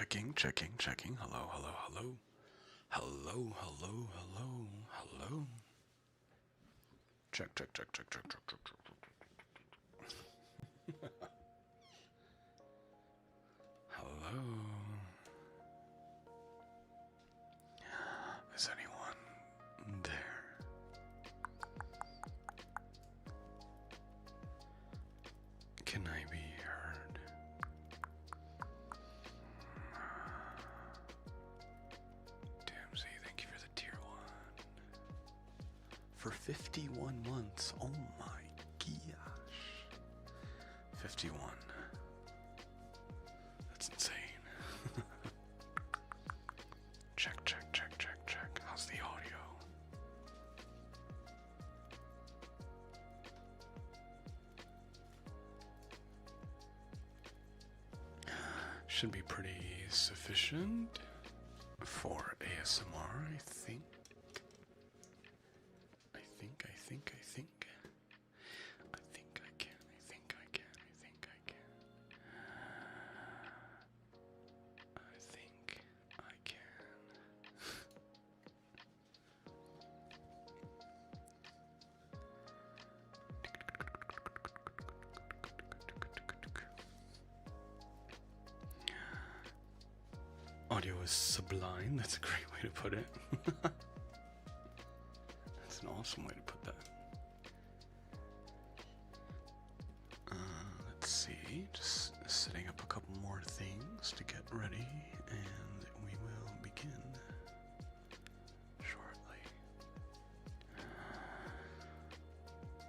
checking, checking, checking. Hello, hello, hello. Hello, hello, hello, hello. Check, check, check, check, check, check, check, check. Hello. Is anyone there? Can I be heard? Damsy, thank you for the tier 1. For 51 months. Oh my gosh. 51. That's insane. Check, check, check, check, check. How's the audio? Should be pretty sufficient for ASMR, I think. I think I can. I think I can. Audio is sublime. That's a great way to put it. That's an awesome way to put that. Let's see. Just setting up a couple more things to get ready, and we will begin shortly.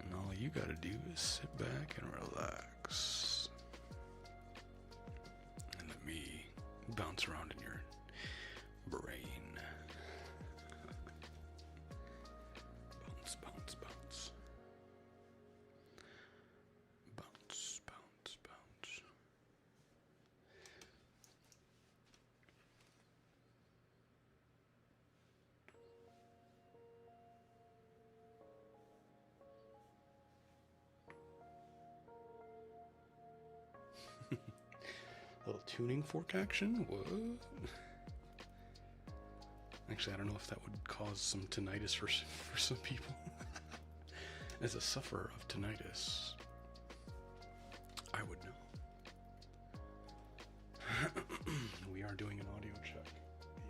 And all you gotta do is sit back and relax. And let me bounce around in your brain. Bounce, bounce, bounce. Bounce, bounce, bounce. Little tuning fork action? What? Actually, I don't know if that would cause some tinnitus for some people. As a sufferer of tinnitus, I would know. We are doing an audio check.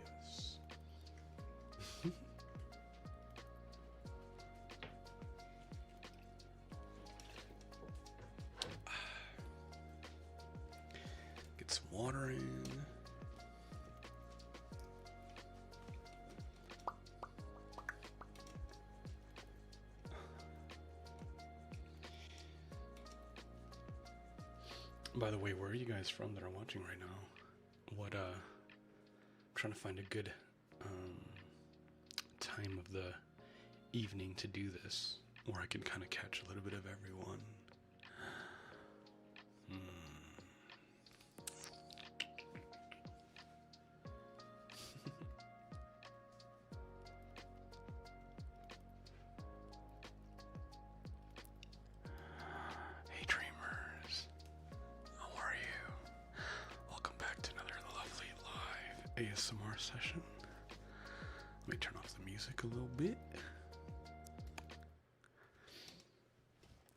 Yes. Get some water in. By the way, where are you guys from that are watching right now? I'm trying to find a good time of the evening to do this, where I can kind of catch a little bit of everyone. Hey dreamers, how are you? Welcome back to another lovely live ASMR session. Let me turn off the music a little bit.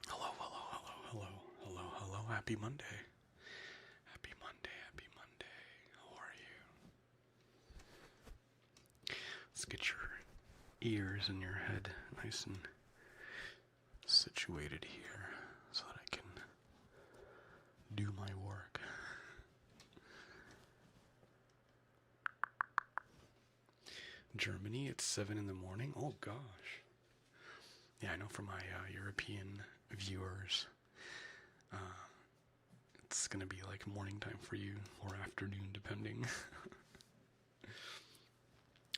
Hello, hello, hello, hello, hello, hello. Happy Monday. Happy Monday, happy Monday. How are you? Let's get your ears and your head nice and situated here so that I can do my work. Germany, it's 7 in the morning. Oh gosh. Yeah, I know for my European viewers, it's gonna be like morning time for you, or afternoon depending.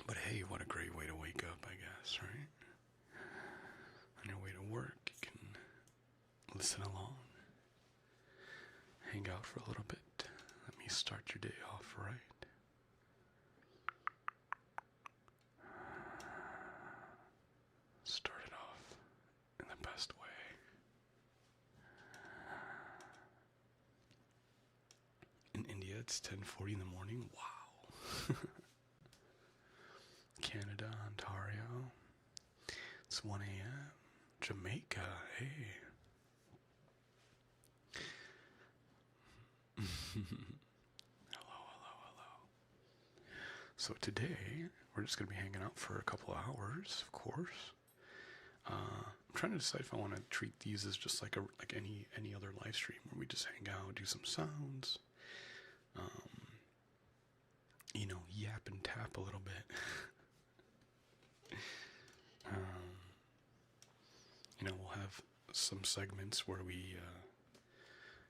But hey, what a great way to wake up, I guess, right? On your way to work, you can listen along, hang out for a little bit. Let me start your day off right. Start it off in the best way. In India, it's 10:40 in the morning. Wow. Canada, Ontario. It's 1 a.m. Jamaica, hey. Hello. So today, we're just going to be hanging out for a couple of hours, of course. I'm trying to decide if I want to treat these as just like any other live stream where we just hang out, do some sounds, yap and tap a little bit. We'll have some segments where we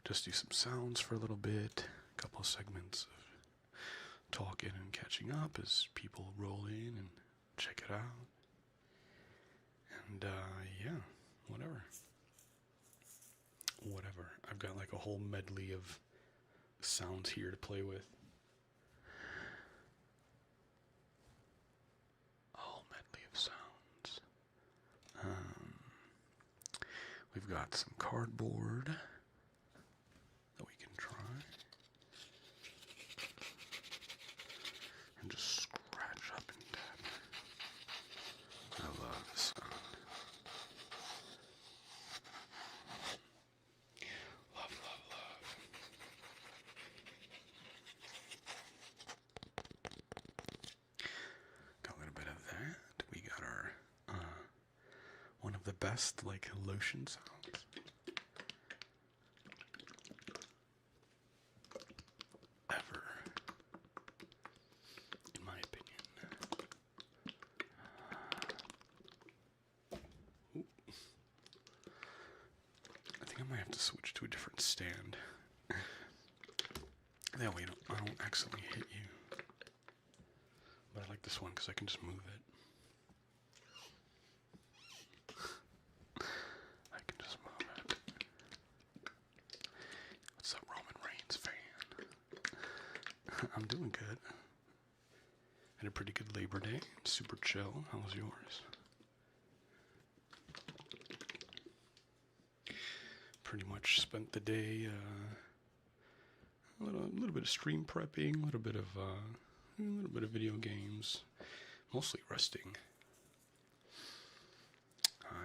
just do some sounds for a little bit, a couple of segments of talking and catching up as people roll in and check it out. And, yeah, whatever. I've got like a whole medley of sounds here to play with. A whole medley of sounds. We've got some cardboard that we can try. And just scratch up and tap. I love this sound. Love. Got a little bit of that. We got our, one of the best, like, lotion sounds. Ever. In my opinion. Ooh. I think I might have to switch to a different stand. That way I don't accidentally hit you. But I like this one because I can just move it. I can just move it. What's up, Roman Reigns fan? I'm doing good. Had a pretty good Labor Day. Super chill. How was yours? Pretty much spent the day a little bit of stream prepping, a little bit of video games, mostly resting.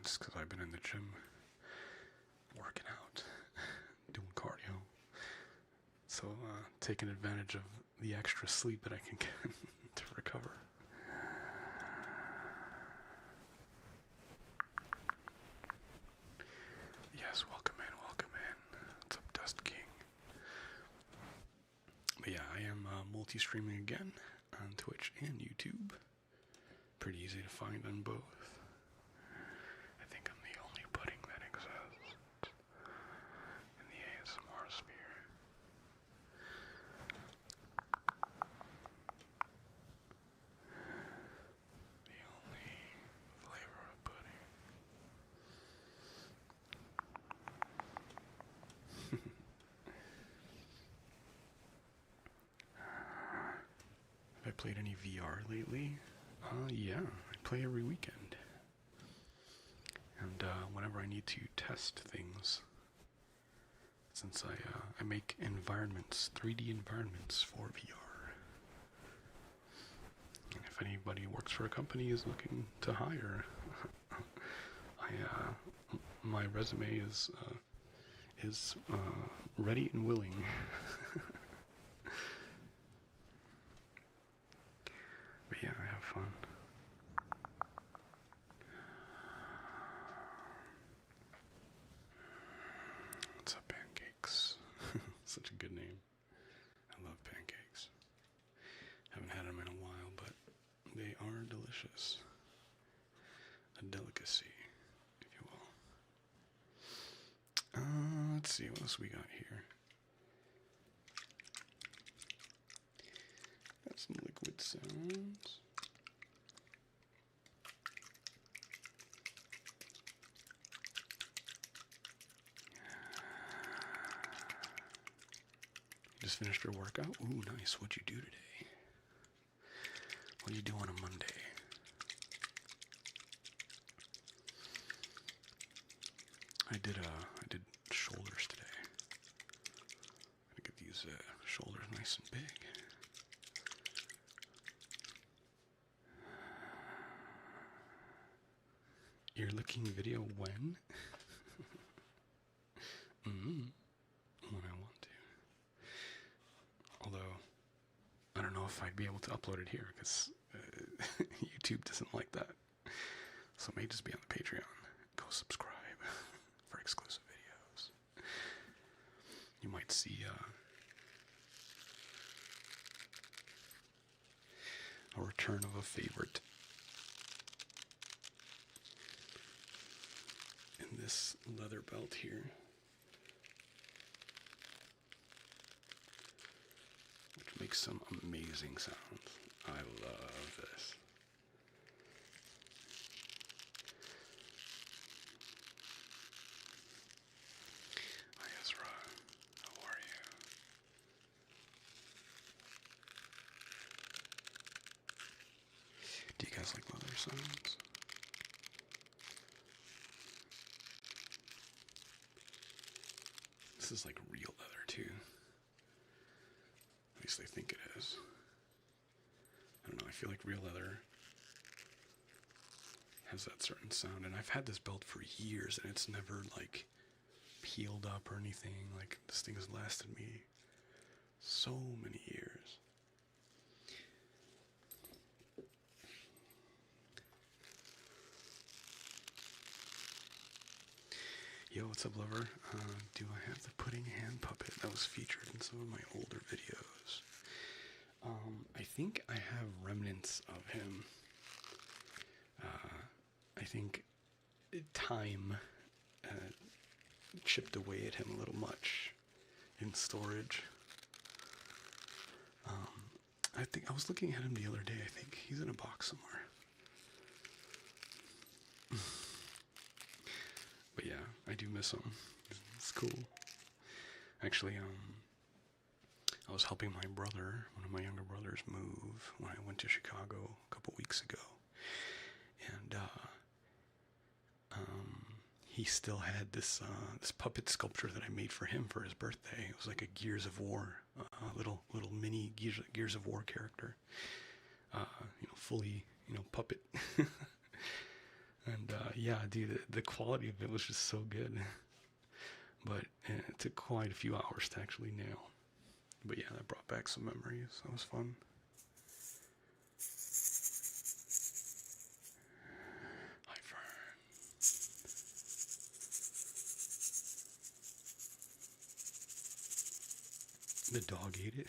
Just because I've been in the gym, working out, doing cardio, so taking advantage of the extra sleep that I can get to recover. Yes, welcome in. What's up, Dust King? But yeah, I am multi-streaming again on Twitch and YouTube. Pretty easy to find on both. I think I'm the only pudding that exists in the ASMR sphere. The only flavor of pudding. Have I played any VR lately? Yeah, I play every weekend. And whenever I need to test things, since I make environments, 3D environments for VR. And if anybody who works for a company is looking to hire, my resume is ready and willing. But yeah, I have fun. What's up, Pancakes? Such a good name. I love pancakes. Haven't had them in a while, but they are delicious. A delicacy, if you will. Let's see what else we got here. Got some liquid sounds. Just finished your workout? Ooh, nice. What'd you do today? What do you do on a Monday? I did shoulders today. I'm gonna get these shoulders nice and big. You're looking video when? When I want to. Although, I don't know if I'd be able to upload it here because YouTube doesn't like that. So it may just be on the Patreon. Go subscribe for exclusive videos. You might see a return of a favorite in this leather belt here, which makes some amazing sounds. I love this. Hi Ezra, how are you? Do you guys like leather sounds? This is like real leather too. At least I think it is. I don't know, I feel like real leather has that certain sound, and I've had this belt for years and it's never like peeled up or anything. Like, this thing has lasted me so many years. Yo, what's up, lover? Do I have the pudding hand puppet that was featured in some of my older videos? I think I have remnants of him. I think time chipped away at him a little much in storage. I think I was looking at him the other day. I think he's in a box somewhere. But yeah, I do miss him. It's cool. Actually, I was helping my brother, one of my younger brothers, move when I went to Chicago a couple weeks ago. And he still had this puppet sculpture that I made for him for his birthday. It was like a Gears of War, little mini Gears of War character. Fully, puppet. And yeah, dude, the quality of it was just so good. But it took quite a few hours to actually nail. But yeah, that brought back some memories. That was fun. Hi, Fern. The dog ate it.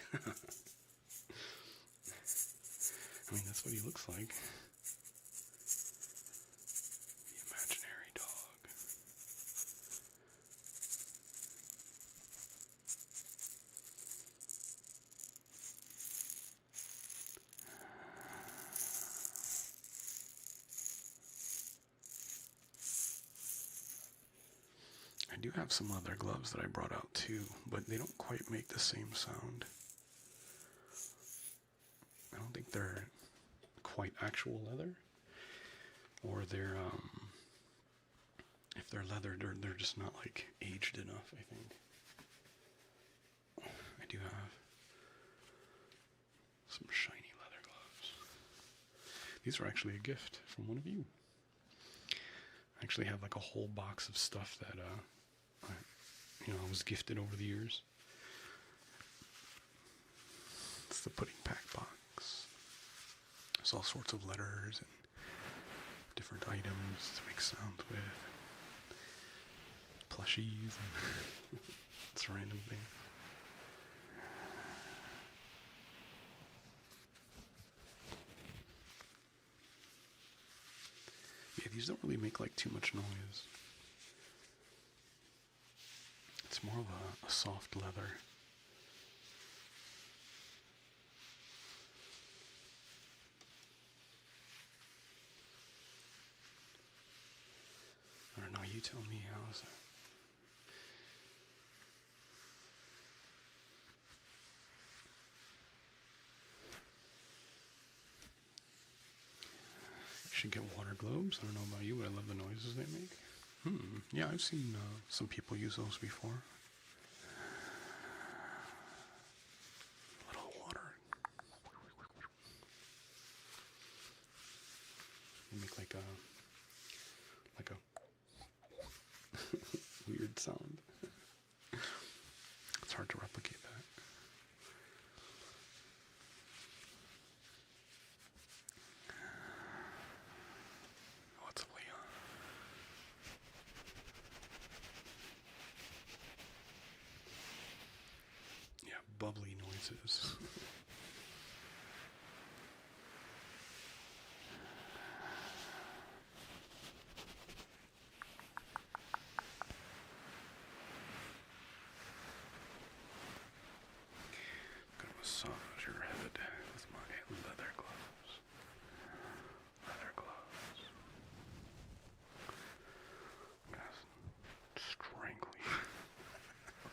I mean, that's what he looks like. The imaginary dog. I do have some leather gloves that I brought out too, but they don't quite make the same sound. I don't think they're quite actual leather, or they're if they're leather, they're just not like aged enough, I think. I do have some shiny leather gloves. These are actually a gift from one of you. I actually have like a whole box of stuff that I was gifted over the years. It's the pudding pack box. There's all sorts of letters and different items to make sounds with. Plushies and it's a random thing. Yeah, these don't really make like too much noise. It's more of a soft leather. I don't know, you tell me, how is it? You should get water globes. I don't know about you, but I love the noises they make. Yeah, I've seen some people use those before. sound. It's hard to replicate that. What's up, Leon? Yeah, bubbly noises. Gonna massage your head with my leather gloves. Leather gloves. I'm gonna strangle you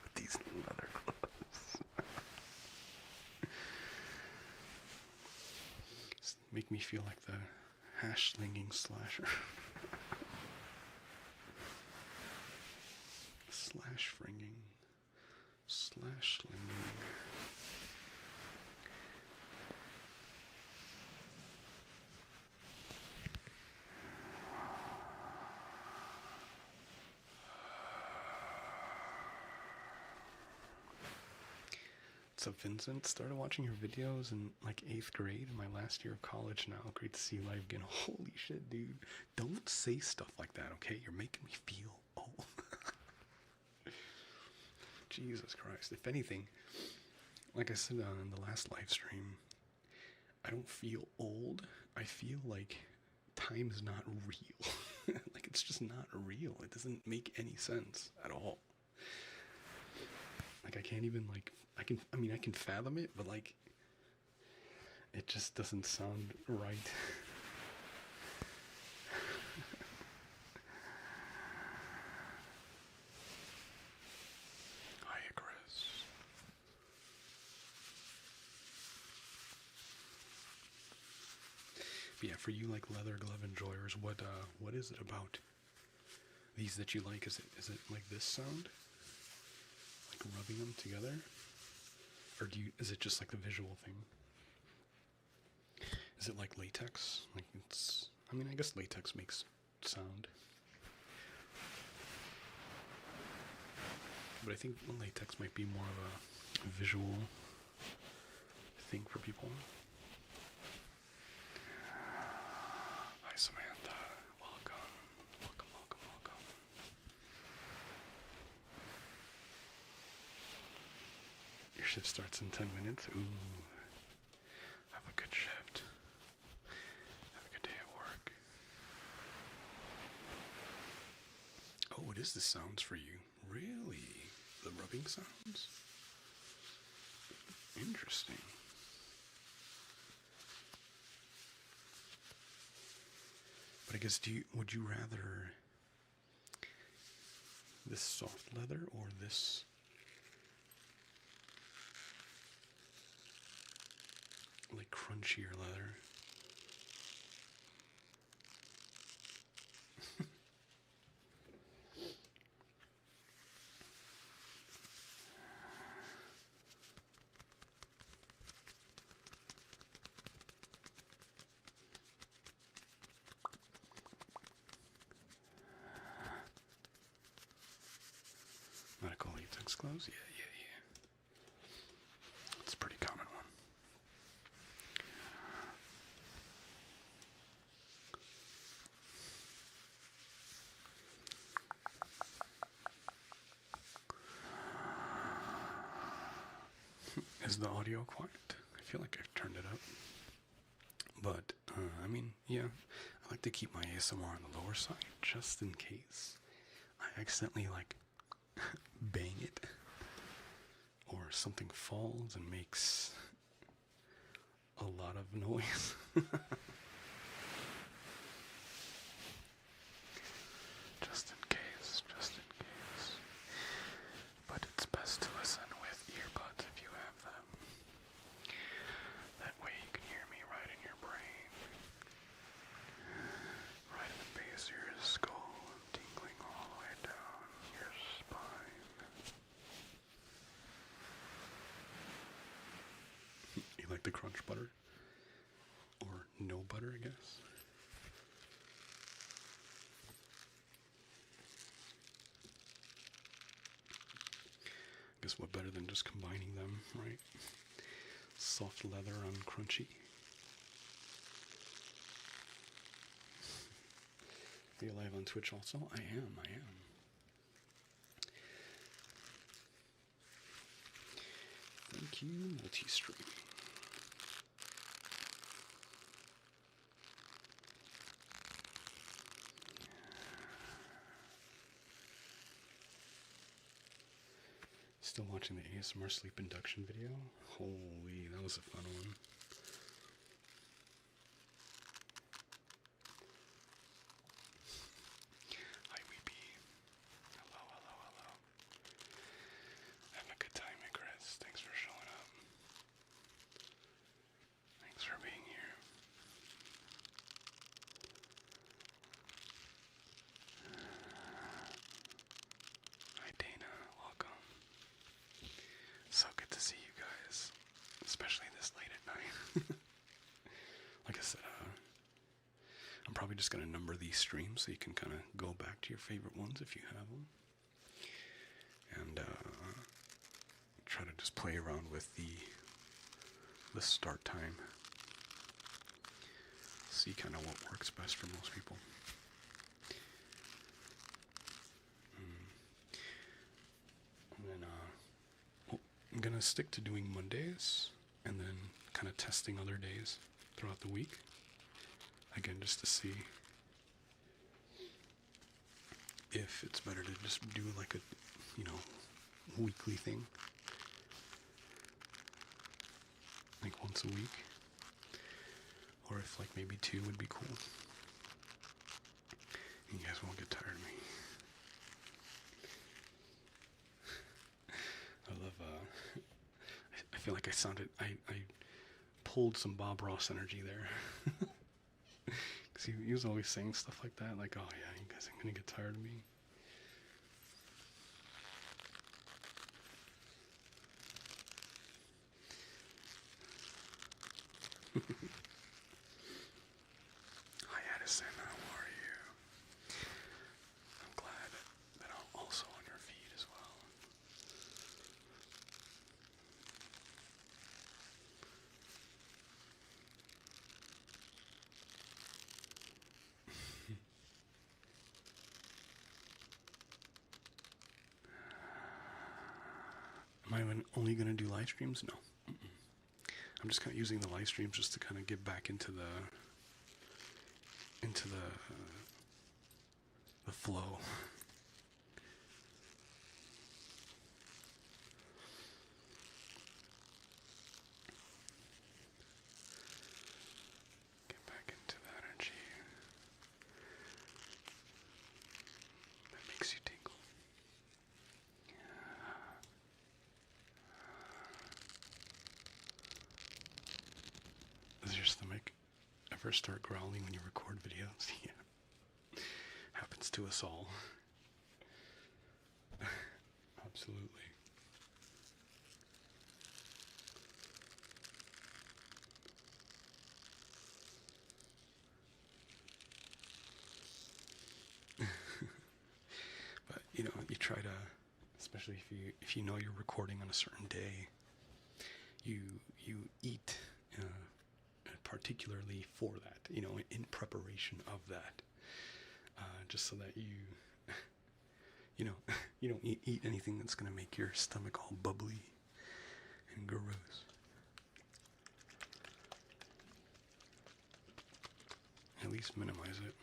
with these leather gloves. Make me feel like the hash slinging slasher. Slash fringing. Slash slinging. So Vincent, started watching your videos in like 8th grade in my last year of college now. Great to see you live again. Holy shit, dude. Don't say stuff like that, okay? You're making me feel old. Jesus Christ. If anything, like I said in the last live stream, I don't feel old. I feel like time is not real. Like it's just not real. It doesn't make any sense at all. Like I can't even like I can fathom it, but like it just doesn't sound right. Hiya, Chris. But yeah, for you like leather glove enjoyers, what is it about these that you like? Is it like this sound? Like rubbing them together? Or is it just like the visual thing? Is it like latex? Like I guess latex makes sound. But I think latex might be more of a visual thing for people. Hi, Samantha. Welcome. Welcome, welcome, welcome. Your shift starts in 10 minutes? Ooh. Have a good shift. Have a good day at work. Oh, it is the sounds for you. Really? The rubbing sounds? Interesting. But I guess would you rather this soft leather or this like crunchier leather? Medical latex gloves? Yeah. It's a pretty common one. Is the audio quiet? I feel like I've turned it up. But, yeah, I like to keep my ASMR on the lower side just in case I accidentally, like, bang it or something falls and makes a lot of noise. Just in case. But it's best to listen with earbuds if you have them. That way you can hear me right in your brain. Right in the base of your skull, tingling all the way down your spine. You like the crunch butter? Or no butter, I guess? guess what better than just combining them, right? Soft leather on crunchy. Are you live on Twitch also? I am. Thank you, multi-stream. Still watching the ASMR sleep induction video? Holy, that was a fun one. Hi, Weepy. Hello. Having a good time, hey, Chris. Thanks for showing up. Thanks for being here. Hi, Dana. Welcome. So good to see you guys, especially this late at night. Like I said, I'm probably just going to number these streams so you can kind of go back to your favorite ones if you have them. And try to just play around with the start time. See kind of what works best for most people. And then I'm going to stick to doing Mondays and then kind of testing other days throughout the week. Again, just to see if it's better to just do like a, weekly thing. Like once a week. Or if like maybe 2 would be cool. You guys won't get tired of me. I love, I feel like I pulled some Bob Ross energy there. Because he was always saying stuff like that, like, oh yeah, you guys ain't gonna get tired of me. Hi Addison, how are you? I'm glad that I'm also on your feed as well. Am I only going to do live streams? No. I'm just kind of using the live streams just to kind of get back into the flow. Get back into the energy that makes you tingle. Does your stomach ever start growling when you record videos? Yeah. Happens to us all. Absolutely. But you try to, especially if you know you're recording on a certain day, you eat particularly for that, in preparation of that, just so that you don't eat anything that's going to make your stomach all bubbly and gross. At least minimize it.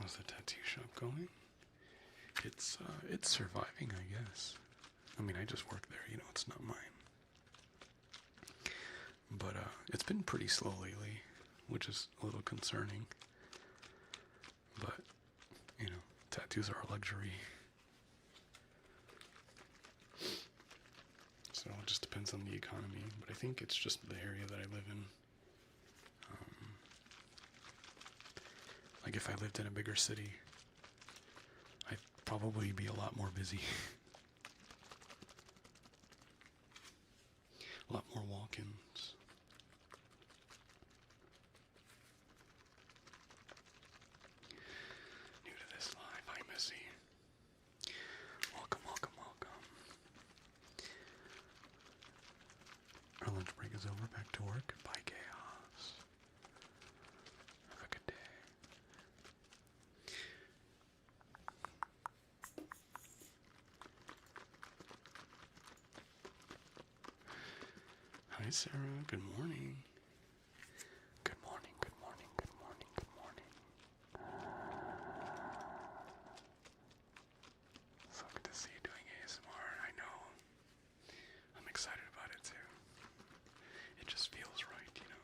How's the tattoo shop going? It's surviving, I guess. I mean, I just work there, it's not mine. But it's been pretty slow lately, which is a little concerning. But, tattoos are a luxury. So it just depends on the economy. But I think it's just the area that I live in. Like if I lived in a bigger city, I'd probably be a lot more busy. A lot more walk-ins. New to this live, hi Missy. Welcome, welcome, welcome. Our lunch break is over, back to work. Bye, chaos. Have a good day. Hi, Sarah. Good morning. Good morning, good morning, good morning, good morning. So good to see you doing ASMR. I know. I'm excited about it too. It just feels right, you know.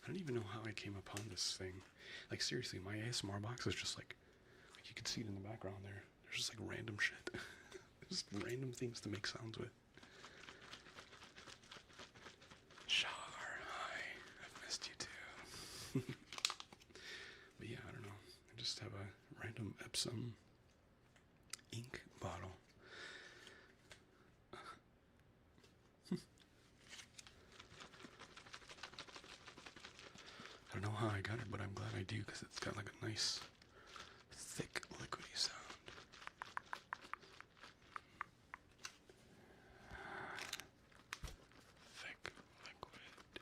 I don't even know how I came upon this thing. Like seriously, my ASMR box is just like you can see it in the background there. There's just like random shit. Just random things to make sounds with. Shar, hi. I've missed you too. But yeah, I don't know. I just have a random Epsom ink bottle. I don't know how I got it, but I'm glad I do because it's got like a nice, thick, liquidy sound. Thick liquid.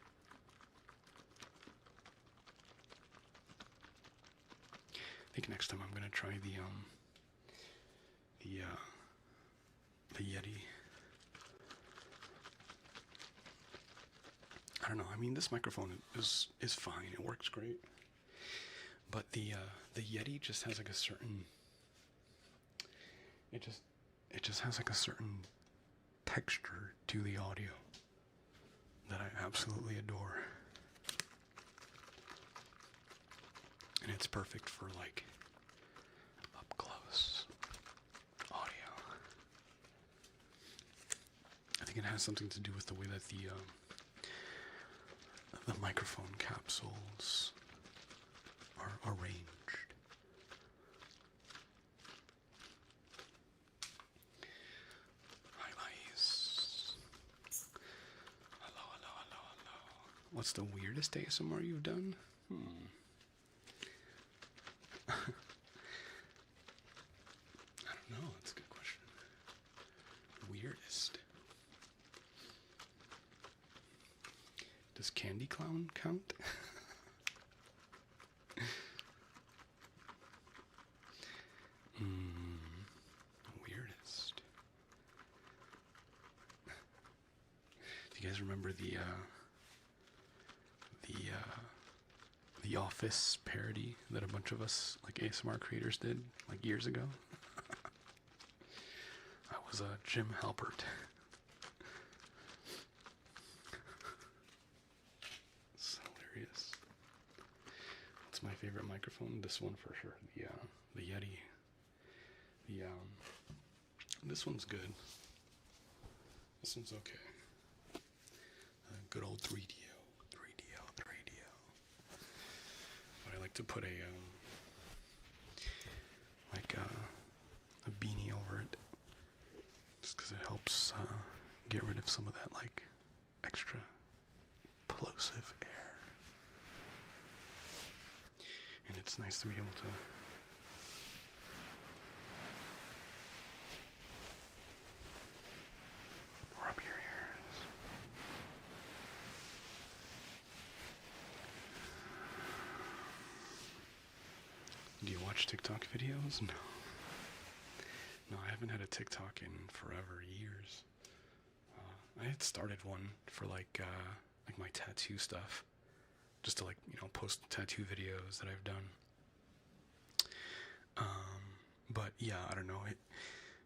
I think next time I'm gonna try the Yeti. I don't know. I mean, this microphone is fine. It works great. But the Yeti just has like a certain. It just has like a certain texture to the audio that I absolutely adore. And it's perfect for like up close audio. I think it has something to do with the way that the microphone capsules are arranged. Hi, Lais. Hello, hello, hello, hello. What's the weirdest ASMR you've done? I don't know. That's a good question. Weirdest. Does Candy Clown count? Weirdest. Do you guys remember the Office parody that a bunch of us like ASMR creators did like years ago? I was Jim Halpert. It's hilarious. What's my favorite microphone? This one for sure. The Yeti. This one's good. This one's okay. Good old 3DO. But I like to put a beanie over it, just because it helps get rid of some of that like extra plosive air. And it's nice to be able to rub your ears. Do you watch TikTok videos? No. No, I haven't had a TikTok in forever, years. I had started one for like my tattoo stuff, just to post tattoo videos that I've done. But yeah, I don't know.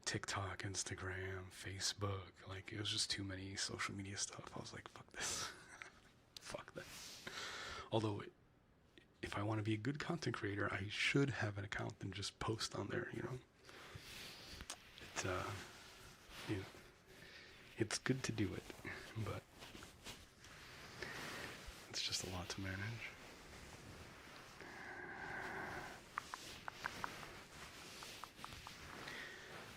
TikTok, Instagram, Facebook, like it was just too many social media stuff. I was like, fuck this. Fuck that. Although, if I want to be a good content creator, I should have an account and just post on there, It's, it's good to do it, but it's just a lot to manage.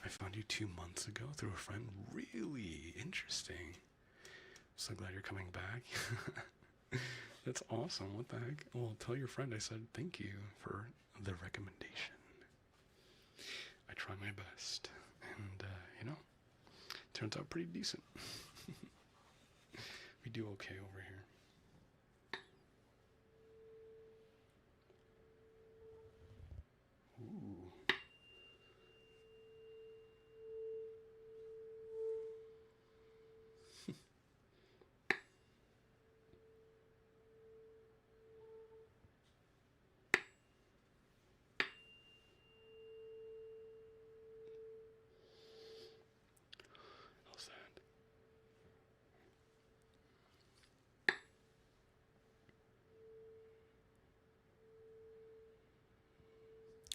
I found you 2 months ago through a friend. Really interesting. So glad you're coming back. That's awesome. What the heck? Well, tell your friend I said thank you for the recommendation. I try my best. And, turns out pretty decent. We do okay over here. Ooh. How's that?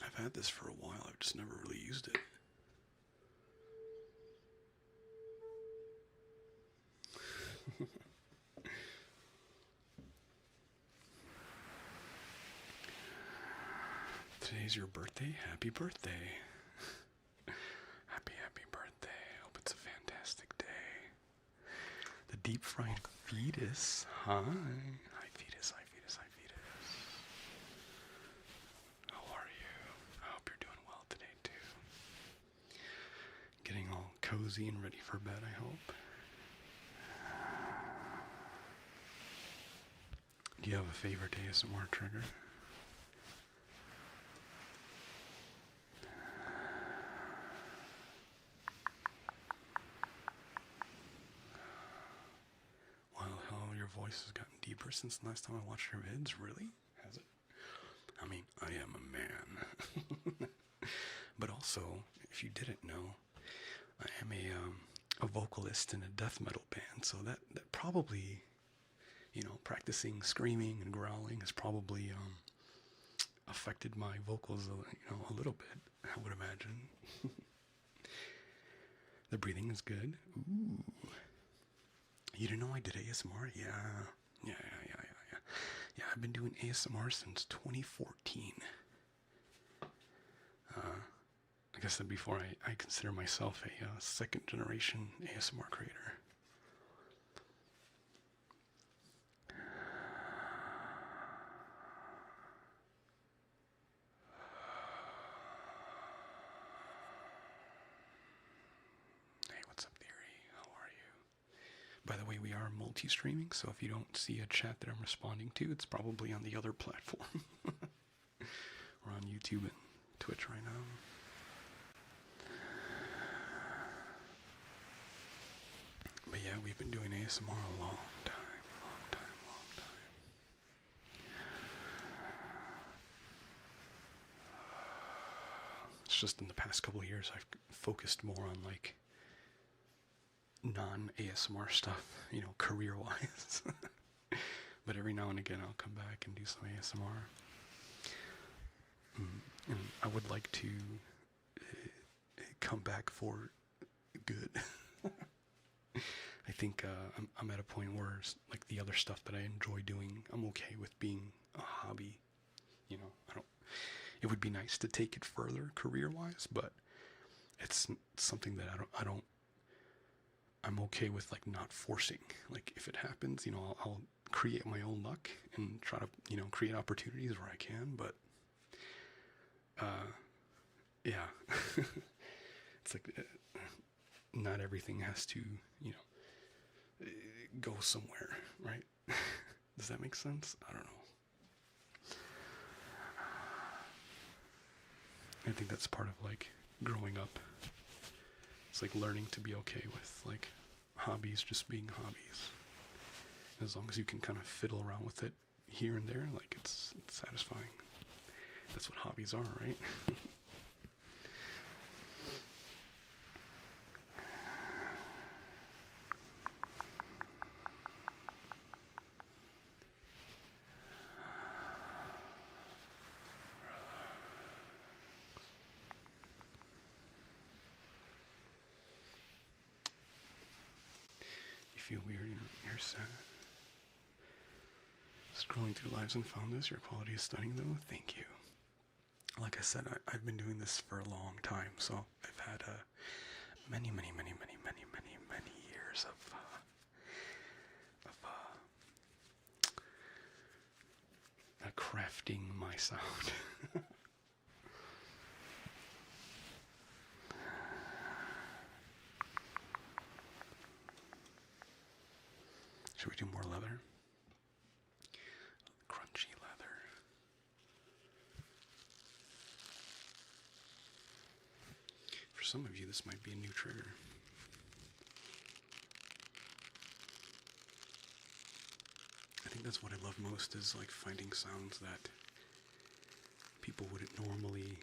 I've had this for a while. I've just never really used it. Today's your birthday? Happy birthday. Happy birthday. Hope it's a fantastic day. The deep fried fetus. Hi. Hi, fetus. How are you? I hope you're doing well today, too. Getting all cozy and ready for bed, I hope. Do you have a favorite ASMR trigger? Wow, how your voice has gotten deeper since the last time I watched your vids? Really? Has it? I mean, I am a man. But also, if you didn't know, I am a vocalist in a death metal band, so that probably, practicing screaming and growling has probably affected my vocals, a little bit, I would imagine. The breathing is good. Ooh. You didn't know I did ASMR? Yeah. Yeah, I've been doing ASMR since 2014. Like I said before, I consider myself a second generation ASMR creator. Hey, what's up, Theory? How are you? By the way, we are multi-streaming, so if you don't see a chat that I'm responding to, it's probably on the other platform. We're on YouTube and Twitch right now. But yeah, we've been doing ASMR a long time. It's just in the past couple of years I've focused more on like non-ASMR stuff, career-wise. But every now and again I'll come back and do some ASMR. And I would like to come back for good. I think I'm at a point where, like, the other stuff that I enjoy doing, I'm okay with being a hobby. It would be nice to take it further career-wise, but it's something that I'm okay with, like, not forcing. Like, if it happens, I'll create my own luck and try to, create opportunities where I can, but yeah. It's like not everything has to, go somewhere, right? Does that make sense? I don't know. I think that's part of, like, growing up. It's like learning to be okay with, like, hobbies just being hobbies. As long as you can kind of fiddle around with it here and there, like, it's satisfying. That's what hobbies are, right? feel weird, you're sad. Scrolling through lives and found this. Your quality is stunning, though. Thank you. Like I said, I've been doing this for a long time, so I've had many years of crafting my sound. Should we do more leather? Crunchy leather. For some of you, this might be a new trigger. I think that's what I love most, is like finding sounds that people wouldn't normally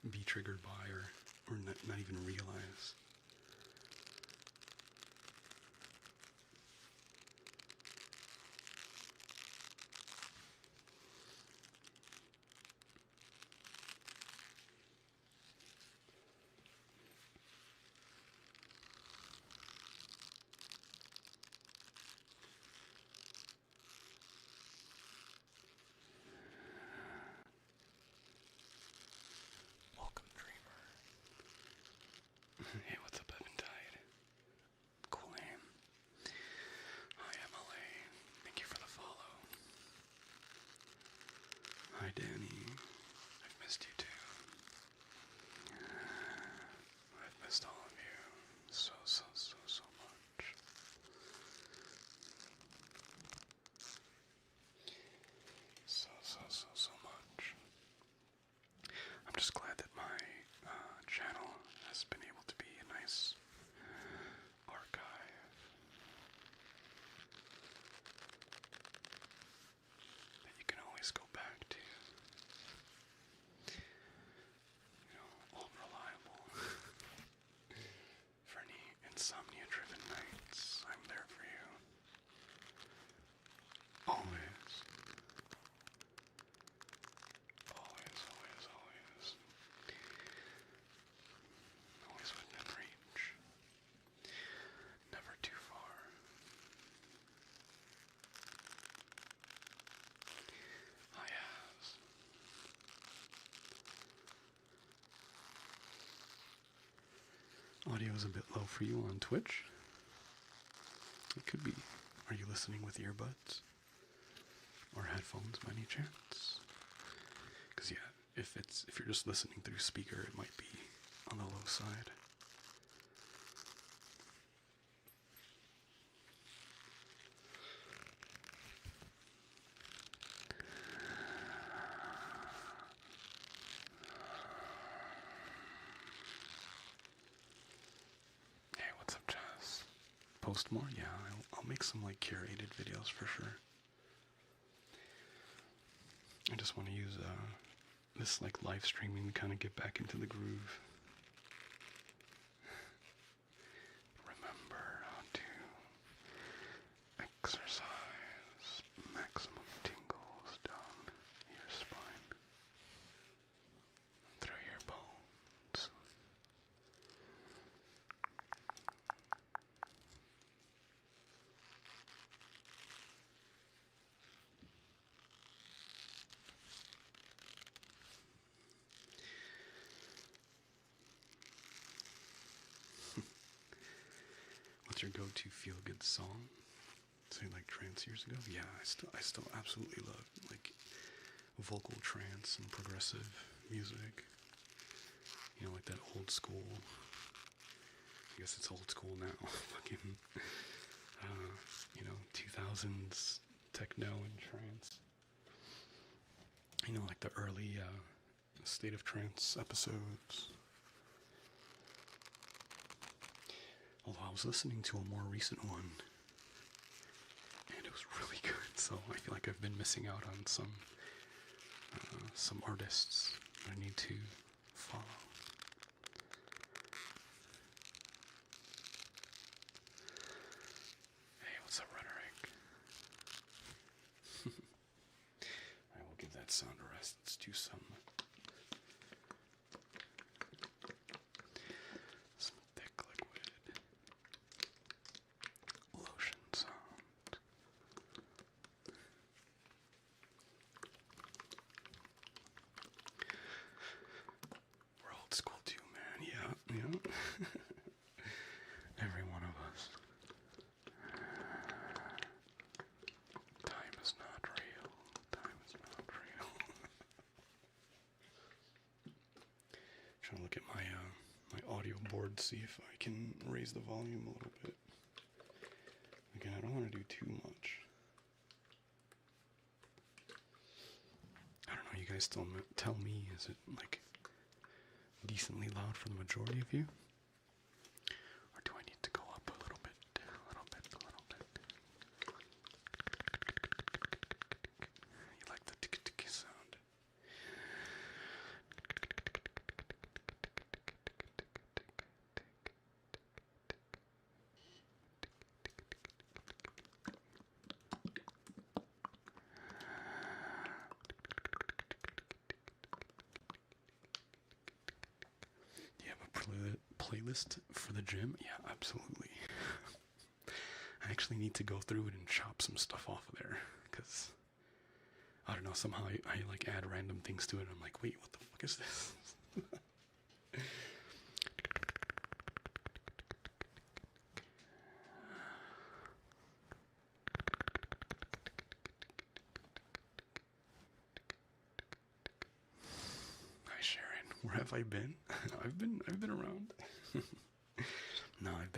be triggered by or not even realize. Hey, what's up, Evan Tide? Cool name. Hi, Emily. Thank you for the follow. Hi, Danny. I've missed you too. I've missed all of you so much. So much. I'm just glad that my channel has been able to be a nice archive that you can always go back to. All reliable. For any insomnia-driven nights, I'm there for you. Always. Always within reach. Never too far. I have. Audio is a bit low for you on Twitch. It could be. Are you listening with earbuds? Or headphones by any chance? Because yeah, if you're just listening through speaker, it might be on the low side. Hey, what's up, Jazz? Post more? Yeah, I'll make some like curated videos for sure. I just want to use this like live streaming to kind of get back into the groove. Remember how to exercise maximum tingles down your spine, through your bones. What's your go-to feel-good song? Say like trance years ago? Yeah, I still absolutely love like vocal trance and progressive music. Like that old school. I guess it's old school now. Fucking 2000s techno and trance. Like the early State of Trance episodes. Although I was listening to a more recent one, and it was really good, so I feel like I've been missing out on some artists I need to follow. Hey, what's up, Rhetoric? I will give that sound a rest. Let's do some thick liquid lotion. audio board, see if I can raise the volume a little bit. Again, I don't want to do too much. I don't know, you guys still tell me, is it like decently loud for the majority of you? Or do I need to go up a little bit, a little bit, a little bit? You like the tick-tick sound? Do you have a playlist for the gym? Yeah, absolutely. I actually need to go through it and chop some stuff off of there, because I don't know, somehow I like add random things to it and I'm like, wait, what the fuck is this? Hi Sharon, where have I been? I've been around. No, I've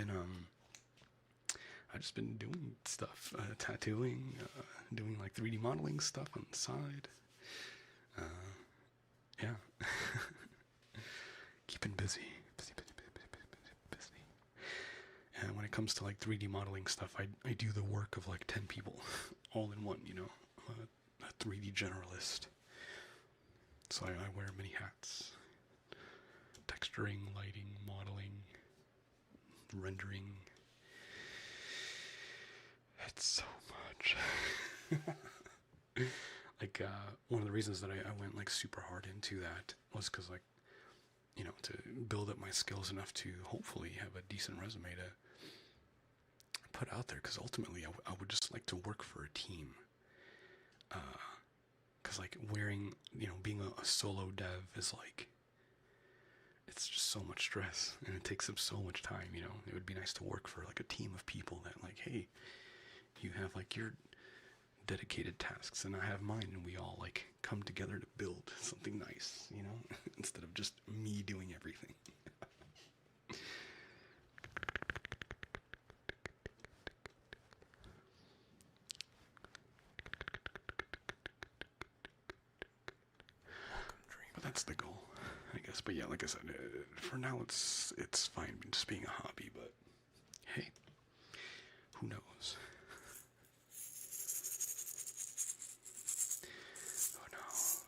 just been doing stuff, tattooing, doing like 3D modeling stuff on the side. Yeah. Keeping busy. And when it comes to like 3D modeling stuff, I do the work of like 10 people all in one, you know. I'm a 3D generalist. So I wear many hats. Texturing, lighting, modeling, rendering. It's so much. Like, one of the reasons that I went like super hard into that was because, like, you know, to build up my skills enough to hopefully have a decent resume to put out there, because ultimately I would just like to work for a team. Because like being a solo dev is like, it's just so much stress and it takes up so much time, you know. It would be nice to work for like a team of people that, like, hey, you have like your dedicated tasks and I have mine, and we all like come together to build something nice, you know, instead of just me doing everything. But that's the goal, I guess. But yeah, like I said, for now it's fine just being a hobby, but hey, who knows? Who knows?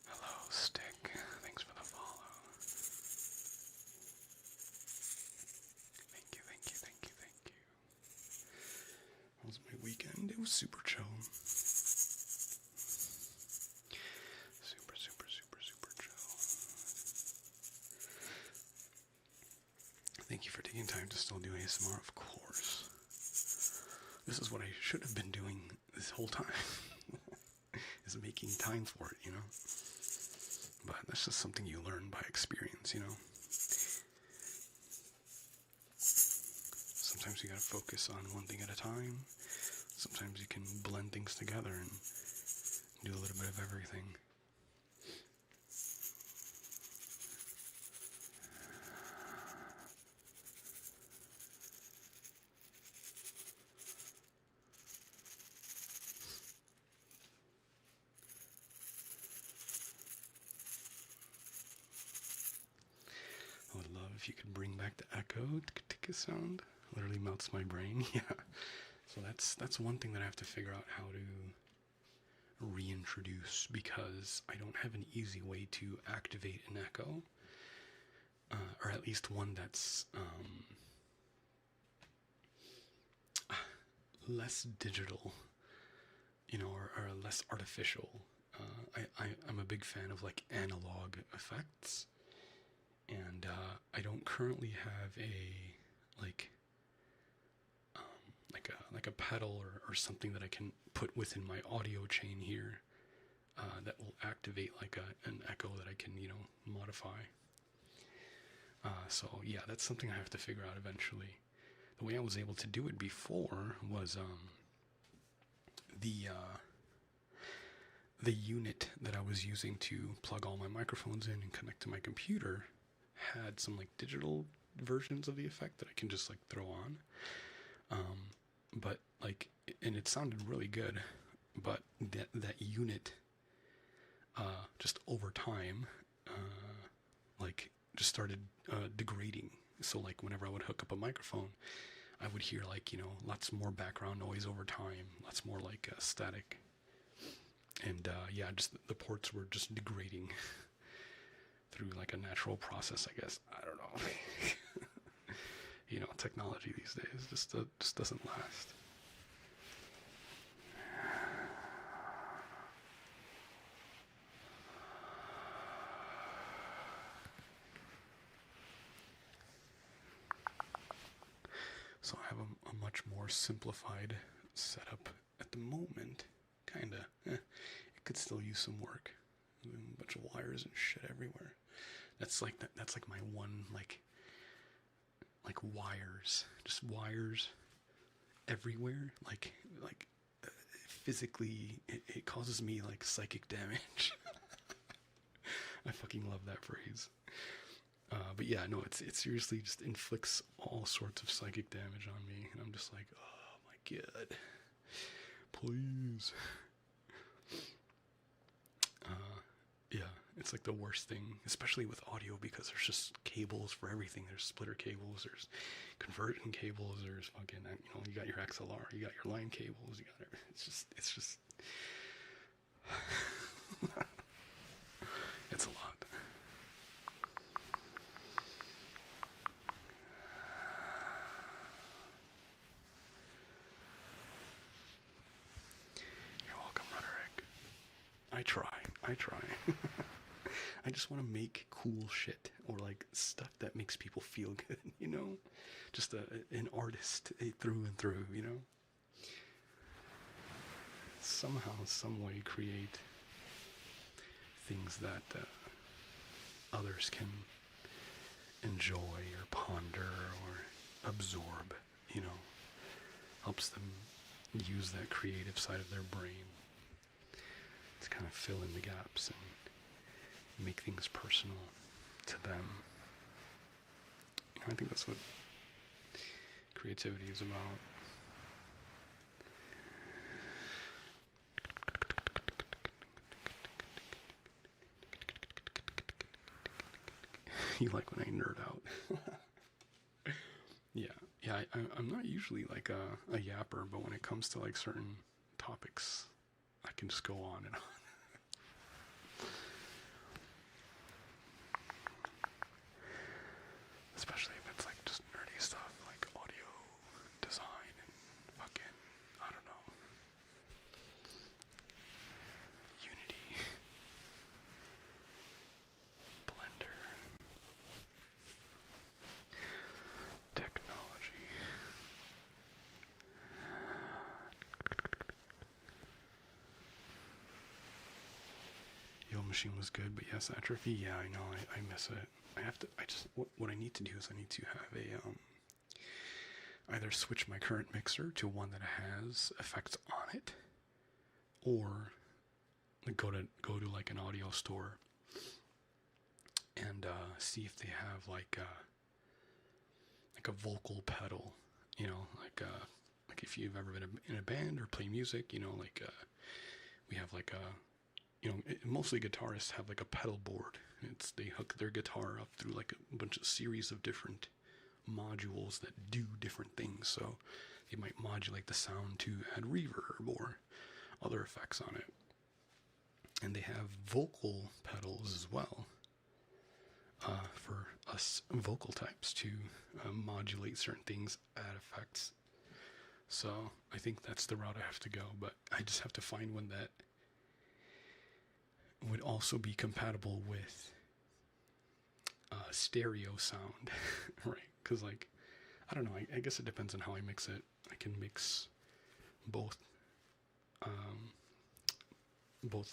Hello, Stick. Thanks for the follow. Thank you, thank you, thank you, thank you. How was my weekend? It was super chill. Super, super, super, super chill. Thank you for taking time to still do ASMR, of course. This is what I should have been doing this whole time. Is making time for it, you know? But that's just something you learn by experience, you know? Sometimes you gotta focus on one thing at a time. Sometimes you can blend things together and do a little bit of everything. I would love if you could bring back the echo tick sound. Literally melts my brain. Yeah. So that's one thing that I have to figure out how to reintroduce, because I don't have an easy way to activate an echo, or at least one that's less digital, you know, or less artificial. I'm a big fan of like analog effects, and I don't currently have a like a pedal or something that I can put within my audio chain here that will activate like an echo that I can, you know, modify. So yeah, that's something I have to figure out eventually. The way I was able to do it before was the unit that I was using to plug all my microphones in and connect to my computer had some like digital versions of the effect that I can just like throw on. But like, and it sounded really good, but that unit, just over time, like just started degrading. So like whenever I would hook up a microphone, I would hear like, you know, lots more background noise over time, lots more like static. And yeah, just the ports were just degrading through like a natural process, I guess. I don't know. You know, technology these days just doesn't last. So I have a much more simplified setup at the moment. Kinda. It could still use some work. A bunch of wires and shit everywhere. That's like my one like wires, just wires everywhere. Like physically, it causes me like psychic damage. I fucking love that phrase. But yeah, no, it seriously just inflicts all sorts of psychic damage on me, and I'm just like, oh my god, please. Yeah, it's like the worst thing, especially with audio, because there's just cables for everything. There's splitter cables, there's conversion cables, there's fucking, you know, you got your XLR, you got your line cables, you got it. It's just, it's a lot. You're welcome, Roderick. I try. I just want to make cool shit, or like stuff that makes people feel good, you know? Just an artist through and through, you know? Somehow, some way create things that others can enjoy or ponder or absorb, you know? Helps them use that creative side of their brain to kind of fill in the gaps and make things personal to them. You know, I think that's what creativity is about. You like when I nerd out. Yeah, I'm not usually like a yapper, but when it comes to like certain topics, I can just go on and on. Especially if it's like just nerdy stuff, like audio design and fucking, I don't know, Unity, Blender, technology. Yo Machine was good, but yes, Atrophy, yeah, I know, I miss it. What I need to do is I need to have either switch my current mixer to one that has effects on it, or go to like an audio store and see if they have like a vocal pedal, you know, like if you've ever been in a band or play music, you know, like we have like you know, mostly guitarists have like a pedal board. They hook their guitar up through like a bunch of series of different modules that do different things. So they might modulate the sound to add reverb or other effects on it. And they have vocal pedals as well, for us vocal types to modulate certain things, add effects. So I think that's the route I have to go, but I just have to find one that would also be compatible with stereo sound, right? Because like, I don't know, I guess it depends on how I mix it. I can mix both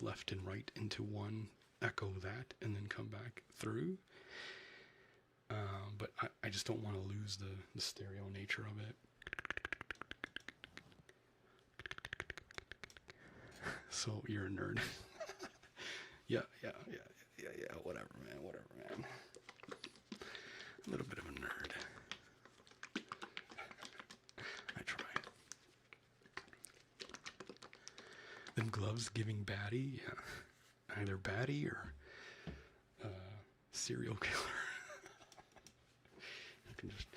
left and right into one, echo that, and then come back through. But I just don't want to lose the stereo nature of it. So you're a nerd. Yeah. Whatever, man. A little bit of a nerd. I try. Them gloves giving baddie, yeah. Either baddie or serial killer. You can just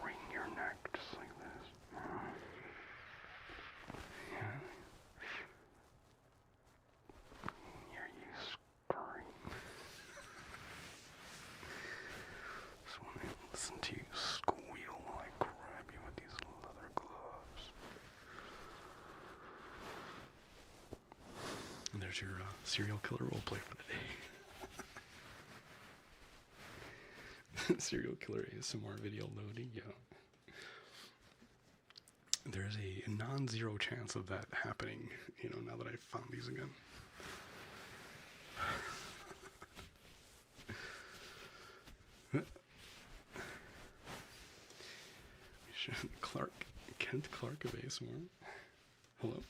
wring your neck just like this. Yeah. Hear you scream. So when I listen to you squeal while I grab you with these leather gloves. And there's your serial killer roleplay for the day. Serial killer ASMR video loading, yeah. There's a non-zero chance of that happening, now that I've found these again. Kent Clark of ASMR. Hello.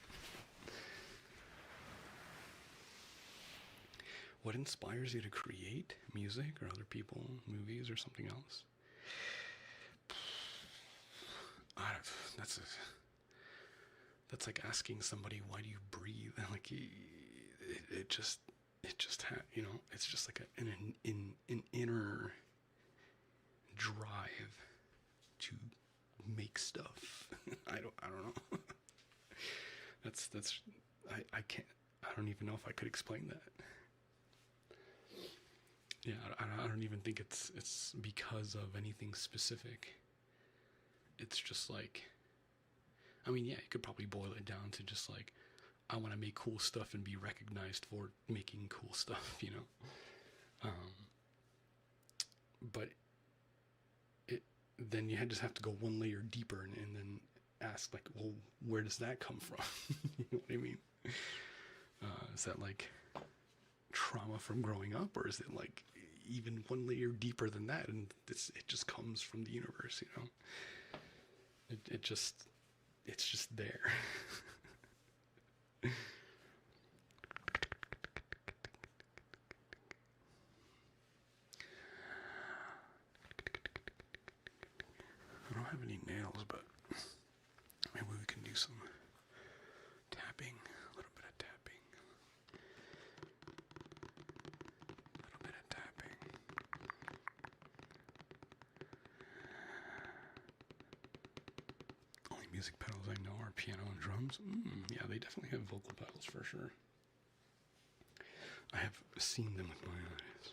What inspires you to create music or other people, movies, or something else? That's like asking somebody, why do you breathe? Like it's just like an inner drive to make stuff. I don't know. I don't even know if I could explain that. Yeah, I don't even think it's because of anything specific. It's just like, you could probably boil it down to just like, I want to make cool stuff and be recognized for making cool stuff, But then you just have to go one layer deeper and then ask, like, well, where does that come from? You know what I mean? Is that like trauma from growing up, or is it like even one layer deeper than that, and it just comes from the universe, it's just there. I don't have any nails, but maybe we can do some tapping, a little bit of tapping. Only music pedals I know are piano and drums. Yeah, they definitely have vocal pedals for sure. I have seen them with my eyes.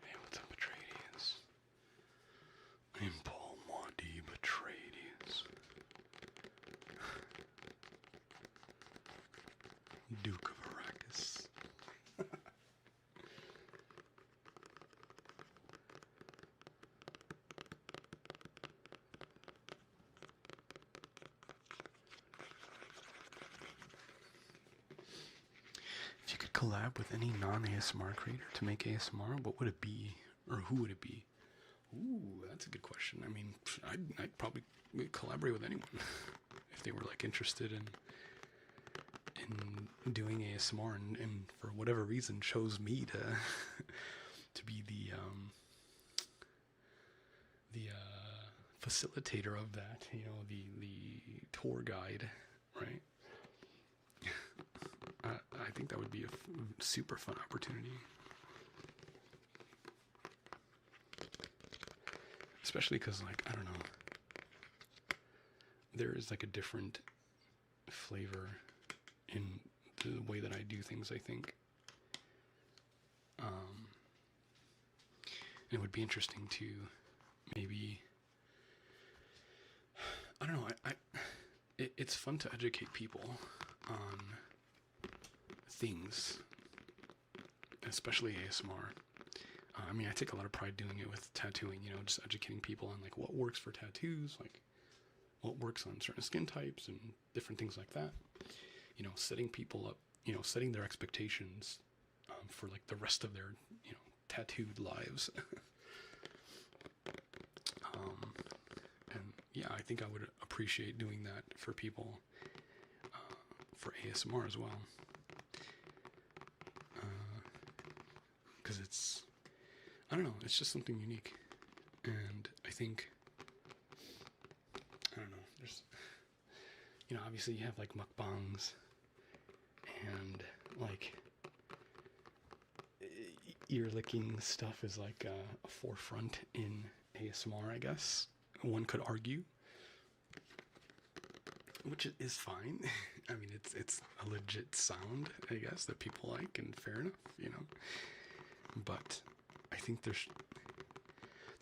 Hey, what's up, Atreides? I'm Paul Maudie Atreides, Duke of Arrakis. If you could collab with any non-ASMR creator to make ASMR, what would it be, or who would it be? Ooh, that's a good question. I'd probably collaborate with anyone if they were like interested in doing ASMR and for whatever reason chose me to to be the facilitator of that. The tour guide, right? I think that would be a super fun opportunity. Especially because, like, I don't know, there is like a different flavor in the way that I do things, I think. It would be interesting to maybe, I don't know, it's fun to educate people on things, especially ASMR. I take a lot of pride doing it with tattooing, just educating people on like what works for tattoos, like what works on certain skin types and different things like that. Setting people up, setting their expectations for like the rest of their, tattooed lives. And yeah, I think I would appreciate doing that for people, for ASMR as well. Because it's, I don't know, it's just something unique. And I think, I don't know, there's, obviously you have like mukbangs and like ear licking stuff is like a forefront in ASMR, I guess. One could argue, which is fine. I mean, it's a legit sound, I guess, that people like, and fair enough. But I think there's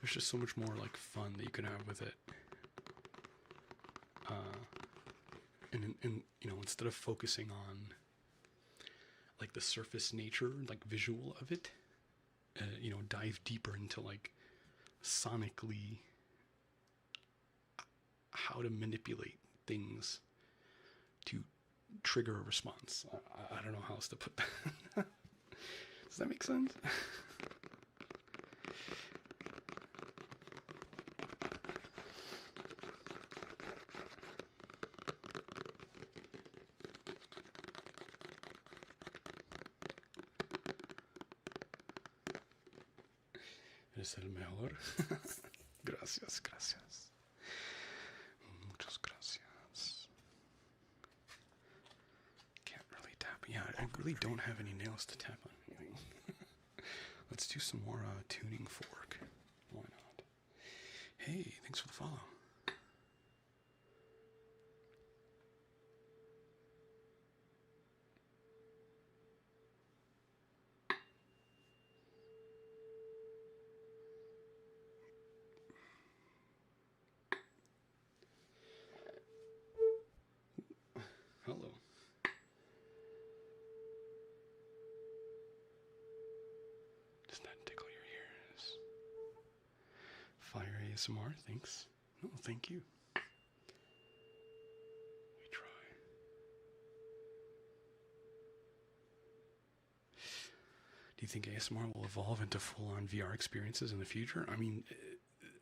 just so much more like fun that you can have with it. And instead of focusing on like the surface nature, like visual of it, dive deeper into like sonically how to manipulate things to trigger a response. I don't know how else to put that. Does that make sense? Es el mejor. Gracias, gracias. Muchas gracias. Can't really tap. Yeah, I really don't have any nails to tap on anything. Let's do some more tuning fork. Why not? Hey, thanks for the follow. Hello. Does that tickle your ears? Fire ASMR, thanks. No, thank you. We try. Do you think ASMR will evolve into full-on VR experiences in the future? I mean,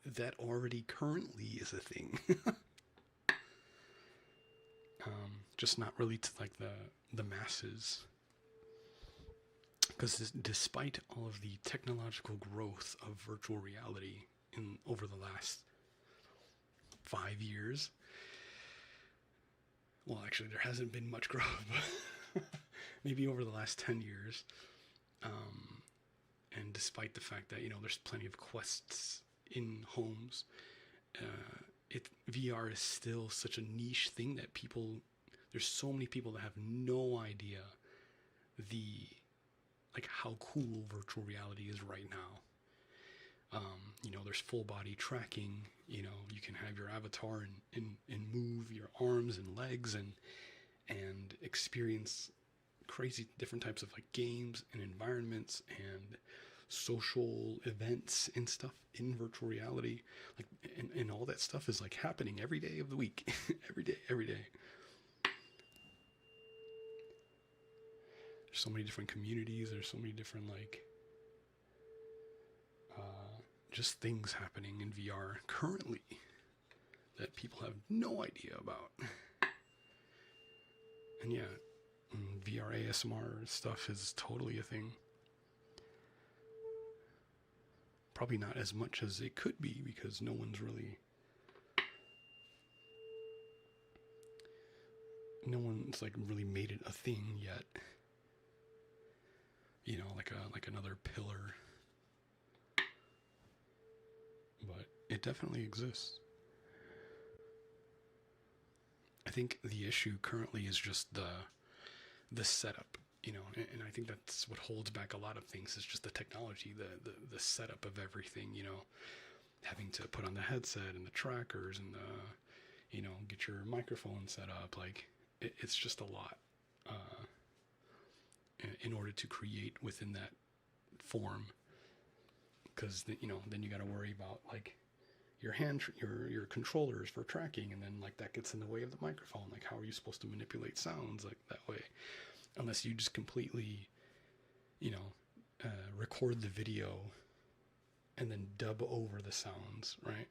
that already currently is a thing. Just not really to like the masses. Because despite all of the technological growth of virtual reality over the last 5 years, well, actually, there hasn't been much growth, but maybe over the last 10 years. And despite the fact that, there's plenty of quests in homes, VR is still such a niche thing that there's so many people that have no idea how cool virtual reality is right now. There's full body tracking. You can have your avatar and move your arms and legs and experience crazy different types of like games and environments and social events and stuff in virtual reality. And all that stuff is like happening every day of the week. every day. There's so many different communities. There's so many different just things happening in VR currently that people have no idea about. And yeah, VR ASMR stuff is totally a thing. Probably not as much as it could be because no one's like really made it a thing yet. Like another pillar. But it definitely exists. I think the issue currently is just the setup, and I think that's what holds back a lot of things is just the technology, the setup of everything, having to put on the headset and the trackers and get your microphone set up. Like it's just a lot. In order to create within that form, because then you got to worry about like your your controllers for tracking, and then like that gets in the way of the microphone. Like how are you supposed to manipulate sounds like that way, unless you just completely record the video and then dub over the sounds, right?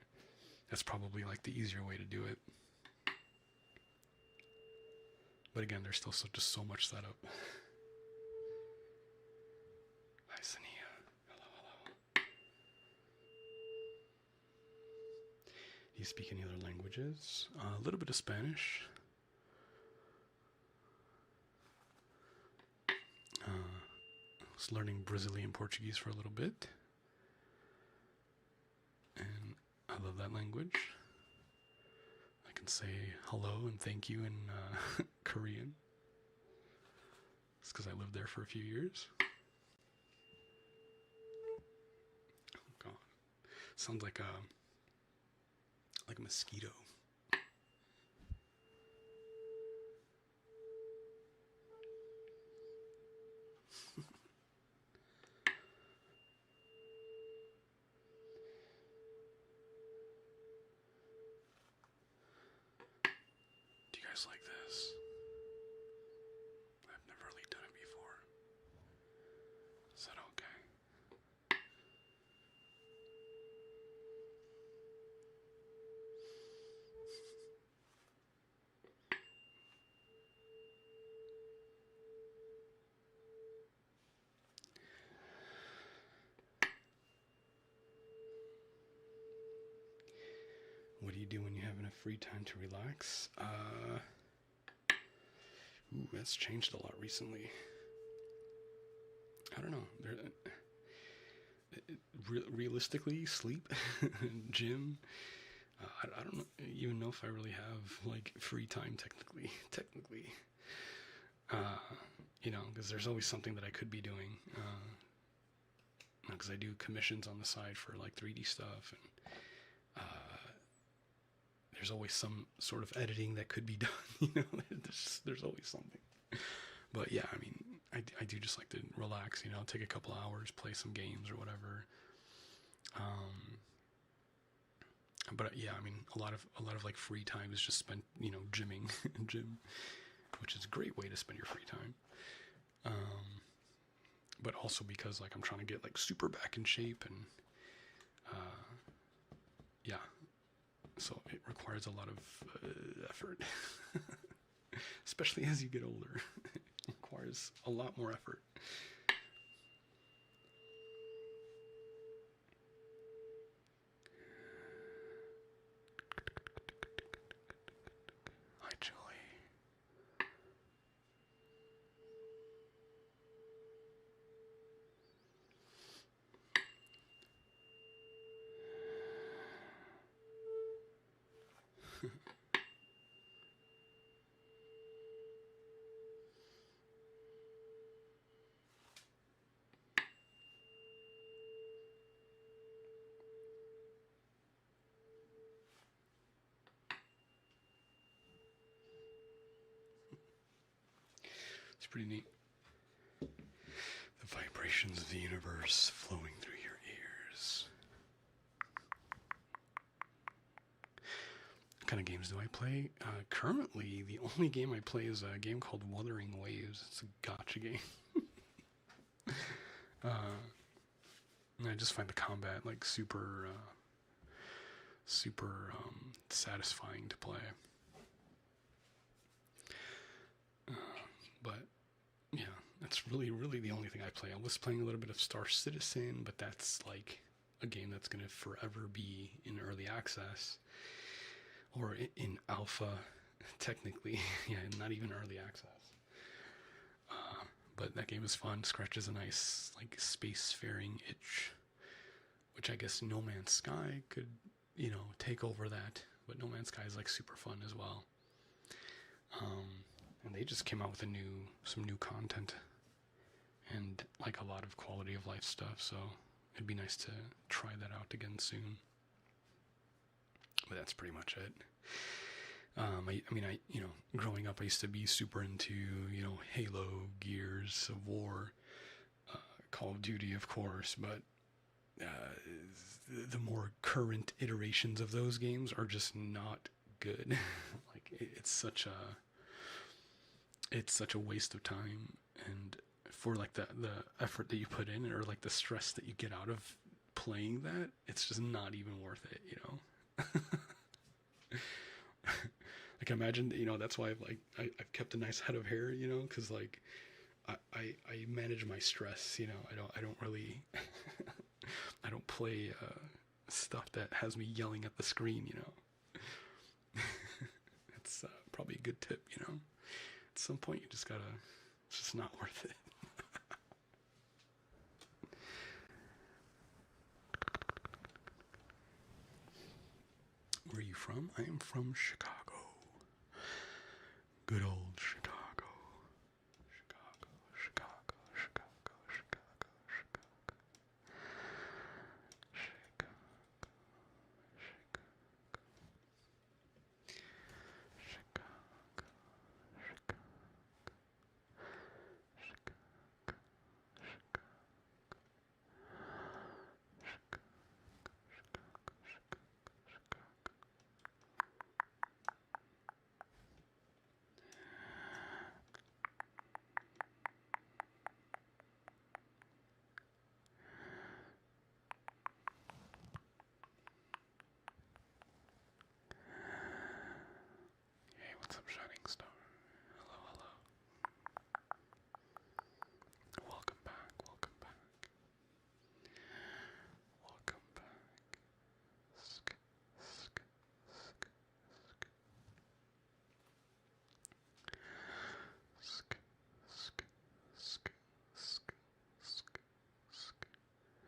That's probably like the easier way to do it. But again, there's still just so much setup. Hi, Sania. Hello, hello. Do you speak any other languages? A little bit of Spanish. I was learning Brazilian Portuguese for a little bit. And I love that language. I can say hello and thank you in Korean. It's because I lived there for a few years. Oh god. Sounds like a mosquito. Do you guys like this? I've never really done it before. Is that okay? What do you do when you have enough free time to relax? That's changed a lot recently. I don't know. Realistically, sleep, gym. I don't even know if I really have like free time technically. Because there's always something that I could be doing. Because I do commissions on the side for like 3D stuff, and there's always some sort of editing that could be done. There's always something. But yeah, I mean, I do just like to relax. Take a couple hours, play some games or whatever. But yeah, I mean, a lot of like free time is just spent, gymming, which is a great way to spend your free time. But also because like I'm trying to get like super back in shape, and yeah, so it requires a lot of effort, especially as you get older. It requires a lot more effort. Hi, Julie. It's pretty neat. The vibrations of the universe flowing through your ears. What kind of games do I play? Currently, the only game I play is a game called Wuthering Waves. It's a gacha game. And I just find the combat like super satisfying to play. But yeah, that's really the only thing I play. I was playing a little bit of Star Citizen, but that's like a game that's going to forever be in early access, or in alpha, technically. Yeah, not even early access. But that game is fun. Scratches a nice like spacefaring itch, which I guess No Man's Sky could, take over that. But No Man's Sky is like super fun as well. And they just came out with some new content, and like a lot of quality of life stuff. So it'd be nice to try that out again soon. But that's pretty much it. Growing up, I used to be super into, Halo, Gears of War, Call of Duty, of course, but the more current iterations of those games are just not good. Like it's such a waste of time, and for like the effort that you put in, or like the stress that you get out of playing that, it's just not even worth it. Like imagine, that's why I've kept a nice head of hair, because like I manage my stress, I don't really I don't play stuff that has me yelling at the screen. It's probably a good tip. At some point you just gotta, it's just not worth it. Where are you from? I am from Chicago. Good old Chicago. Chicago, Chicago, Chicago, Chicago, Chicago. Chicago, Chicago, Chicago, Hey, what's up, Shining Star? Hello, hello. Welcome back, welcome back. Welcome back. Sk, sk, sk, sk. Sk, sk, sk, sk, sk. Sk, sk, sk, sk, sk.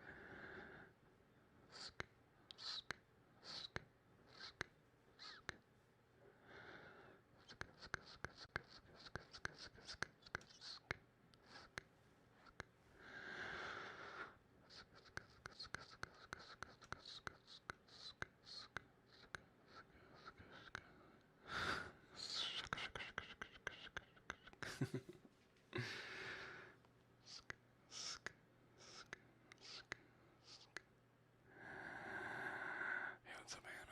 Hey, what's up, Hannah?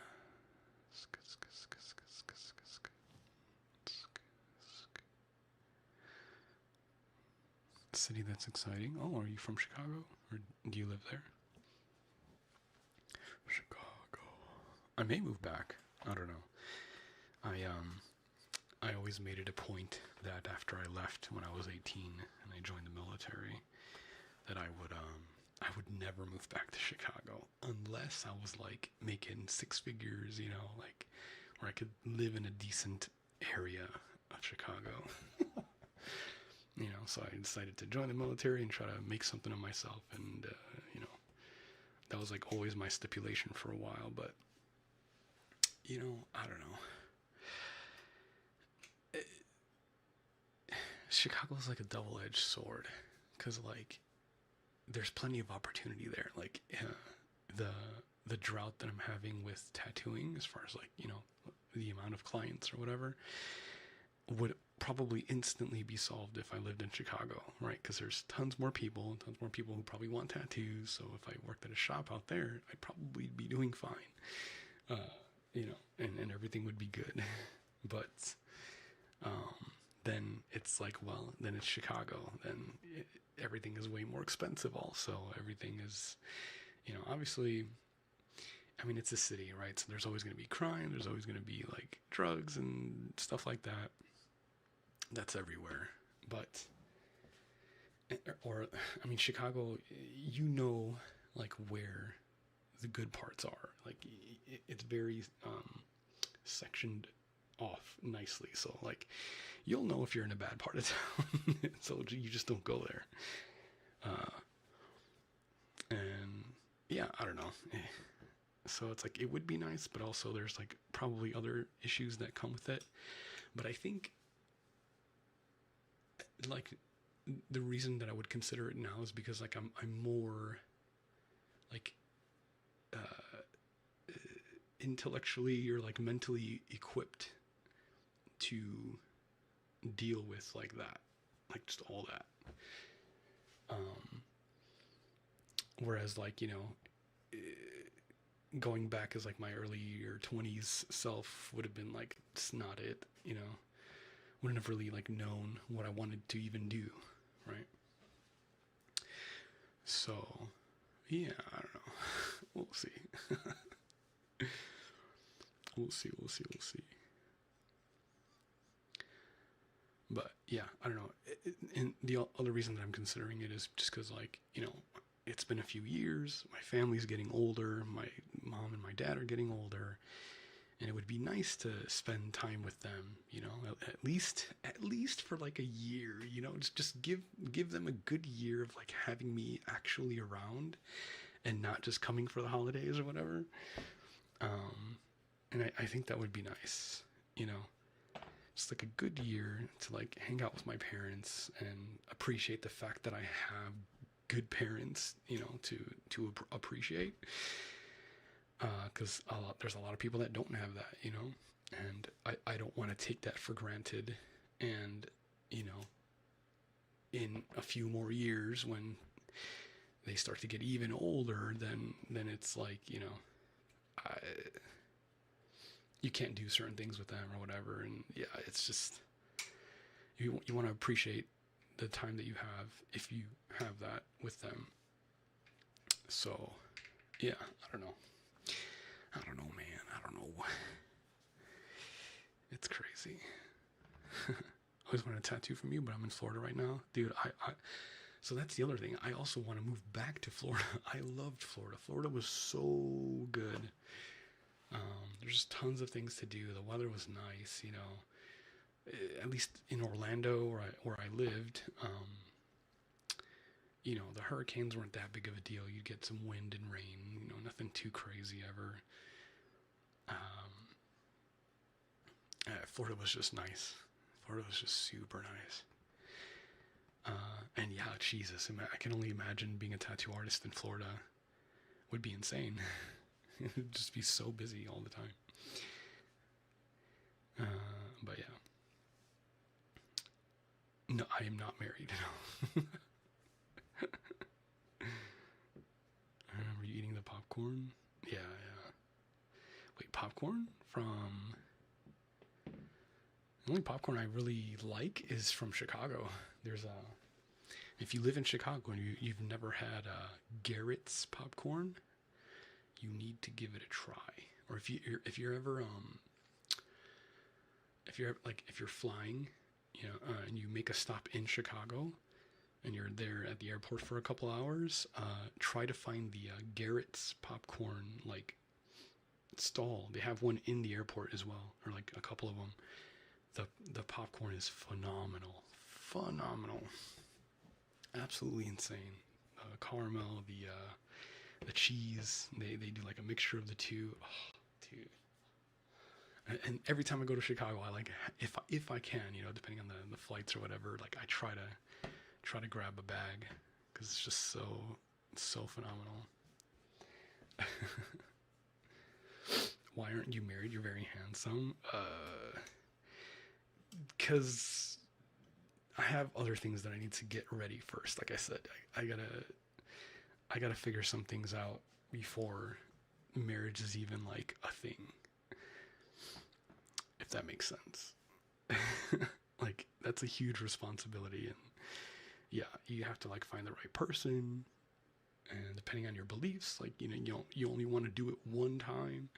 City that's exciting. Oh, are you from Chicago? Or do you live there? Chicago. I may move back. I don't know. I always made it a point that after I left when I was 18 and I joined the military, that I would never move back to Chicago unless I was like making six figures, like where I could live in a decent area of Chicago. So I decided to join the military and try to make something of myself, and that was like always my stipulation for a while. But I don't know. Chicago's like a double-edged sword, because like there's plenty of opportunity there. Like the drought that I'm having with tattooing, as far as like the amount of clients or whatever, would probably instantly be solved if I lived in Chicago, right? Because there's tons more people who probably want tattoos. So if I worked at a shop out there, I'd probably be doing fine, and everything would be good. But then it's like, well, then it's Chicago. Then everything is way more expensive. Also, everything is, obviously. I mean, it's a city, right? So there's always going to be crime. There's always going to be like drugs and stuff like that. That's everywhere. But, I mean, Chicago, like where the good parts are. Like, it's very sectioned off nicely. So, like, you'll know if you're in a bad part of town. So you just don't go there. And yeah, I don't know. So it's like, it would be nice, but also there's like probably other issues that come with it. But I think like the reason that I would consider it now is because like I'm more like intellectually or like mentally equipped to deal with like that, like just all that. Whereas like going back as like my earlier 20s self would have been like, it's not it, wouldn't have really like known what I wanted to even do, right? So yeah, I don't know. We'll see. We'll see. We'll see. We'll see. But yeah, I don't know. And the other reason that I'm considering it is just because, like, it's been a few years. My family's getting older. My mom and my dad are getting older, and it would be nice to spend time with them. At least for like a year. Just give them a good year of like having me actually around, and not just coming for the holidays or whatever. And I think that would be nice. Just like a good year to like hang out with my parents and appreciate the fact that I have good parents, to appreciate. Because there's a lot of people that don't have that, and I don't want to take that for granted. And, in a few more years when they start to get even older, then it's like, you can't do certain things with them or whatever. And yeah, it's just, you want to appreciate the time that you have if you have that with them. So yeah, I don't know, man. I don't know. It's crazy. I always want a tattoo from you, but I'm in Florida right now, dude. So that's the other thing. I also want to move back to Florida. I loved Florida. Florida was so good. There's just tons of things to do. The weather was nice, at least in Orlando where I lived. The hurricanes weren't that big of a deal. You'd get some wind and rain, nothing too crazy ever. Florida was just nice. Florida was just super nice. And yeah, Jesus, I can only imagine being a tattoo artist in Florida would be insane. It would just be so busy all the time. But yeah. No, I am not married. No. Were you eating the popcorn? Yeah. Wait, popcorn from... The only popcorn I really like is from Chicago. If you live in Chicago and you've never had Garrett's popcorn, you need to give it a try. Or if you're ever if you're flying, and you make a stop in Chicago, and you're there at the airport for a couple hours, try to find the Garrett's popcorn like stall. They have one in the airport as well, or like a couple of them. The popcorn is phenomenal, absolutely insane. Caramel, the cheese. They do like a mixture of the two. Oh, dude. And every time I go to Chicago, I like, if I can, depending on the flights or whatever, like I try to grab a bag because it's just so phenomenal. Why aren't you married? You're very handsome. Because I have other things that I need to get ready first. Like I said, I gotta figure some things out before marriage is even like a thing. If that makes sense. Like, that's a huge responsibility, and yeah, you have to like find the right person, and depending on your beliefs, like, you only want to do it one time.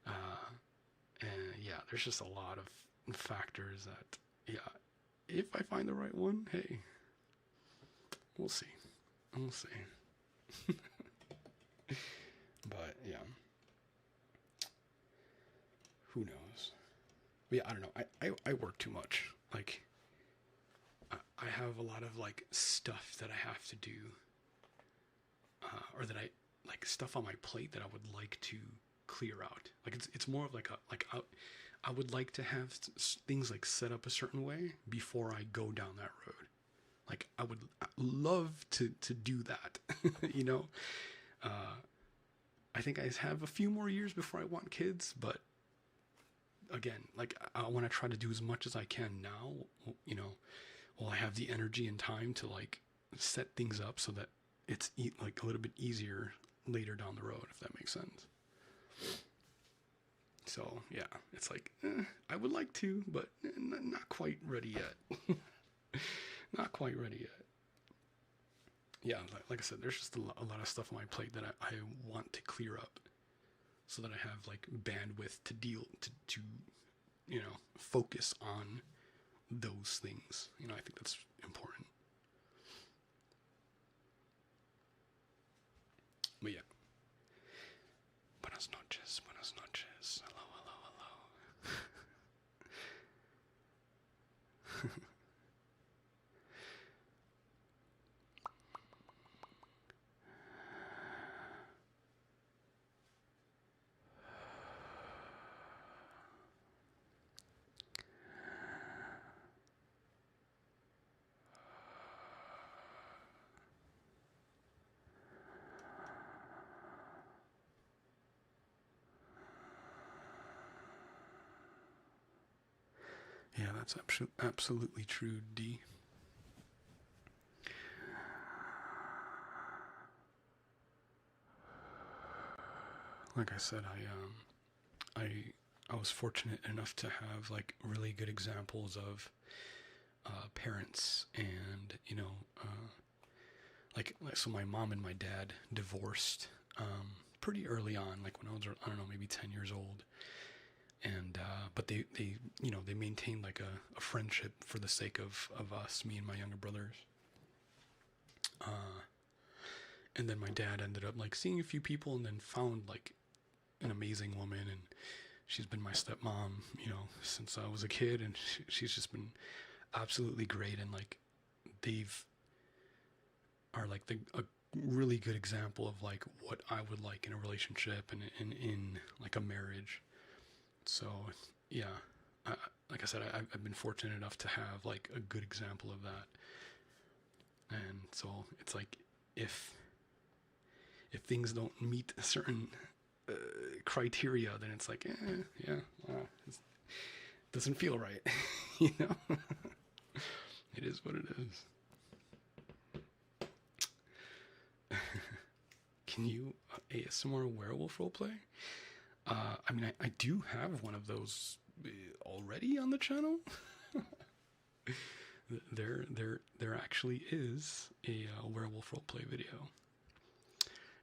And yeah, there's just a lot of factors that, yeah, if I find the right one, hey, we'll see. But yeah, who knows? But yeah, I don't know. I work too much. Like, I have a lot of like stuff that I have to do, or that stuff on my plate that I would like to clear out. Like, it's more of like I would like to have things like set up a certain way before I go down that road. Like, I would love to do that. I think I have a few more years before I want kids, but again, like, I want to try to do as much as I can now, while I have the energy and time to like set things up so that it's like a little bit easier later down the road, if that makes sense. So yeah, it's like, I would like to, but not quite ready yet. Not quite ready yet. Yeah, like I said, there's just a lot of stuff on my plate that I want to clear up. so that I have like bandwidth to to focus on those things. I think that's important. But yeah. Buenas noches, buenas noches. Hello, hello, hello. Yeah, that's absolutely true, D. Like I said, I was fortunate enough to have like really good examples of parents, and like so my mom and my dad divorced pretty early on, like when I was, I don't know, maybe 10 years old, and but they they maintained like a friendship for the sake of us, me and my younger brothers. uh and then my dad ended up like seeing a few people and then found like an amazing woman, and she's been my stepmom, since I was a kid, and she's just been absolutely great, and like they've are like a really good example of like what I would like in a relationship and in like a marriage. So yeah, I, like I said, I've been fortunate enough to have like a good example of that, and so it's like if if things don't meet a certain criteria, then it's like, yeah, it doesn't feel right, you know. It is what it is. Can you ASMR werewolf roleplay? I mean, I do have one of those already on the channel. There actually is a werewolf roleplay video.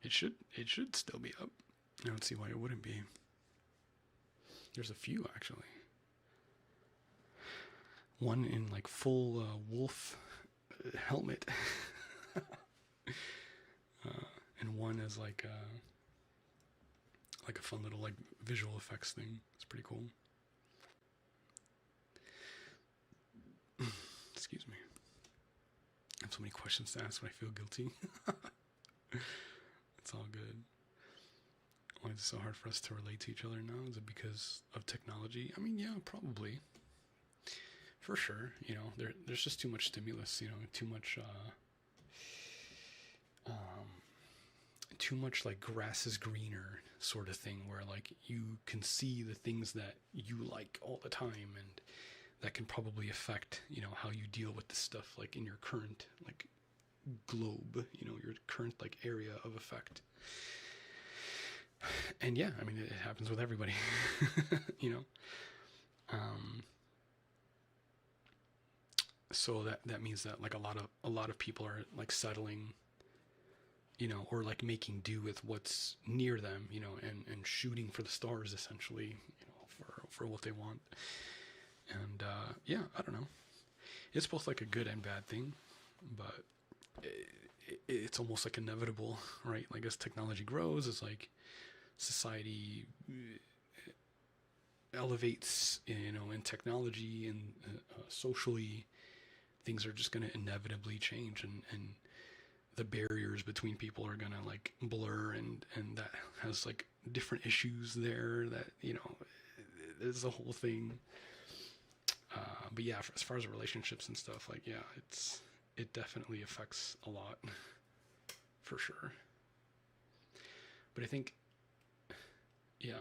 It should still be up. I don't see why it wouldn't be. There's a few actually. One in like full wolf helmet, and one is like a fun little like visual effects thing. It's pretty cool. Excuse me. I have so many questions to ask when I feel guilty. It's all good. Why is it so hard for us to relate to each other now? Is it because of technology? I mean, yeah, probably. For sure. There's just too much stimulus, too much like grass is greener sort of thing, where like you can see the things that you like all the time, and that can probably affect how you deal with this stuff like in your current like globe, your current like area of effect. And yeah, I mean, it happens with everybody. you know so that means that like a lot of people are like settling, or like making do with what's near them, and shooting for the stars essentially, for what they want. And yeah, I don't know. It's both like a good and bad thing, but it's almost like inevitable, right? Like as technology grows, it's like society elevates, in technology and socially, things are just going to inevitably change, and the barriers between people are going to like blur, and that has like different issues there that, there's a whole thing. But yeah, as far as relationships and stuff, like, yeah, it definitely affects a lot, for sure. But I think, yeah,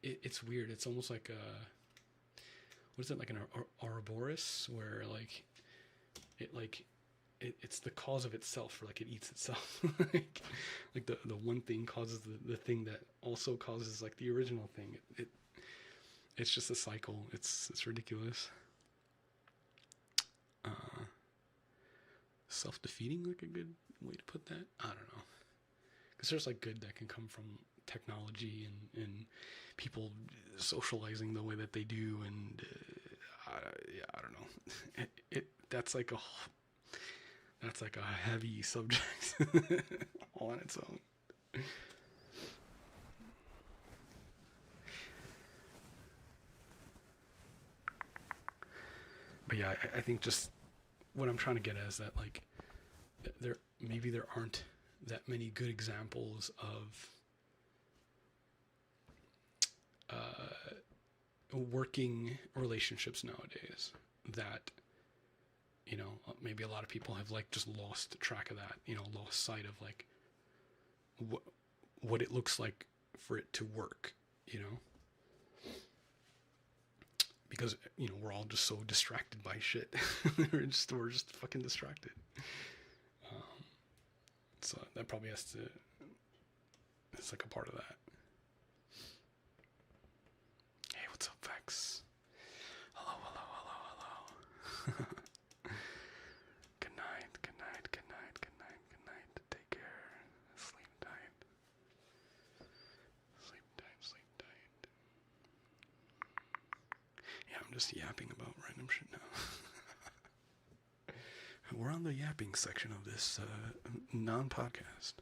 it's weird. It's almost like what is it, like an Ouroboros, where like it's the cause of itself, or like it eats itself. like the one thing causes the thing that also causes like the original thing. It's just a cycle. It's ridiculous. Self-defeating, like a good way to put that. I don't know. because there's like good that can come from technology and people socializing the way that they do, and yeah, I don't know. That's like a heavy subject all on its own. But yeah, I think just what I'm trying to get at is that like there aren't that many good examples of working relationships nowadays that, you know, maybe a lot of people have like just lost track of that, you know, lost sight of like what it looks like for it to work, you know, because, you know, we're all just so distracted by shit. we're just fucking distracted. So that probably it's like a part of that. Hey, what's up, Vex? Hello, hello, hello, hello. Good night, good night, good night, good night, good night. Take care. Sleep tight. Sleep tight, sleep tight. Yeah, I'm just yapping about random shit now. We're on the yapping section of this non-podcast.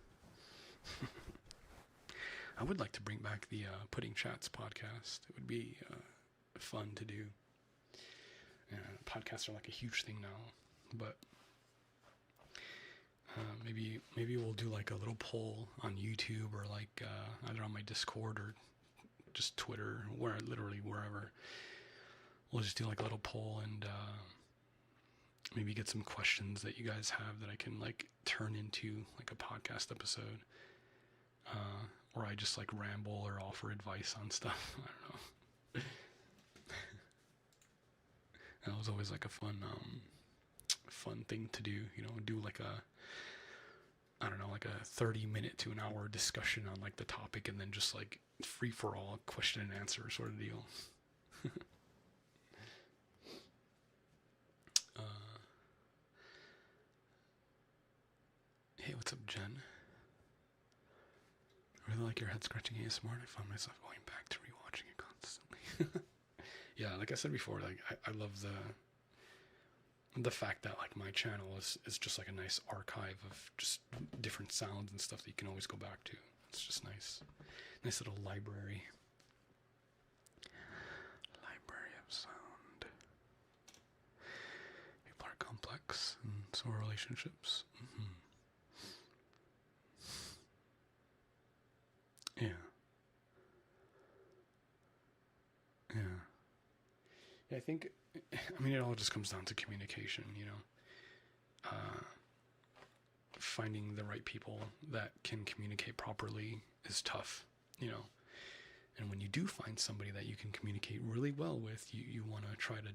I would like to bring back the Pudding Chats podcast. It would be fun to do. Podcasts are like a huge thing now, but maybe we'll do like a little poll on YouTube or like either on my Discord or just Twitter, literally wherever. We'll just do like a little poll and maybe get some questions that you guys have that I can like turn into like a podcast episode. Or I just like ramble or offer advice on stuff. I don't know. That was always like a fun thing to do, you know, do like I don't know, like a 30-minute to an hour discussion on like the topic and then just like free for all question and answer sort of deal. Hey, what's up, Jen? I really like your head scratching ASMR, and I found myself going back to rewatching it constantly. Yeah, like I said before, like I love the fact that like my channel is just like a nice archive of just different sounds and stuff that you can always go back to. It's just nice little library of sound. People are complex, and so are relationships. Mm-hmm. Yeah. I think, I mean, it all just comes down to communication, you know. Finding the right people that can communicate properly is tough, you know. And when you do find somebody that you can communicate really well with, you want to try to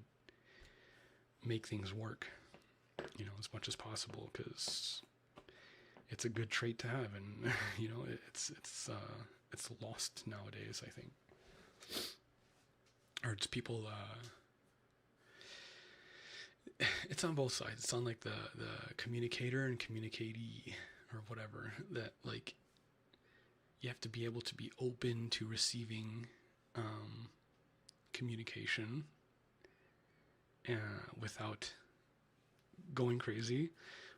make things work, you know, as much as possible, because it's a good trait to have, and you know, it's lost nowadays, I think. Or it's people, it's on both sides. It's on like the communicator and communicatee or whatever, that like you have to be able to be open to receiving communication without going crazy,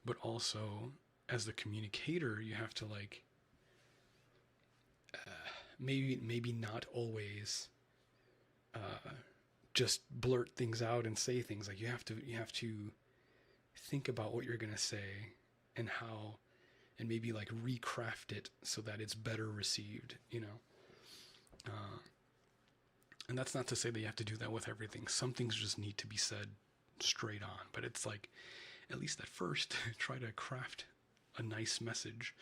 but also as the communicator you have to like maybe not always just blurt things out and say things. Like you have to think about what you're gonna say and how, and maybe like recraft it so that it's better received, you know. And that's not to say that you have to do that with everything. Some things just need to be said straight on, but it's like, at least at first, try to craft a nice message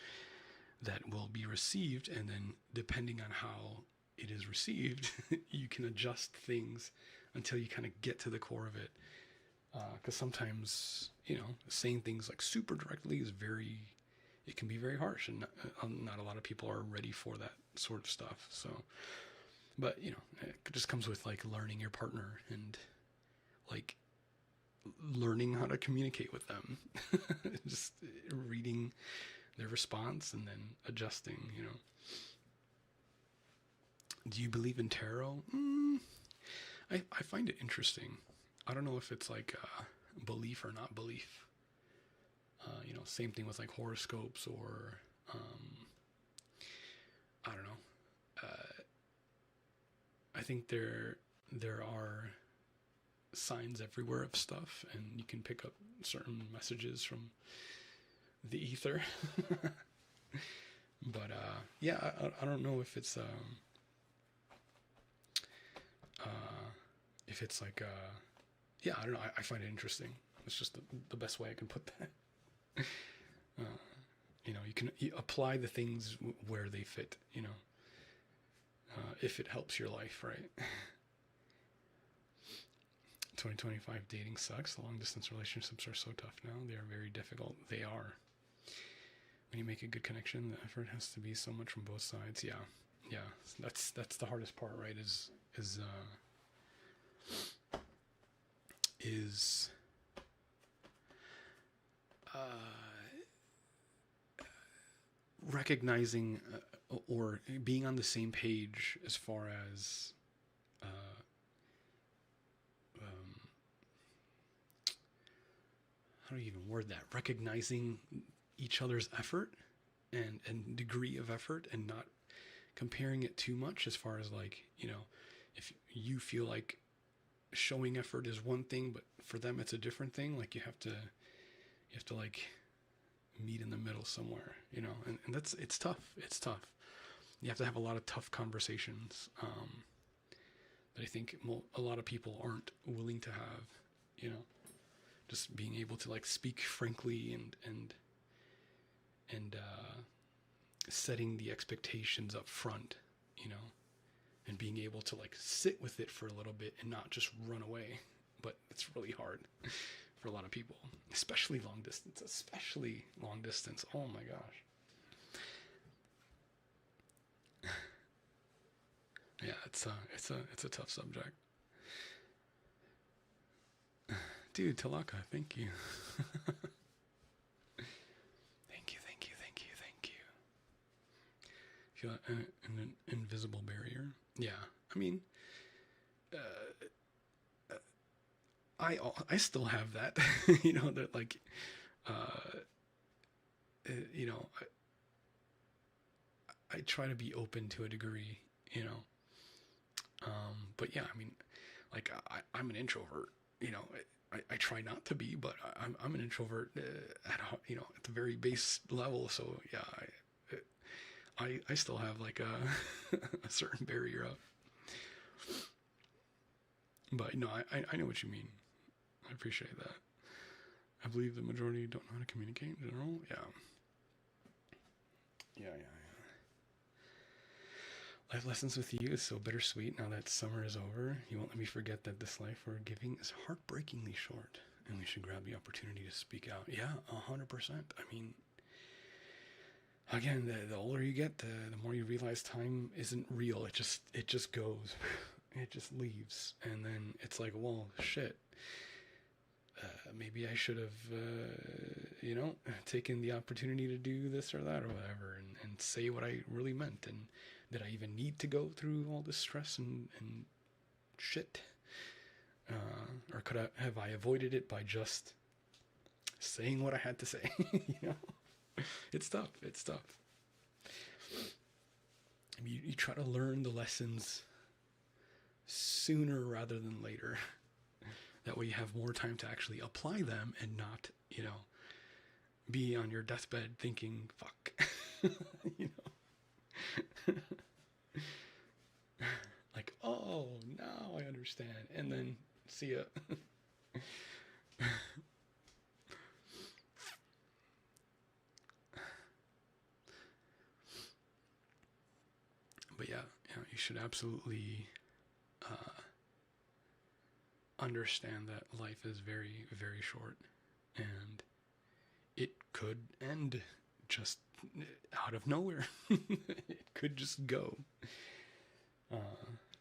that will be received, and then depending on how it is received, you can adjust things until you kind of get to the core of it. Because sometimes, you know, saying things like super directly it can be very harsh, and not a lot of people are ready for that sort of stuff. So, but you know, it just comes with like learning your partner and like learning how to communicate with them. Just reading their response and then adjusting, you know. Do you believe in tarot? I find it interesting. I don't know if it's like belief or not belief. You know, same thing with like horoscopes or I don't know. I think there are signs everywhere of stuff, and you can pick up certain messages from the ether. But yeah, I don't know if it's like yeah, I don't know. I find it interesting. It's just the best way I can put that. You know, you apply the things where they fit. You know, if it helps your life, right? 2025 dating sucks. Long distance relationships are so tough now. They are very difficult. They are. When you make a good connection, the effort has to be so much from both sides. Yeah, yeah. That's the hardest part, right? Is recognizing or being on the same page as far as how do you even word that? Recognizing each other's effort and degree of effort, and not comparing it too much as far as like, you know, if you feel like showing effort is one thing, but for them it's a different thing. Like you have to like meet in the middle somewhere, you know, and it's tough. It's tough. You have to have a lot of tough conversations that I think a lot of people aren't willing to have, you know, just being able to like speak frankly and setting the expectations up front, you know, and being able to like sit with it for a little bit and not just run away. But it's really hard for a lot of people, especially long distance. Oh my gosh. Yeah, it's a tough subject. Dude, Talaka, thank you. Thank you. Feel an invisible barrier. Yeah, I mean, I still have that. You know, that like, you know, I try to be open to a degree, you know. But yeah, I mean, like I'm an introvert, you know. I try not to be, but I'm an introvert you know, at the very base level. So yeah, I still have like a a certain barrier up. But no, I know what you mean. I appreciate that. I believe the majority don't know how to communicate in general. Yeah. Life lessons with you is so bittersweet now that summer is over. You won't let me forget that this life we're giving is heartbreakingly short, and we should grab the opportunity to speak out. Yeah, 100%. I mean, again, the older you get, the more you realize time isn't real. It just goes. It just leaves. And then it's like, well, shit. Maybe I should have, you know, taken the opportunity to do this or that or whatever, and say what I really meant. And did I even need to go through all this stress and shit? Or have I avoided it by just saying what I had to say? You know, it's tough. You try to learn the lessons sooner rather than later. That way you have more time to actually apply them and not, you know, be on your deathbed thinking, fuck, you know. Like, oh, now I understand. And then see ya. But yeah, you should absolutely understand that life is very, very short, and it could end just out of nowhere. It could just go.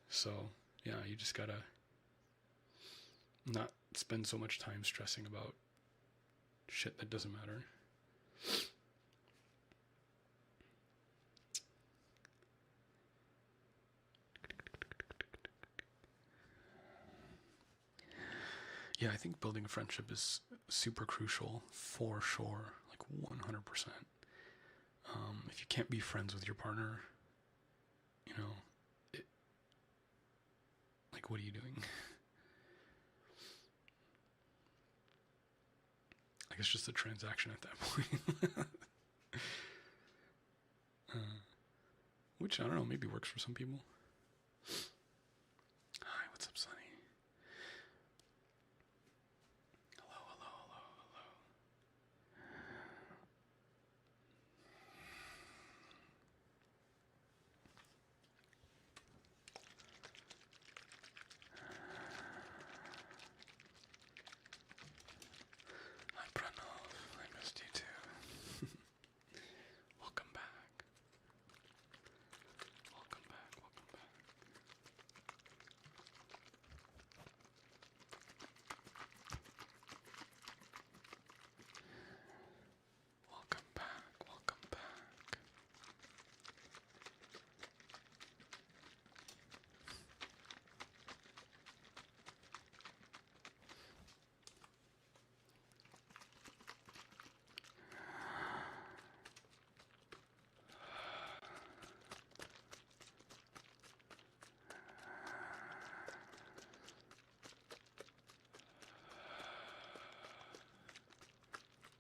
So yeah, you just gotta not spend so much time stressing about shit that doesn't matter. yeah, I think building a friendship is super crucial for sure, like 100%. If you can't be friends with your partner, you know, it, like, what are you doing? Like, it's just a transaction at that point. Which, I don't know, maybe works for some people. Hi, what's up, Sonny? Hello, hello, hello, hello. Hi, Pranav. I missed you too. Welcome back. Welcome back, welcome back. Welcome back, welcome back.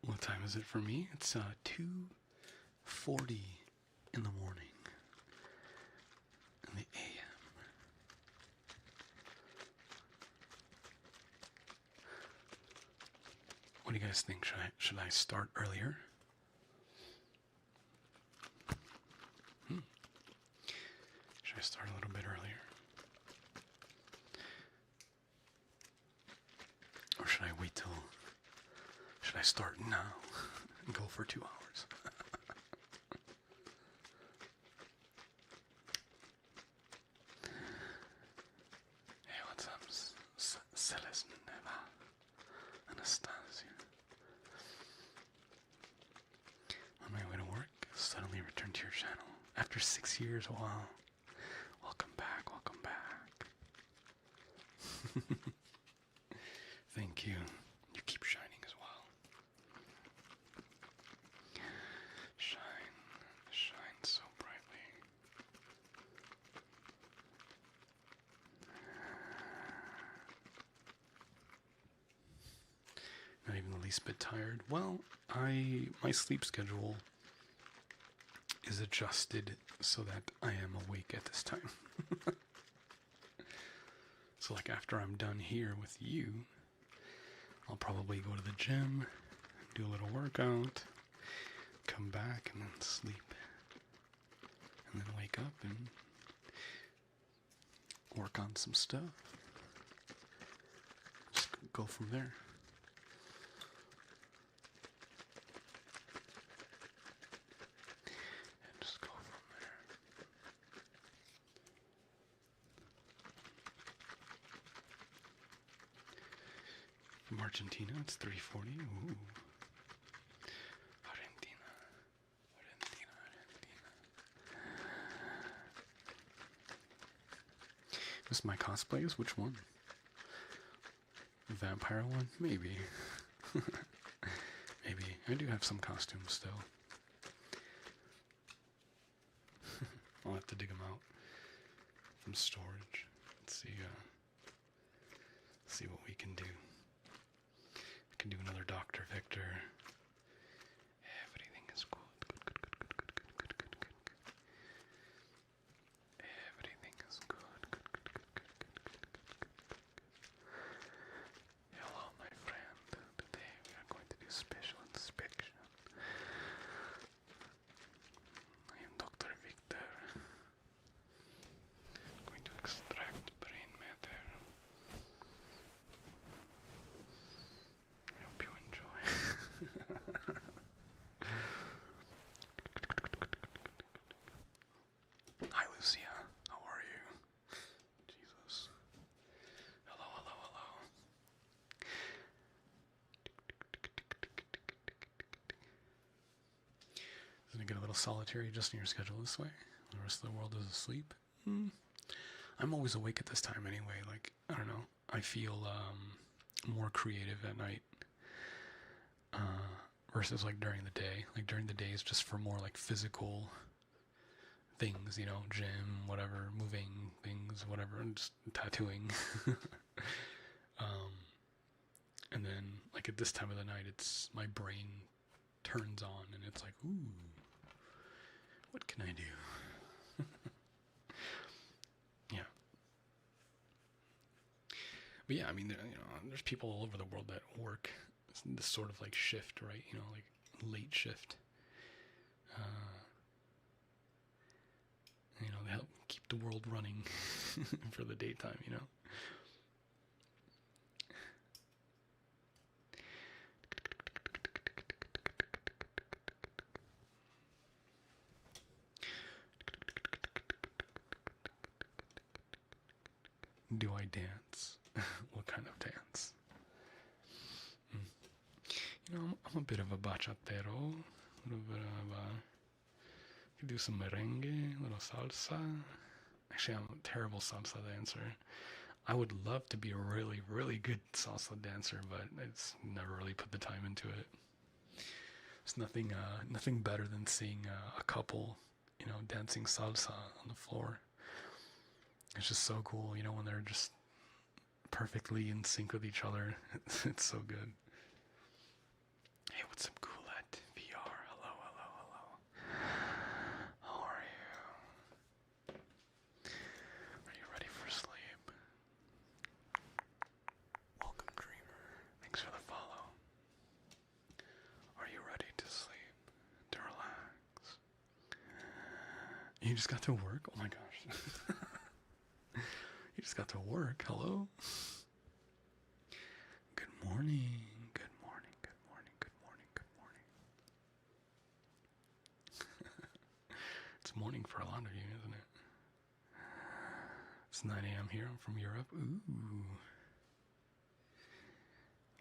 What time is it for me? It's 2:40 in the morning. In the AM. What do you guys think? Should I start earlier? Should I start a little bit earlier? Or should I wait till... Should I start now and go for 2 hours? Hey, what's up? Selesneva. Anastasia. On my way to work, suddenly returned to your channel. After 6 years, wow. Welcome back, welcome back. Thank you. You keep shining as well. Shine, shine so brightly. Not even the least bit tired. Well, my sleep schedule is adjusted so that I am awake at this time. So like after I'm done here with you, I'll probably go to the gym, do a little workout, come back and then sleep. And then wake up and work on some stuff. Just go from there. And just go from there. From Argentina, it's 3:40. Ooh. Argentina. This is my cosplays? Which one? The vampire one? Maybe. Maybe. I do have some costumes still. I'll have to dig them out from storage. Let's see what we can do. We can do another Dr. Victor. Everything is good. Everything is good. Hello, my friend. Today we are going to do special inspection. I am Dr. Victor. Going to extract brain matter. I hope you enjoy. Hi, Lucia. How are you? Jesus. Hello, hello, hello. Doesn't it get a little solitary adjusting your schedule this way? The rest of the world is asleep? I'm always awake at this time anyway. Like, I don't know. I feel more creative at night, versus like during the day. Like during the day is just for more like physical things, you know, gym, whatever, moving things, whatever, and just tattooing. um, and then like at this time of the night, it's my brain turns on and it's like, ooh, what can I do? Yeah. But yeah, I mean, there's people all over the world that work this sort of like shift, right? You know, like late shift. They help keep the world running for the daytime, you know. Do I dance? What kind of dance? I'm a bit of a bachatero, a little bit of could do some merengue, a little salsa. Actually, I'm a terrible salsa dancer. I would love to be a really, really good salsa dancer, but it's never really put the time into it. There's nothing better than seeing a couple, dancing salsa on the floor. It's just so cool, when they're just perfectly in sync with each other. It's so good. Hey, what's up, Coolette? VR. Hello, hello, hello. How are you? Are you ready for sleep? Welcome, Dreamer. Thanks for the follow. Are you ready to sleep? To relax? You just got to work? Oh my gosh. You just got to work. Hello? Good morning. Good morning. Good morning. Good morning. Good morning. It's morning for a lot of you, isn't it? It's 9 a.m. here. I'm from Europe. Ooh.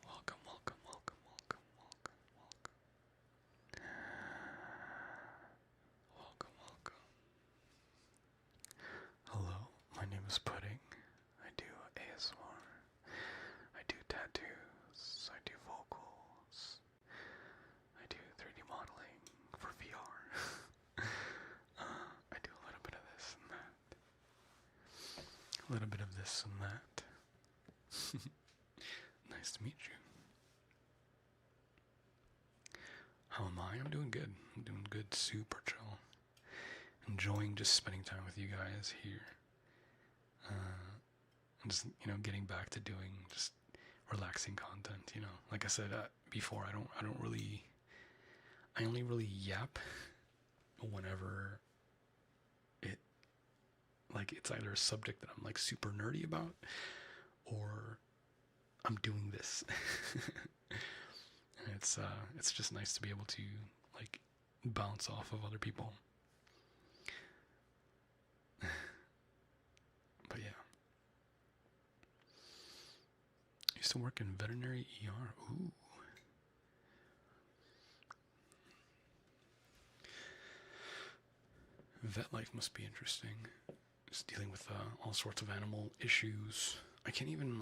Welcome, welcome, welcome, welcome, welcome, welcome. Welcome, welcome. Hello, my name is Pudding. I do ASMR. I do tattoos. I do vocals. I do 3D modeling for VR. I do a little bit of this and that. A little bit of this and that. Nice to meet you. How am I? I'm doing good. I'm doing good. Super chill. Enjoying just spending time with you guys here. And just, getting back to doing just relaxing content, Like I said before, I only really yap whenever it's either a subject that I'm like super nerdy about or I'm doing this. And it's just nice to be able to like bounce off of other people. But yeah. Used to work in veterinary ER. Ooh. Vet life must be interesting. Just dealing with all sorts of animal issues. I can't even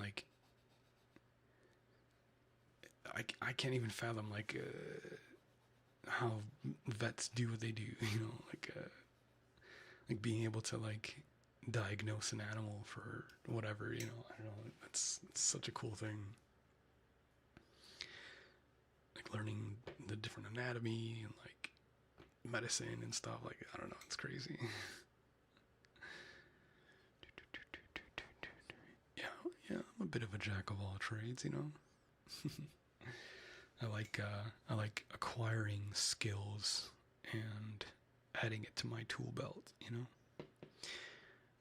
I can't even fathom how vets do what they do. Like being able to diagnose an animal for whatever. I don't know. It's such a cool thing. Like learning the different anatomy and medicine and stuff. I don't know. It's crazy. Yeah, I'm a bit of a jack of all trades, I like acquiring skills and adding it to my tool belt,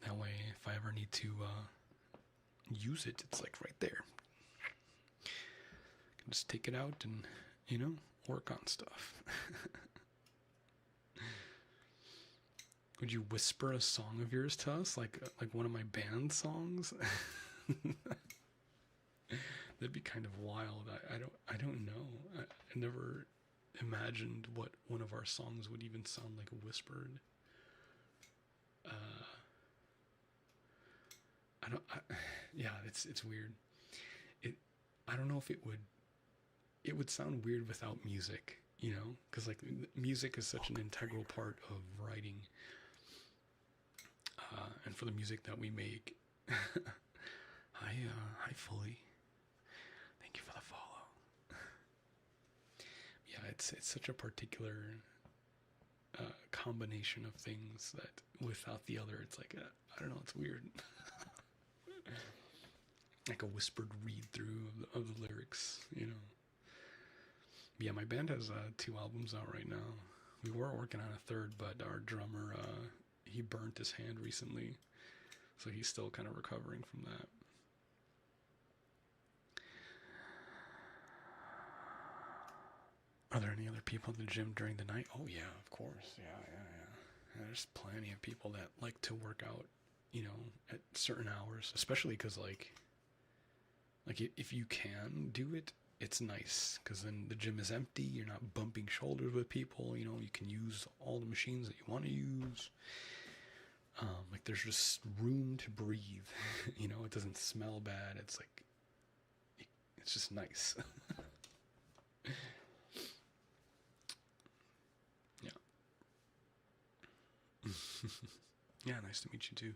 That way, if I ever need to use it, it's right there. I can just take it out and, work on stuff. Would you whisper a song of yours to us, like one of my band songs? That'd be kind of wild. I don't know. I never imagined what one of our songs would even sound like whispered. Yeah, it's weird. I don't know if it would sound weird without music, you know, because like music is such an integral part of writing, and for the music that we make. Hi fully. Thank you for the follow. Yeah, it's such a particular combination of things that without the other, it's like I don't know, it's weird. Like a whispered read through of the lyrics, you know. Yeah, my band has 2 albums out right now. We were working on a third, but our drummer he burnt his hand recently, so he's still kind of recovering from that. Are there any other people at the gym during the night? Oh yeah, of course. Yeah. There's plenty of people that like to work out, you know, at certain hours, especially because like if you can do it, it's nice because then the gym is empty. You're not bumping shoulders with people. You know, you can use all the machines that you want to use. Like there's just room to breathe. You know, it doesn't smell bad. It's like it's just nice. Yeah. Yeah, nice to meet you too.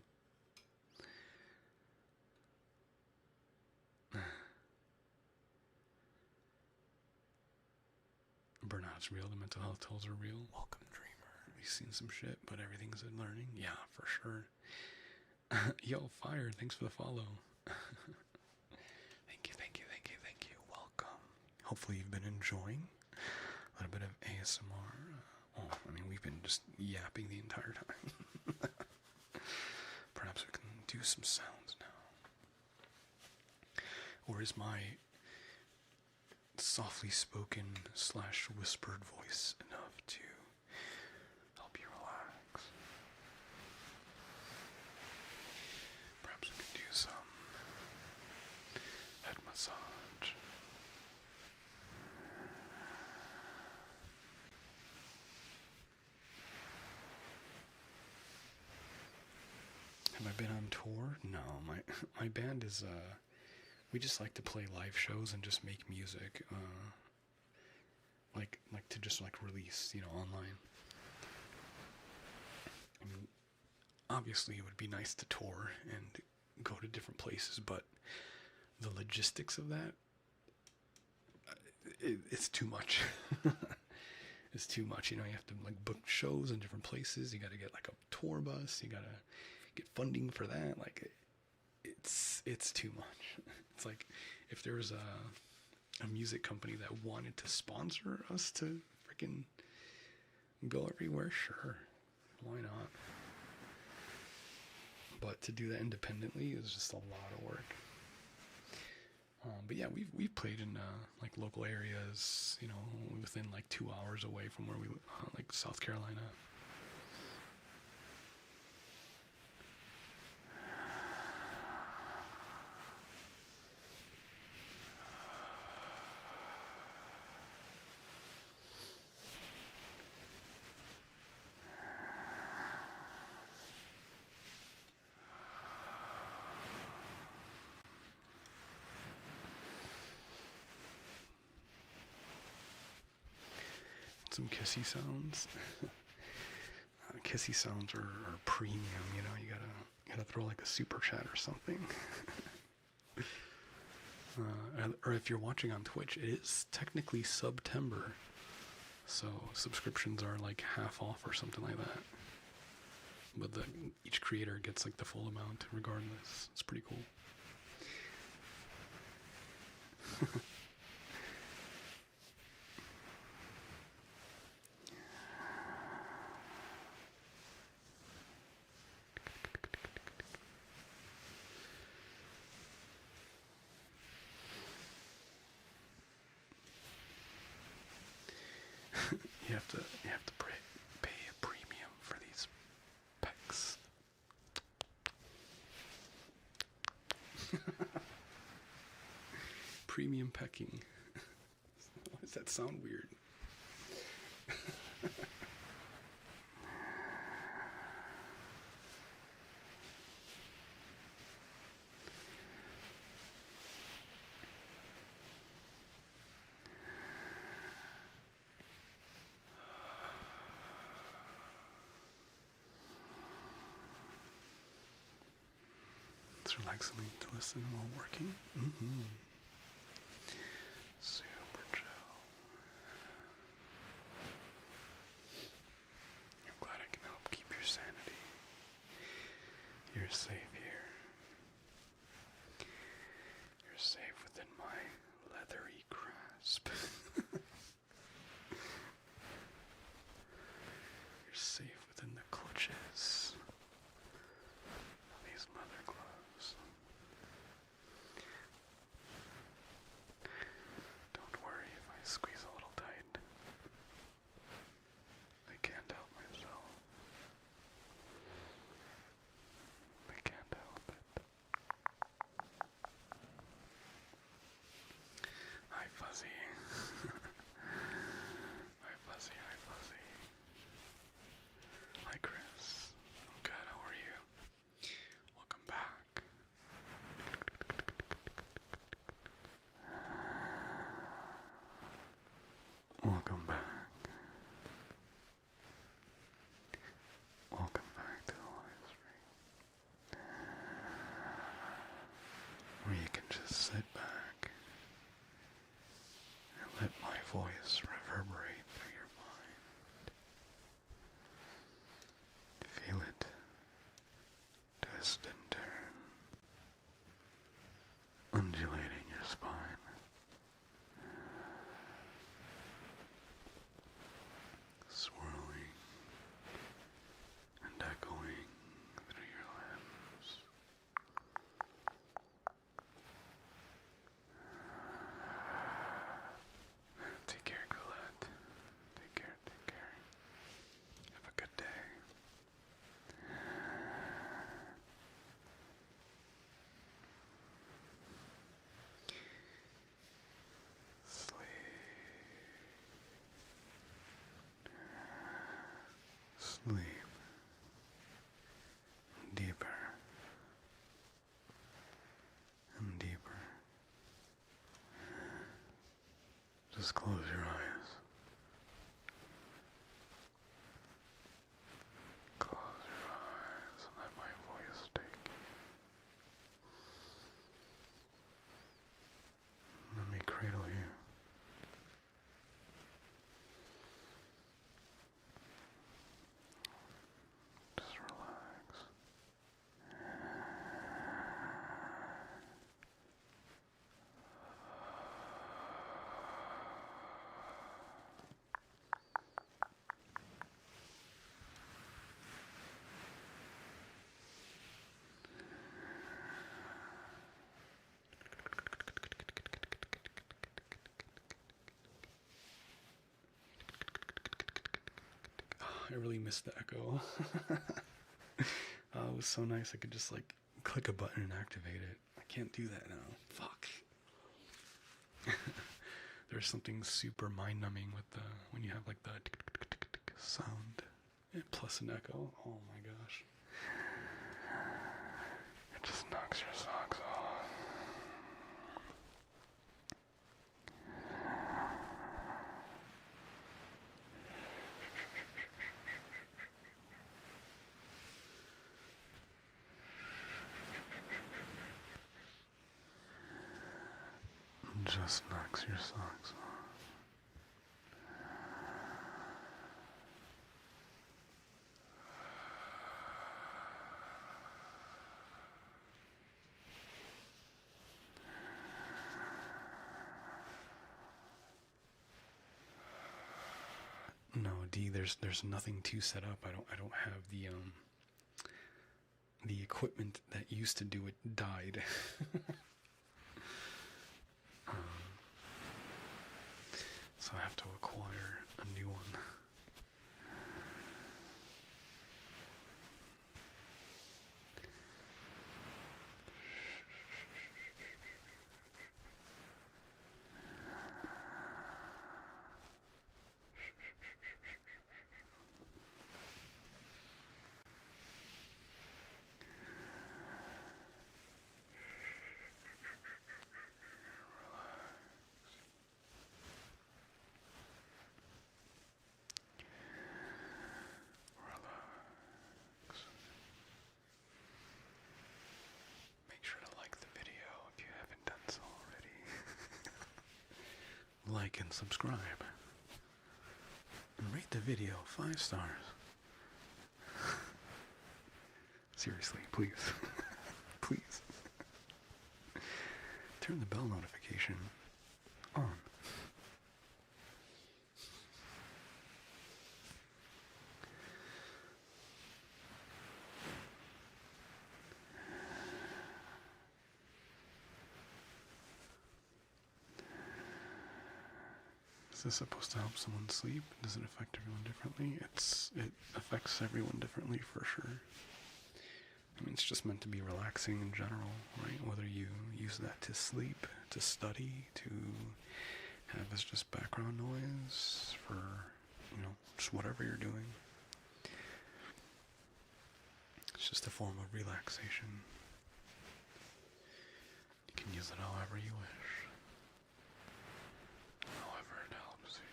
Burnout's real, the mental health tolls are real. Welcome, dreamer. We've seen some shit, but everything's in learning. Yeah, for sure. Yo, Fire, thanks for the follow. Thank you. Welcome. Hopefully you've been enjoying a little bit of ASMR. I mean, we've been just yapping the entire time. Perhaps we can do some sounds now. Or is my softly spoken / whispered voice enough to help you relax? Perhaps we can do some head massage. Have I been on tour? No, my band is we just like to play live shows and just make music, like to just like release, you know, online. I mean, obviously it would be nice to tour and go to different places, but the logistics of that, it's too much. It's too much, you know. You have to like book shows in different places. You got to get like a tour bus. You got to get funding for that. Like it's too much. It's like if there was a music company that wanted to sponsor us to freaking go everywhere, sure, why not? But to do that independently is just a lot of work. But yeah, we've played in like local areas, you know, within like 2 hours away from where we like South Carolina. Some kissy sounds. Kissy sounds are premium, you know. You gotta throw like a super chat or something. Or if you're watching on Twitch, it is technically September, so subscriptions are like half off or something like that. But each creator gets like the full amount regardless. It's pretty cool. You have to pay a premium for these pecs. Premium pecking. Why does that sound weird? It's relaxing to listen while working. Mm-hmm. Super chill. I'm glad I can help keep your sanity. You're safe here. You're safe within my leathery grasp. You're safe within the clutches of these leather gloves. Don't worry if I squeeze a little tight. I can't help myself. I can't help it. Hi, Fuzzy. Hi, Fuzzy. Hi, Fuzzy. Hi, Chris. I'm good. How are you? Welcome back. Welcome back. Welcome back to the live stream, where you can just sit back and let my voice reverberate through your mind. Feel it twist and turn, undulating your spine, swirling and echoing through your limbs. Take care, Colette. Take care, take care. Have a good day. Sleep. Sleep. Deeper. And deeper. Just close your eyes. Close your eyes and let my voice take you. Let me cradle you. Just relax. I really missed the echo. It was so nice. I could just like click a button and activate it. I can't do that now. Fuck. There's something super mind-numbing with the when you have like the sound plus an echo. Oh my gosh. It just knocks your socks off. Just knocks your socks off. No, D, there's nothing to set up. I don't have the equipment that used to do it died. So I have to acquire a new one. like and subscribe. And rate the video 5 stars. Seriously, please. Please. Turn the bell notification on. Is this supposed to help someone sleep? Does it affect everyone differently? It affects everyone differently for sure. I mean, it's just meant to be relaxing in general, right? Whether you use that to sleep, to study, to have as just background noise for, just whatever you're doing. It's just a form of relaxation. You can use it however you wish. However it helps you.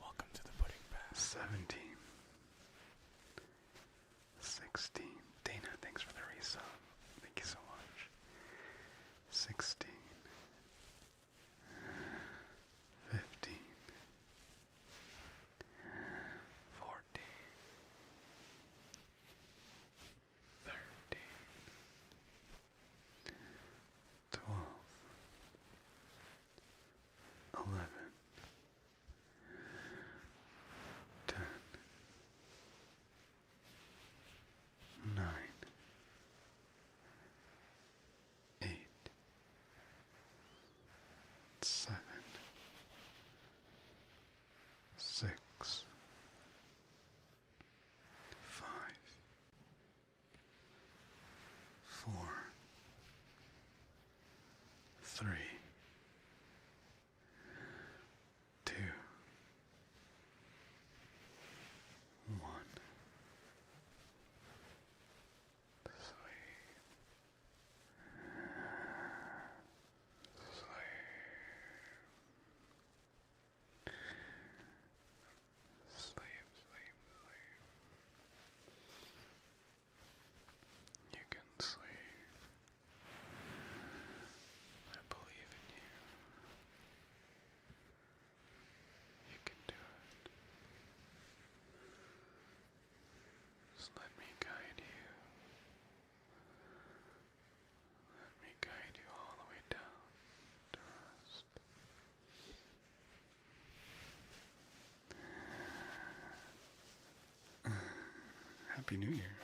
Welcome to the pudding path. 17. 16. Dana, thanks for the resub. Thank you so much. 16. 15. 14. 13. 12. 11. 10. 9. 8. 7. 6. 5. 4. 3. 2. 1. Sleep, sleep, sleep. You can sleep. I believe in you. You can do it. Just let me guide you. Let me guide you all the way down to rest. Happy New Year.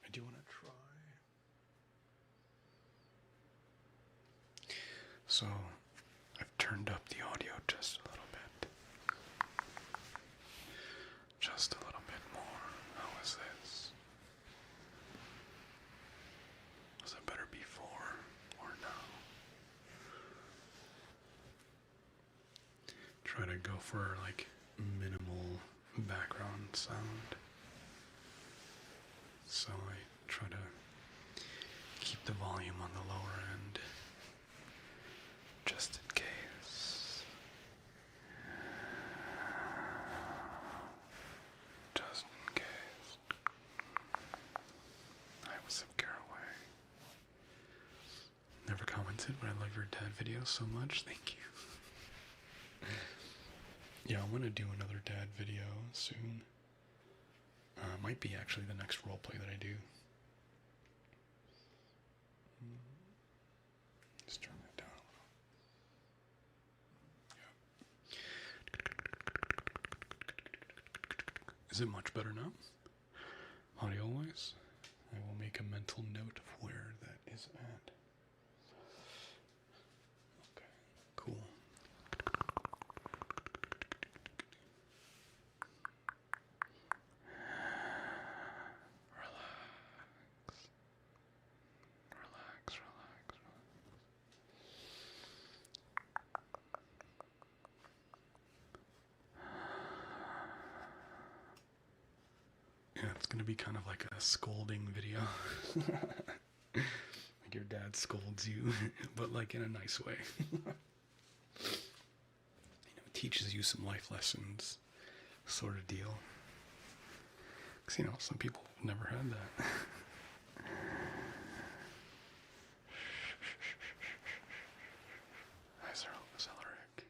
I do want to try. So, I've turned up the audio just a little bit. Just a little bit more. How is this? Was it better before or now? Try to go for like minimal background sound. So I try to keep the volume on the lower end, just in case. Just in case. I was a Caraway. Never commented, but I love your dad videos so much. Thank you. Yeah, I'm gonna do another dad video soon. Might be actually the next roleplay that I do. Let's turn that down a little. Yeah. Is it much better now? Audio-wise? I will make a mental note of where that is at. Okay, cool. Relax. Yeah, it's gonna be kind of like a scolding video. Like your dad scolds you, but like in a nice way. Teaches you some life lessons, sort of deal. Because, some people have never had that. Hi, Zelaric.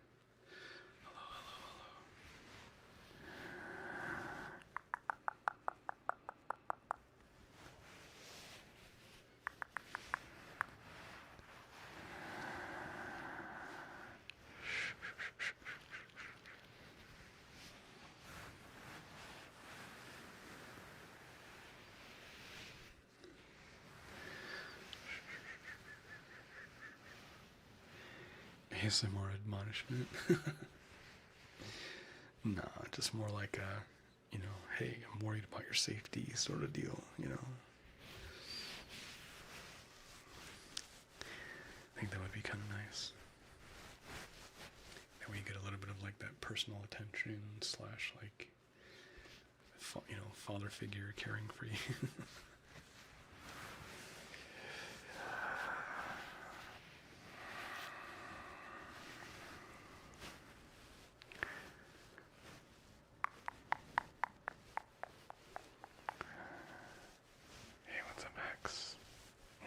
Hello. ASMR admonishment. Nah, just more like a, hey, I'm worried about your safety sort of deal, I think that would be kind of nice. That way you get a little bit of like that personal attention slash like, father figure caring for you.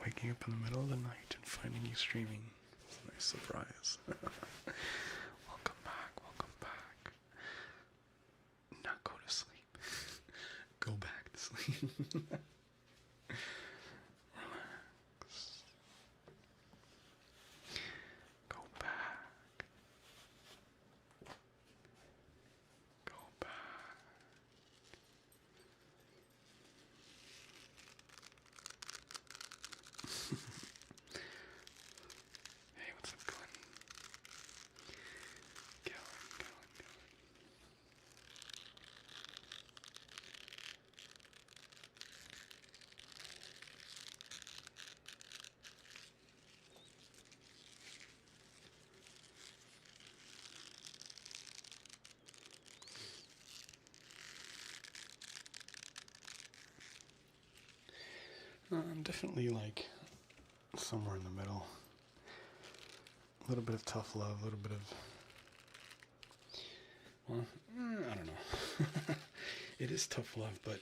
Waking up in the middle of the night and finding you streaming. It's a nice surprise. Welcome back. Not go to sleep. Go back to sleep. Relax. Go back. Go back. Hey, what's up, Glenn? Going. I'm definitely like somewhere in the middle. A little bit of tough love, a little bit of, well, I don't know. It is tough love, but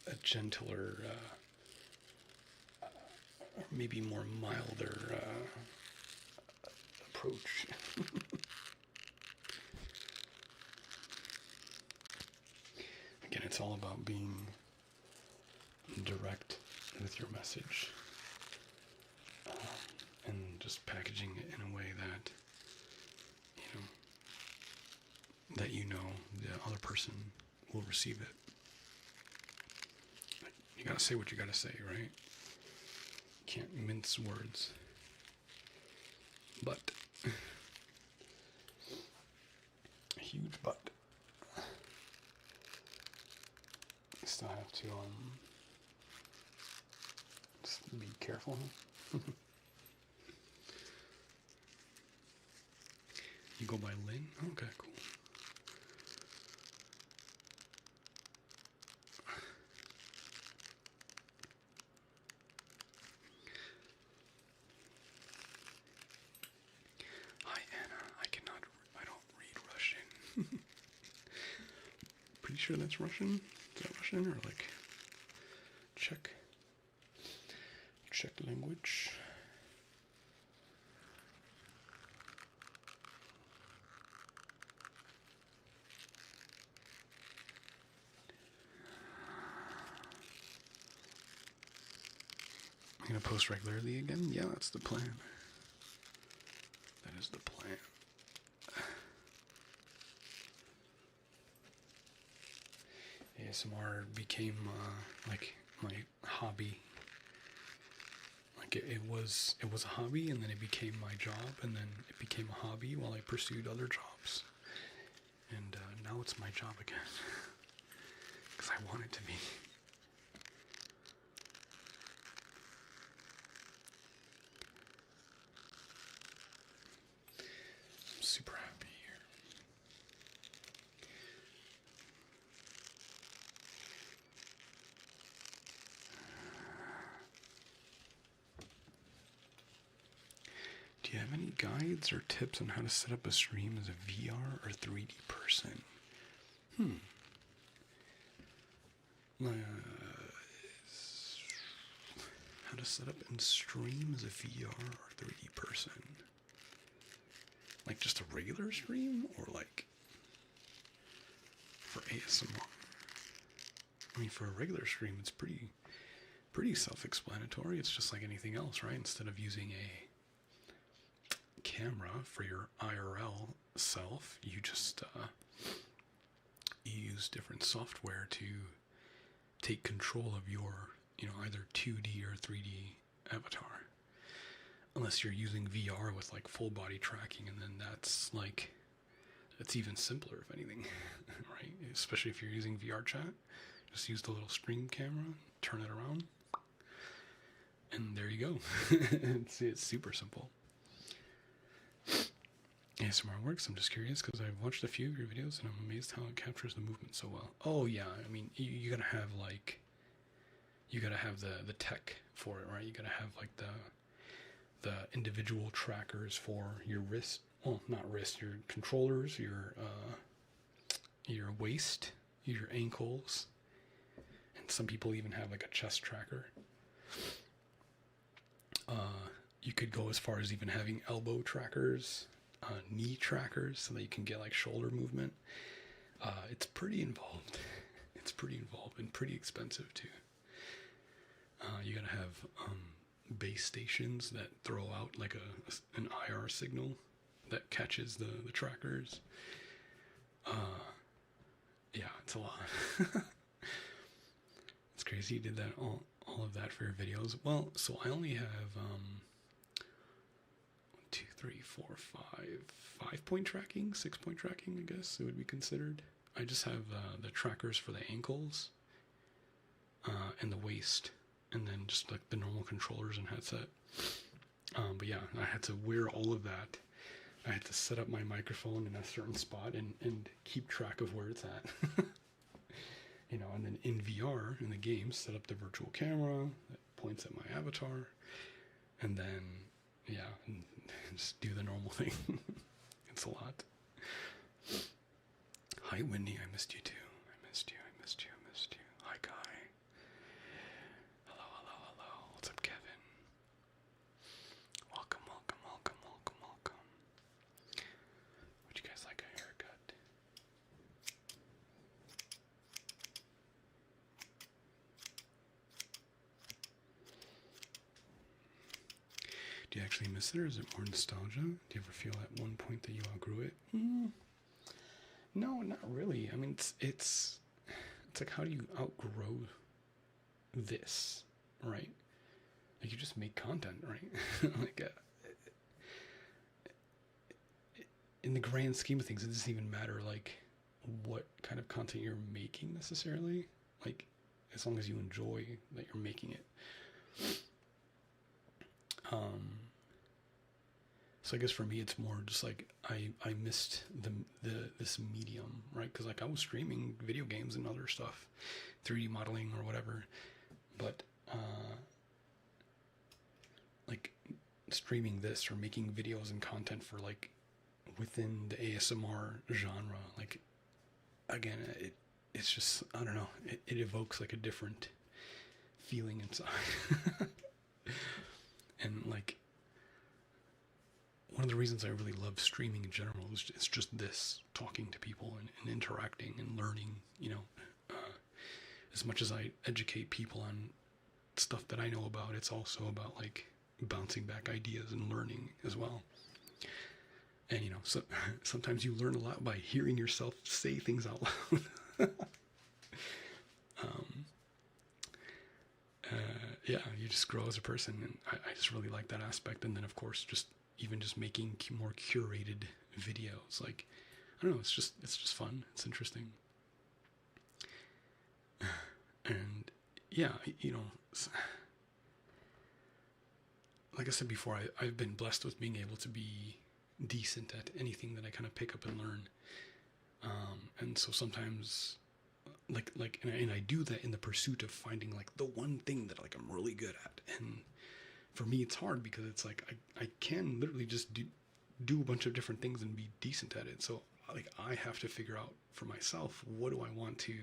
a gentler, or maybe more milder approach. Again, it's all about being direct with your message. And just packaging it in a way that, the other person will receive it. You gotta say what you gotta say, right? Can't mince words. But, a huge but. You still have to, just be careful. You go by Lynn? Okay, cool. Hi, Anna. I don't read Russian. Pretty sure that's Russian? Is that Russian or like Czech language? to post regularly again? Yeah, that's the plan. That is the plan. ASMR became like my hobby. Like it was a hobby, and then it became my job, and then it became a hobby while I pursued other jobs. And now it's my job again. Because I want it to be. I'm super happy here. Do you have any guides or tips on how to set up a stream as a VR or 3D person? How to set up and stream as a VR or 3D person? Like just a regular stream, or like for ASMR? I mean, for a regular stream, it's pretty self-explanatory. It's just like anything else, right? Instead of using a camera for your IRL self, you just you use different software to take control of your, either 2D or 3D avatar. Unless you're using VR with like full body tracking, and then that's even simpler, if anything, right? Especially if you're using VR chat, just use the little stream camera, turn it around, and there you go. It's super simple. ASMR works. I'm just curious because I've watched a few of your videos and I'm amazed how it captures the movement so well. Oh yeah, I mean you gotta have the tech for it, right? You gotta have like the individual trackers for your wrist. Well, not wrist. Your controllers, your waist, your ankles, and some people even have like a chest tracker. You could go as far as even having elbow trackers. Knee trackers, so that you can get like shoulder movement. It's pretty involved. It's pretty involved and pretty expensive too. You gotta have base stations that throw out like an IR signal that catches the trackers. Yeah, it's a lot. It's crazy you did that all of that for your videos. Well, so I only have 2, 3, 4, 5 point tracking, 6-point tracking, I guess it would be considered. I just have the trackers for the ankles and the waist, and then just like the normal controllers and headset. But yeah, I had to wear all of that. I had to set up my microphone in a certain spot and keep track of where it's at. And then in VR, in the game, set up the virtual camera that points at my avatar, and then and just do the normal thing. It's a lot. Hi, Whitney. I missed you too. I missed you. Hi, Guy. Hello. What's up, Kevin? Welcome. Would you guys like a haircut? Do you actually miss it, or is it more nostalgia? Do you ever feel at one point that you outgrew it? No, not really. I mean, it's like, how do you outgrow this, right? Like, you just make content, right? Like, in the grand scheme of things, it doesn't even matter, like, what kind of content you're making necessarily. Like, as long as you enjoy that you're making it. So I guess for me, it's more just like I missed this medium, right? Because like I was streaming video games and other stuff, 3D modeling or whatever, but like streaming this or making videos and content for like within the ASMR genre, like again, it's just, I don't know, it evokes like a different feeling inside. And like, one of the reasons I really love streaming in general is just this, talking to people and interacting and learning, as much as I educate people on stuff that I know about. It's also about like bouncing back ideas and learning as well. And so sometimes you learn a lot by hearing yourself say things out loud. um, yeah, you just grow as a person, and I just really like that aspect. And then of course, just making more curated videos. Like, I don't know, it's just fun. It's interesting. And yeah, like I said before, I've been blessed with being able to be decent at anything that I kind of pick up and learn. And so sometimes, and I do that in the pursuit of finding like the one thing that like I'm really good at. And for me, it's hard because it's like I can literally just do a bunch of different things and be decent at it. So like I have to figure out for myself, what do I want to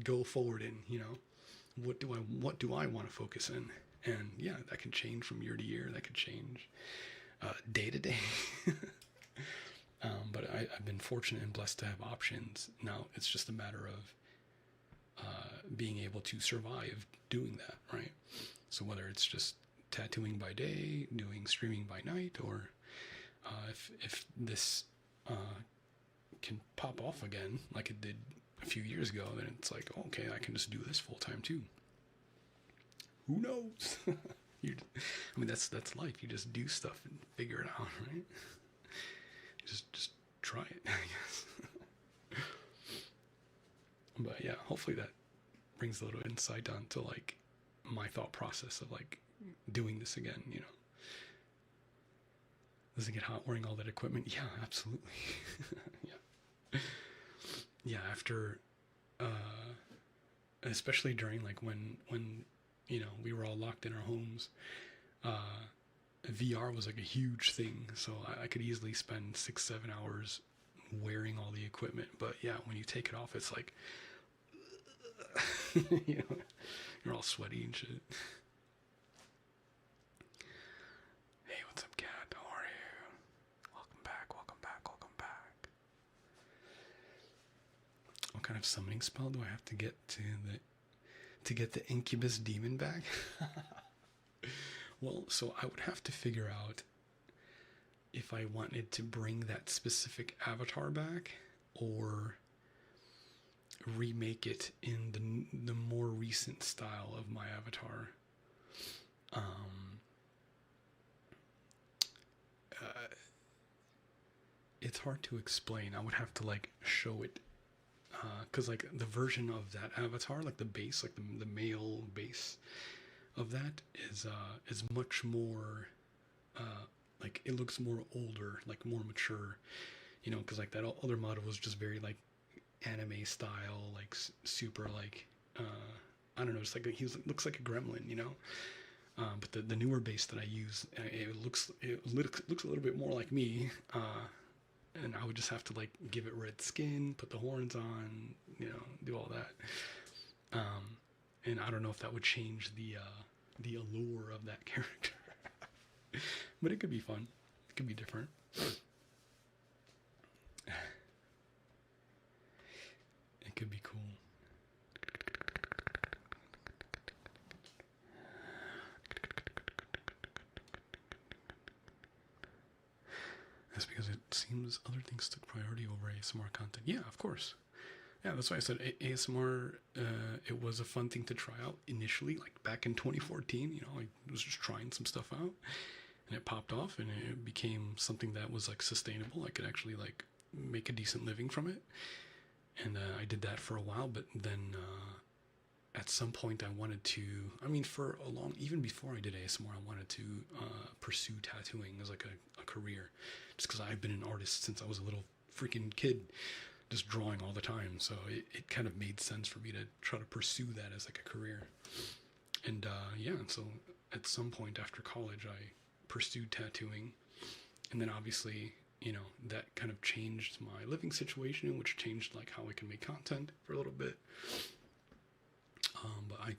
go forward in? What do I want to focus in? And yeah, that can change from year to year. That could change day to day. But I've been fortunate and blessed to have options. Now it's just a matter of being able to survive doing that, right? So whether it's just tattooing by day, doing streaming by night, or if this can pop off again like it did a few years ago, then it's like, okay, I can just do this full time too. Who knows? That's life. You just do stuff and figure it out, right? Just try it, I guess. But yeah, hopefully that brings a little insight onto like my thought process of like doing this again. Does it get hot wearing all that equipment? Yeah, absolutely. Yeah, after especially during like when we were all locked in our homes, VR was like a huge thing, so I could easily spend 6-7 hours wearing all the equipment. But yeah, when you take it off, it's like you're all sweaty and shit. Hey, what's up, cat? How are you? Welcome back. What kind of summoning spell do I have to get to get the incubus demon back? Well, so I would have to figure out if I wanted to bring that specific avatar back or remake it in the more recent style of my avatar. It's hard to explain. I would have to like show it, because like the version of that avatar, like the base, like the male base of that is much more like it looks more older, like more mature, because like that other model was just very like anime style, like super like I don't know, just like looks like a gremlin, but the newer base that I use, it looks a little bit more like me, and I would just have to like give it red skin, put the horns on, do all that, and I don't know if that would change the allure of that character. But it could be fun. It could be different. It could be cool. That's because it seems other things took priority over ASMR content. Yeah, of course. Yeah, that's why I said ASMR, it was a fun thing to try out initially, like back in 2014, I was just trying some stuff out, and it popped off, and it became something that was like sustainable. I could actually like make a decent living from it, and I did that for a while, but then at some point I wanted to, for a long, even before I did ASMR, I wanted to pursue tattooing as like a career, just because I've been an artist since I was a little freaking kid, just drawing all the time. So it kind of made sense for me to try to pursue that as like a career. And so at some point after college, I pursued tattooing, and then obviously, that kind of changed my living situation, which changed like how I can make content for a little bit. But I,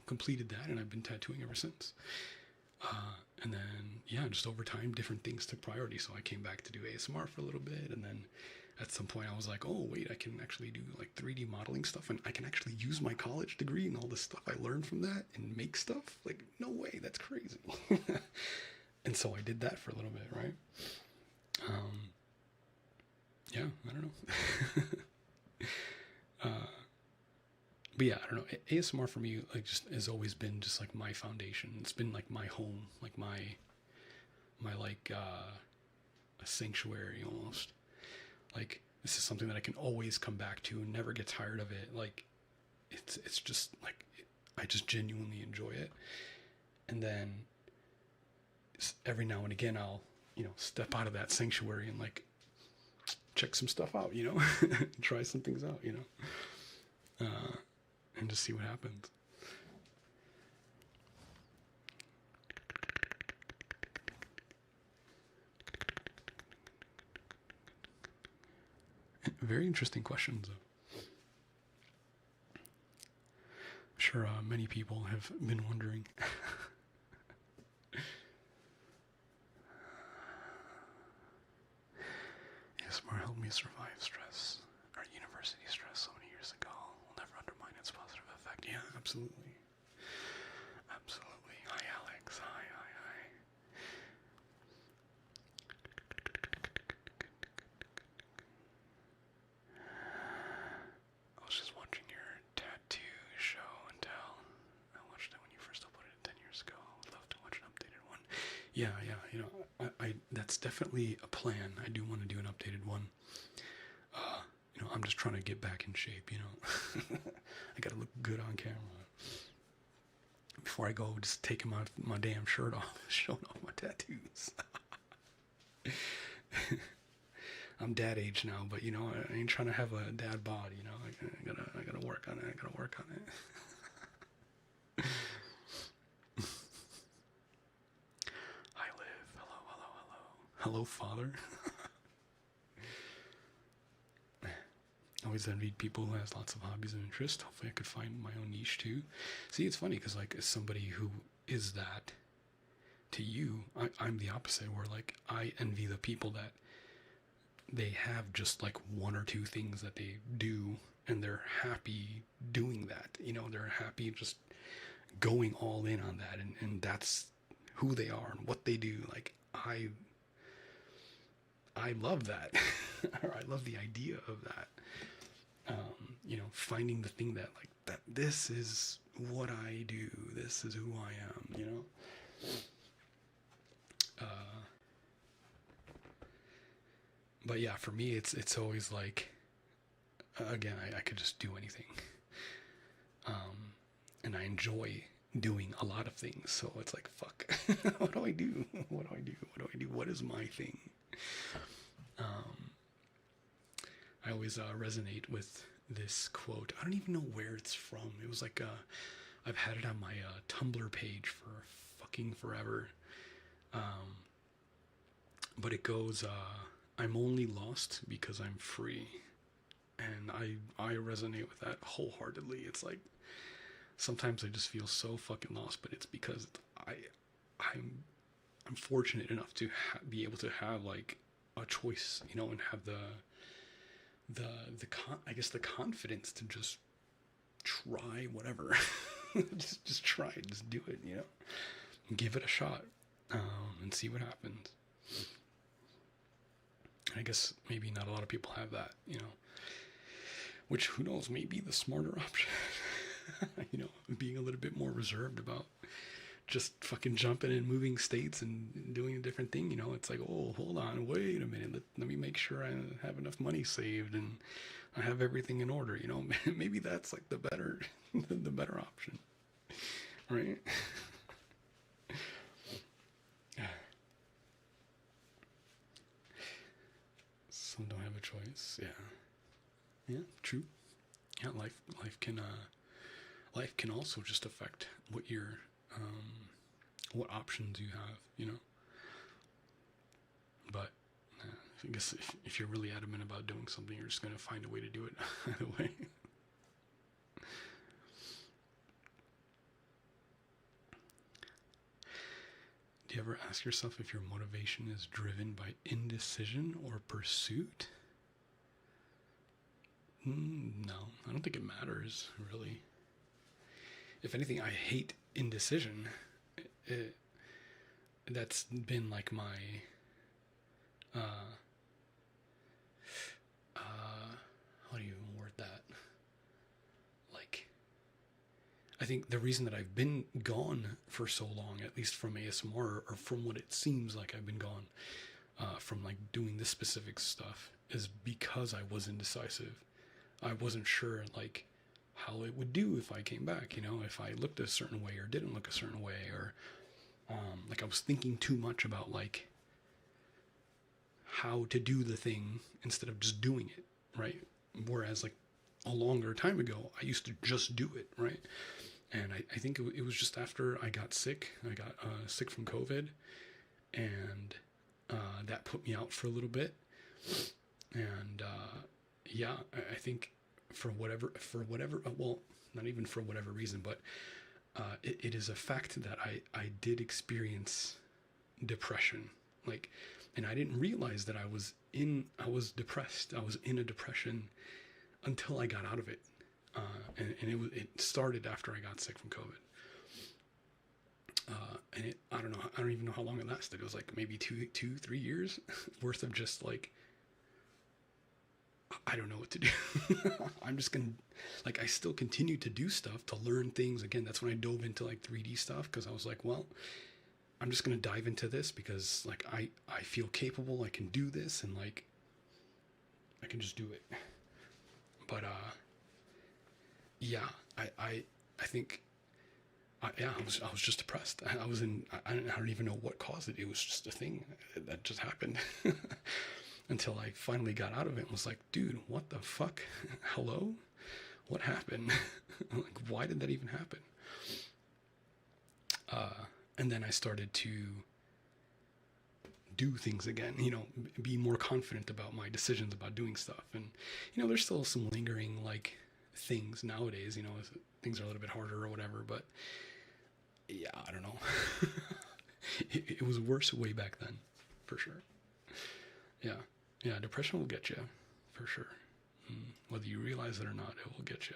completed that, and I've been tattooing ever since. And then, just over time, different things took priority. So I came back to do ASMR for a little bit, and then at some point I was like, oh wait, I can actually do like 3D modeling stuff, and I can actually use my college degree and all this stuff I learned from that and make stuff. Like, no way, that's crazy. And so I did that for a little bit, right? Yeah, I don't know. But yeah, I don't know. ASMR for me, like, just has always been just like my foundation. It's been like my home, like my like a sanctuary almost. Like, this is something that I can always come back to and never get tired of it. Like, it's just like I just genuinely enjoy it. And then every now and again, I'll step out of that sanctuary and like check some stuff out, try some things out, and just see what happens. Very interesting questions, though. I'm sure many people have been wondering. ASMR helped me survive stress, or university stress, so many years ago. Will never undermine its positive effect. Yeah, absolutely. Absolutely. Hi, Alex. Hi, hi, hi. I was just watching your tattoo show and tell. I watched it when you first uploaded it 10 years ago. I would love to watch an updated one. Yeah, I that's definitely a plan. I do want to do an updated one. I'm just trying to get back in shape, I gotta look good on camera. Before I go, just taking my damn shirt off, showing off my tattoos. I'm dad age now, but I ain't trying to have a dad bod, I gotta work on it. I gotta work on it. Hi, Liv. Hello, hello, hello. Hello, father. Always envied people who has lots of hobbies and interests. Hopefully I could find my own niche too. See, it's funny because like as somebody who is that to you, I'm the opposite, where like I envy the people that they have just like one or two things that they do and they're happy doing that. They're happy just going all in on that, and that's who they are and what they do. Like I love that. Or I love the idea of that. Finding the thing that like that this is what I do, this is who I am, but yeah, for me it's always like again, I could just do anything, and I enjoy doing a lot of things, so it's like fuck. What do I do? What is my thing? I always resonate with this quote. I don't even know where it's from. It was like I've had it on my Tumblr page for fucking forever. But it goes, I'm only lost because I'm free. And I resonate with that wholeheartedly. It's like sometimes I just feel so fucking lost, but it's because I'm fortunate enough to be able to have like a choice, and have I guess the confidence to just try whatever. just try it, just do it, give it a shot, and see what happens. I guess maybe not a lot of people have that, which, who knows, may be the smarter option. Being a little bit more reserved about just fucking jumping and moving states and doing a different thing. It's like, oh, hold on, wait a minute, let me make sure I have enough money saved and I have everything in order. Maybe that's like the better the better option, right? Some don't have a choice. Yeah, true. Yeah, life can also just affect what your what options you have, But I guess if you're really adamant about doing something, you're just going to find a way to do it either way. Do you ever ask yourself if your motivation is driven by indecision or pursuit? No, I don't think it matters, really. If anything, I hate indecision. It, that's been like my, uh, how do you word that? Like, I think the reason that I've been gone for so long, at least from ASMR, or from what it seems like I've been gone, from like doing this specific stuff, is because I was indecisive. I wasn't sure like how it would do if I came back, if I looked a certain way or didn't look a certain way, or like I was thinking too much about like how to do the thing instead of just doing it, right? Whereas like a longer time ago, I used to just do it, right? And I think it was just after I got sick. I got sick from COVID, and that put me out for a little bit. And yeah, I think for whatever, well, not even for whatever reason, but it is a fact that I did experience depression, like, and I didn't realize that I was depressed. I was in a depression until I got out of it. And it started after I got sick from COVID. And I don't even know how long it lasted. It was like maybe 3 years worth of just like, I don't know what to do. I'm just gonna, like, I still continue to do stuff to learn things. Again, that's when I dove into like 3D stuff, because I was like, well, I'm just gonna dive into this because like I feel capable. I can do this, and like I can just do it. But yeah, I think yeah, I was just depressed. I don't even know what caused it. It was just a thing that just happened. Until I finally got out of it and was like, dude, what the fuck? Hello? What happened? Like, why did that even happen? And then I started to do things again, be more confident about my decisions about doing stuff. And, there's still some lingering, like, things nowadays, things are a little bit harder or whatever, but yeah, I don't know. It was worse way back then, for sure. Yeah. Yeah, depression will get you, for sure. Whether you realize it or not, it will get you.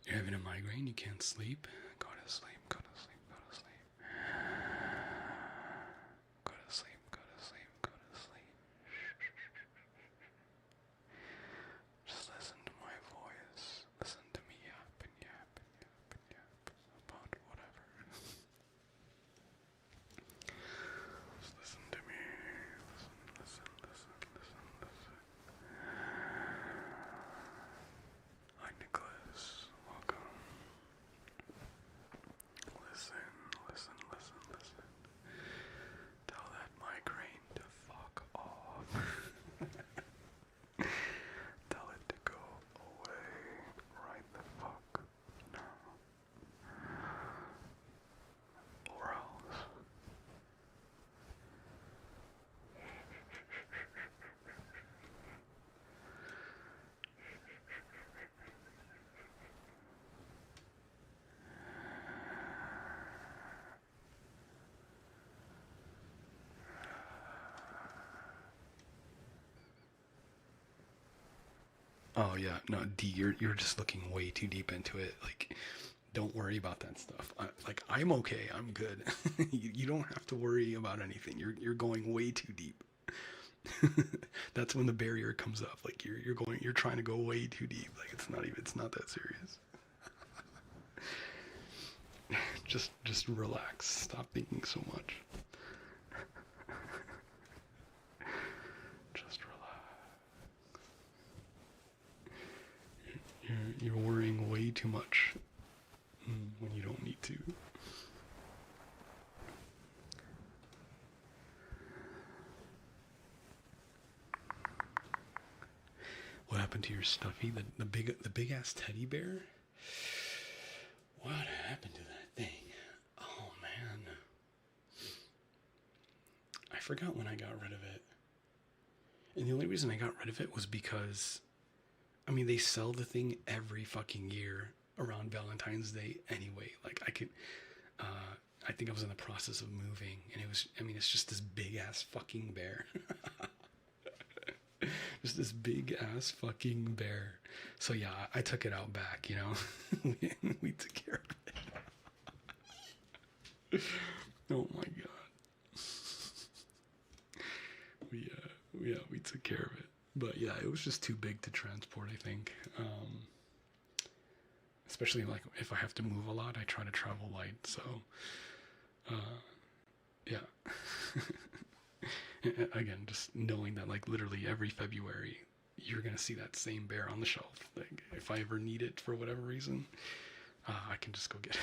You're having a migraine, you can't sleep. Go to sleep, go to sleep, go to sleep. Go to sleep, go to sleep, go to sleep. Just listen to my voice. Listen to me yap and yap and yap and yap about whatever. Just listen to me. Listen, listen, listen, listen, listen. Hi, Nicholas. Welcome. Listen, listen, listen, listen. Tell that migraine to fuck off. Tell it to go away right the fuck now. Or else. Oh yeah, no, D, you're just looking way too deep into it. Like, don't worry about that stuff. I'm okay. I'm good. You don't have to worry about anything. You're going way too deep. That's when the barrier comes up. Like you're trying to go way too deep. Like it's not that serious. Just relax. Stop thinking so much. Just relax. You're worrying way too much when you don't need to. What happened to your stuffy? The big ass teddy bear? What happened to that thing? Oh man. I forgot when I got rid of it. And the only reason I got rid of it was because, I mean, they sell the thing every fucking year around Valentine's Day anyway. Like, I could, I think I was in the process of moving, and it was, I mean, it's just this big ass fucking bear. Just this big ass fucking bear. So yeah, I took it out back, you know. We took care of it. Oh my god. We took care of it. But yeah, it was just too big to transport, I think. Especially like if I have to move a lot, I try to travel light. So yeah. Again, just knowing that like literally every February you're gonna see that same bear on the shelf. Like if I ever need it for whatever reason, I can just go get it.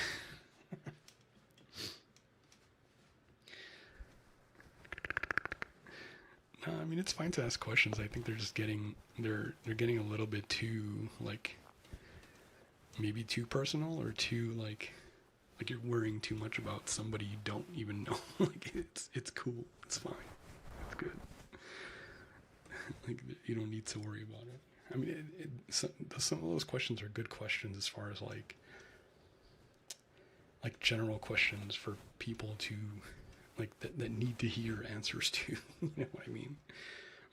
I mean, it's fine to ask questions. I think they're just they're getting a little bit too like maybe too personal or too like you're worrying too much about somebody you don't even know. Like it's cool. It's fine. It's good. Like you don't need to worry about it. I mean, some of those questions are good questions as far as like general questions for people to like that need to hear answers to. You know what I mean?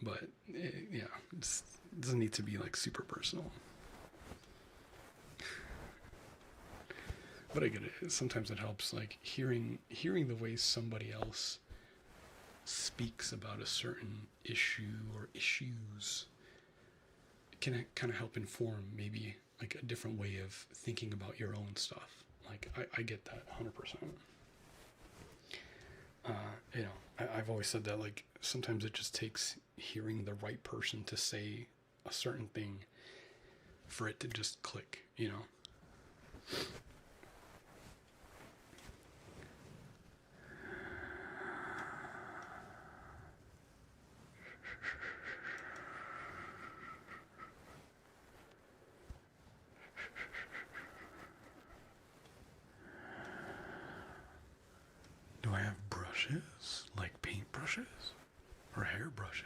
But yeah, it doesn't need to be like super personal. But I get it. Sometimes it helps, like hearing the way somebody else speaks about a certain issue or issues can kind of help inform maybe like a different way of thinking about your own stuff. Like I get that 100%. You know, I've always said that like sometimes it just takes hearing the right person to say a certain thing for it to just click. You know. Do I have brushes? Like paint brushes? Or hair brushes?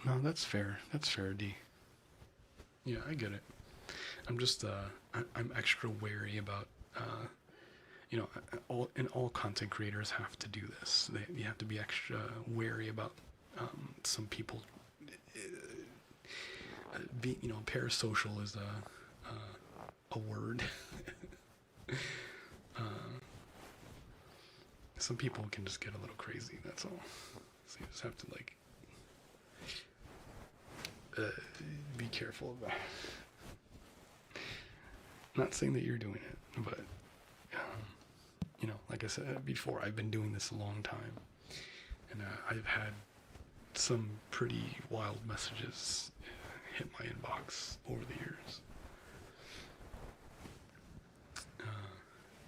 No, that's fair. That's fair, D. Yeah, I get it. I'm just, I'm extra wary about, you know, all content creators have to do this. You have to be extra wary about some people. Being, you know, parasocial is a word. Some people can just get a little crazy. That's all. So you just have to like be careful of that. Not saying that you're doing it, but you know, like I said before, I've been doing this a long time, and I've had some pretty wild messages hit my inbox over the years.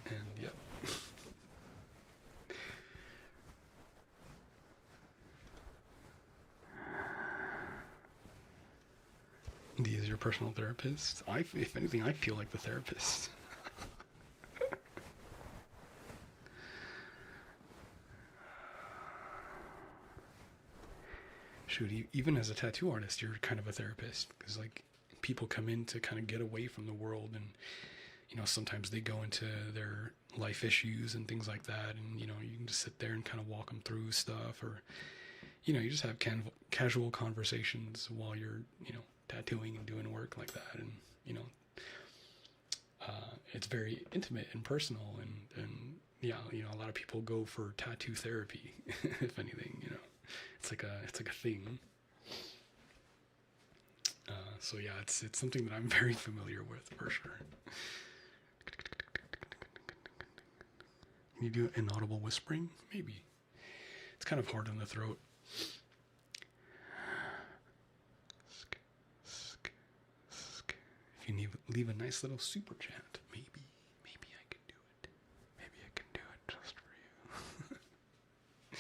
And yep. D is your personal therapist. If anything, I feel like the therapist. Shoot, even as a tattoo artist, you're kind of a therapist because like people come in to kind of get away from the world, and you know sometimes they go into their life issues and things like that, and you know you can just sit there and kind of walk them through stuff, or you know you just have casual conversations while you're tattooing and doing work like that, and you know it's very intimate and personal, and yeah, you know a lot of people go for tattoo therapy. If anything, you know. It's like a thing. So yeah, it's something that I'm very familiar with for sure. you do inaudible whispering? Maybe. It's kind of hard on the throat. If you leave a nice little super chat, maybe I can do it. Maybe I can do it just for you.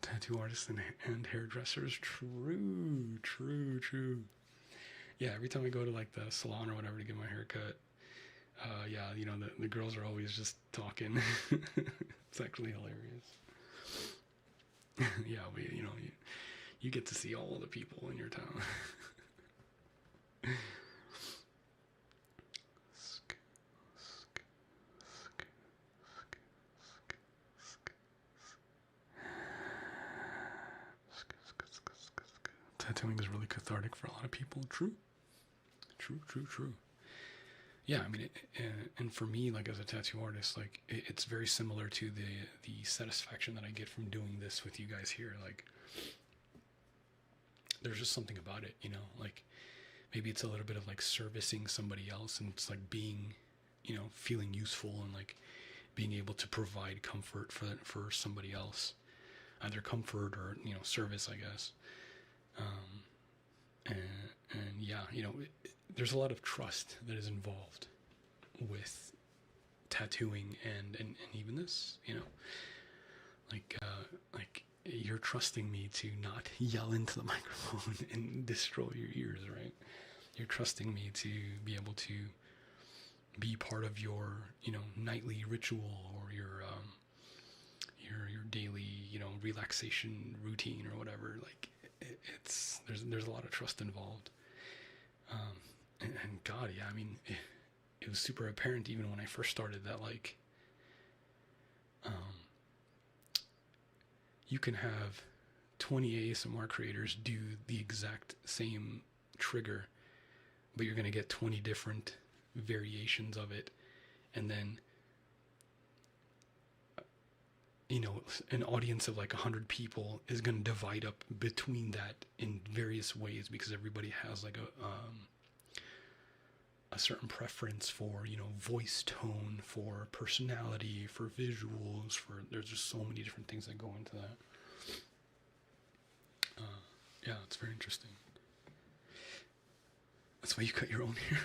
Tattoo artists and hairdressers, true. Yeah, every time I go to like the salon or whatever to get my hair cut, yeah, the girls are always just talking. It's actually hilarious. Yeah, you get to see all the people in your town. Tattooing is really cathartic for a lot of people. True. Yeah, I mean, and for me, like as a tattoo artist, like it's very similar to the satisfaction that I get from doing this with you guys here. Like, there's just something about it, like maybe it's a little bit of like servicing somebody else, and it's like being, feeling useful and like being able to provide comfort for somebody else, either comfort or service, I guess. And yeah, there's a lot of trust that is involved with tattooing and even this, like you're trusting me to not yell into the microphone and destroy your ears, right? You're trusting me to be able to be part of your, nightly ritual or your daily, relaxation routine or whatever. Like there's a lot of trust involved. And God, yeah, I mean, it was super apparent even when I first started that, like, you can have 20 ASMR creators do the exact same trigger, but you're going to get 20 different variations of it. And then, an audience of like 100 people is going to divide up between that in various ways, because everybody has like a certain preference for, voice tone, for personality, for visuals, there's just so many different things that go into that. Yeah, it's very interesting. That's why you cut your own hair.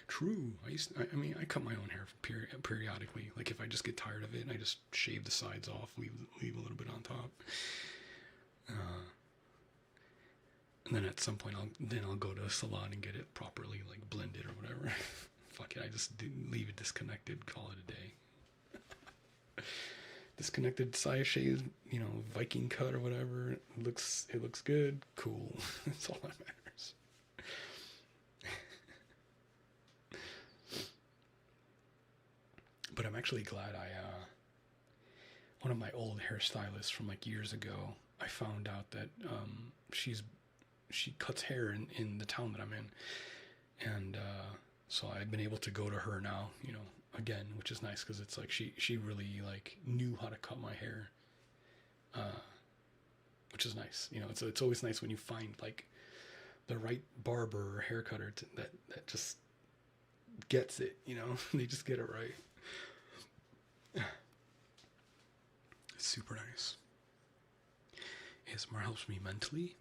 True. I cut my own hair periodically. Like if I just get tired of it, I just shave the sides off, leave a little bit on top. And then at some point, I'll go to a salon and get it properly like blended or whatever. Fuck it, I just leave it disconnected, call it a day. Disconnected side shave, Viking cut or whatever. It looks good. Cool. That's all that matters. But I'm actually glad one of my old hairstylists from like years ago, I found out that she cuts hair in the town that I'm in. And so I've been able to go to her now, again, which is nice because it's like she really like knew how to cut my hair, which is nice. It's always nice when you find like the right barber or hair cutter that just gets it, they just get it right. It's super nice. ASMR helps me mentally.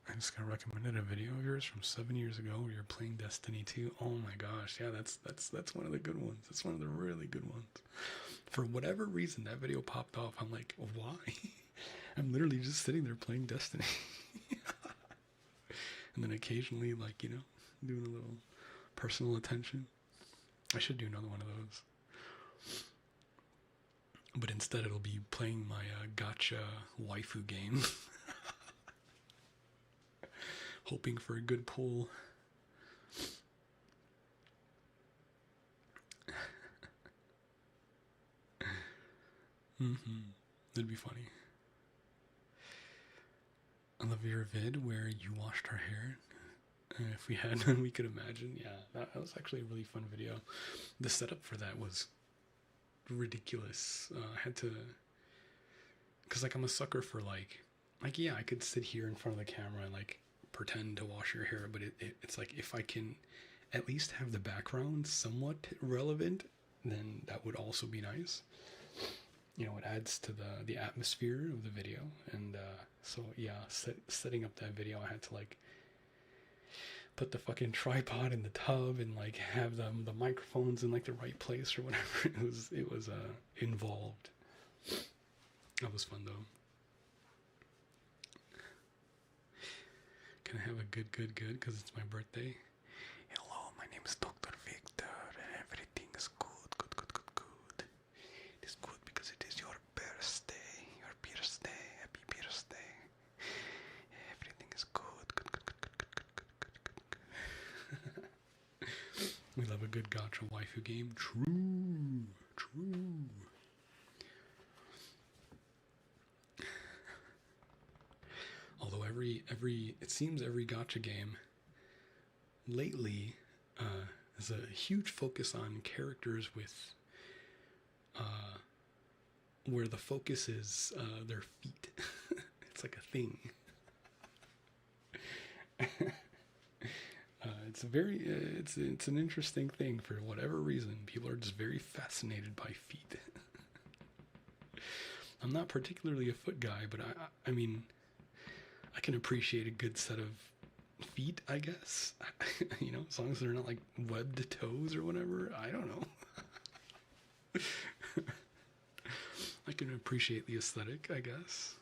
I just got recommended a video of yours from 7 years ago where you're playing Destiny 2. Oh my gosh, yeah, that's one of the good ones. That's one of the really good ones. For whatever reason, that video popped off. I'm like, why? I'm literally just sitting there playing Destiny. And then occasionally, like, doing a little personal attention. I should do another one of those. But instead it'll be playing my gacha waifu game. Hoping for a good pull. That'd be funny. I love your vid where you washed our hair. If we had one, we could imagine. Yeah, that was actually a really fun video. The setup for that was ridiculous. I had to, because like I'm a sucker for like yeah, I could sit here in front of the camera and like pretend to wash your hair, but it's like if I can at least have the background somewhat relevant, then that would also be nice. You know, it adds to the atmosphere of the video, and so yeah, setting up that video, I had to like put the fucking tripod in the tub and like have the microphones in like the right place or whatever. It was involved. That was fun though. Can I have a good because it's my birthday? Hello, my name is Dr. Victor. Everything is good. It is good because it is your birthday. Happy birthday. Everything is good. We love a good gacha waifu game. True. Although it seems every gacha game lately has a huge focus on characters with where the focus is their feet. It's like a thing. It's an interesting thing for whatever reason. People are just very fascinated by feet. I'm not particularly a foot guy, but I mean, I can appreciate a good set of feet, I guess. You know, as long as they're not like webbed toes or whatever. I don't know. I can appreciate the aesthetic, I guess.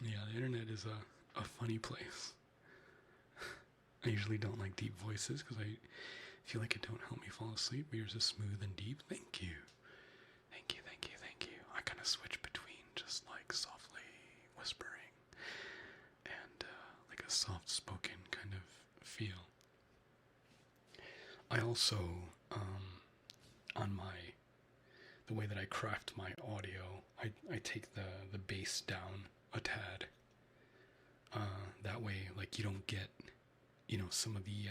Yeah, the internet is a funny place. I usually don't like deep voices because I feel like it don't help me fall asleep, but yours is smooth and deep. Thank you. I kind of switch between just like softly whispering and like a soft spoken kind of feel. I also, on the way that I craft my audio, I take the bass down a tad. That way, like, you don't get, you know, some of the,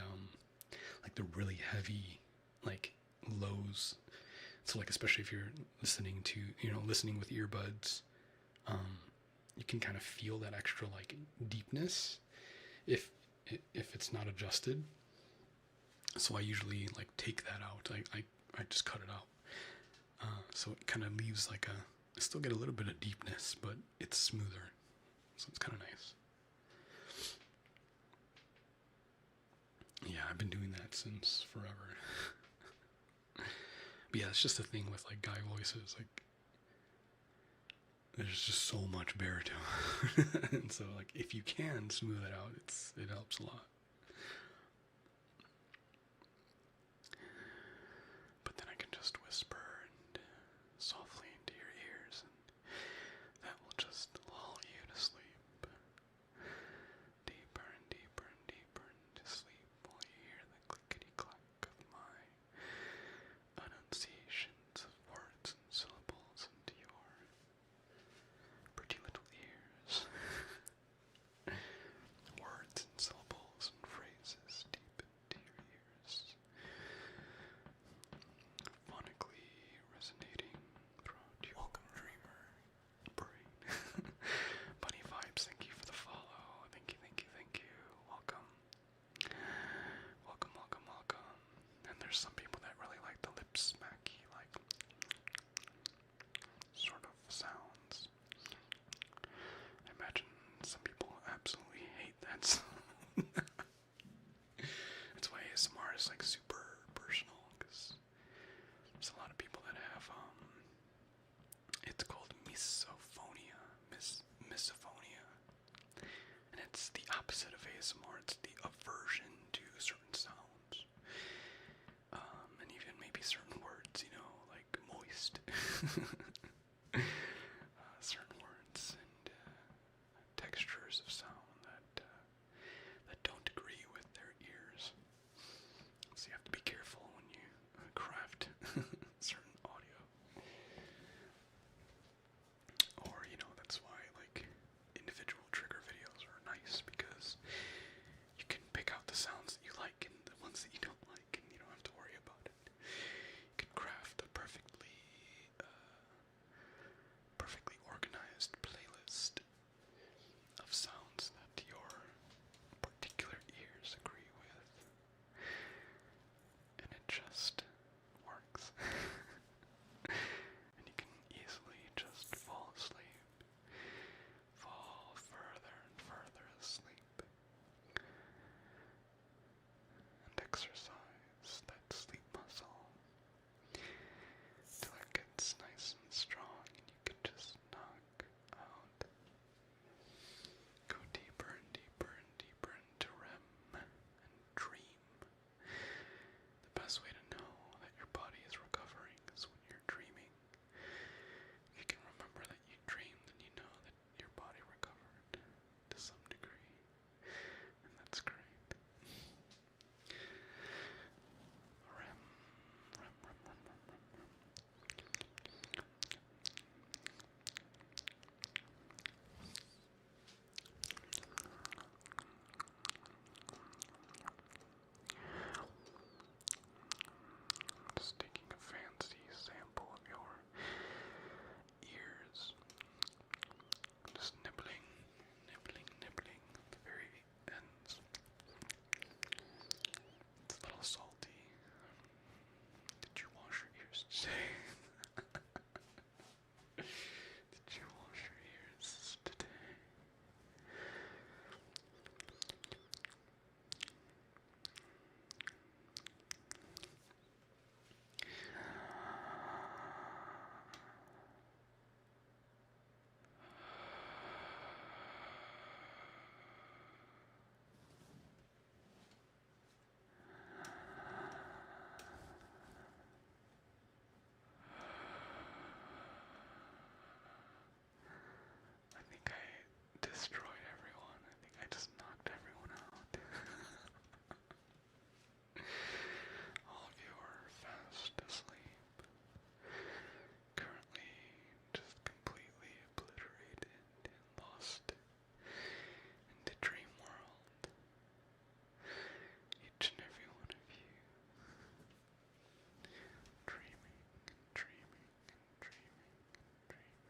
like the really heavy, like, lows. So, like, especially if you're listening with earbuds, you can kind of feel that extra, like, deepness if it's not adjusted. So I usually, like, take that out. I just cut it out. So it kind of leaves, like, I still get a little bit of deepness, but it's smoother. So it's kind of nice. Yeah, I've been doing that since forever. But yeah, it's just a thing with like guy voices. Like, there's just so much baritone, and so like if you can smooth it out, it helps a lot. But then I can just whisper and softly into your ears, and that will just lull you to sleep. Deeper and deeper and deeper into sleep while you hear the clickety-clack of my enunciations of words and syllables into your pretty little ears. Words and syllables exercise that sleep muscle till it gets nice and strong and you can just knock out, go deeper and deeper and deeper into REM and dream. The best way to know that your body is recovering is when you're dreaming. You can remember that you dreamed and you know that your body recovered to some degree, and that's great. REM, REM, REM, REM, REM, REM, REM. Just taking a fancy sample of your ears. Just nibbling, nibbling, nibbling at the very ends. It's a little salty. Did you wash your ears today? Did you wash your ears today? I think I destroyed everyone. I think I just knocked everyone out. All of you are fast asleep. Currently just completely obliterated and lost into dream world. Each and every one of you. Dreaming and dreaming and dreaming and dreaming.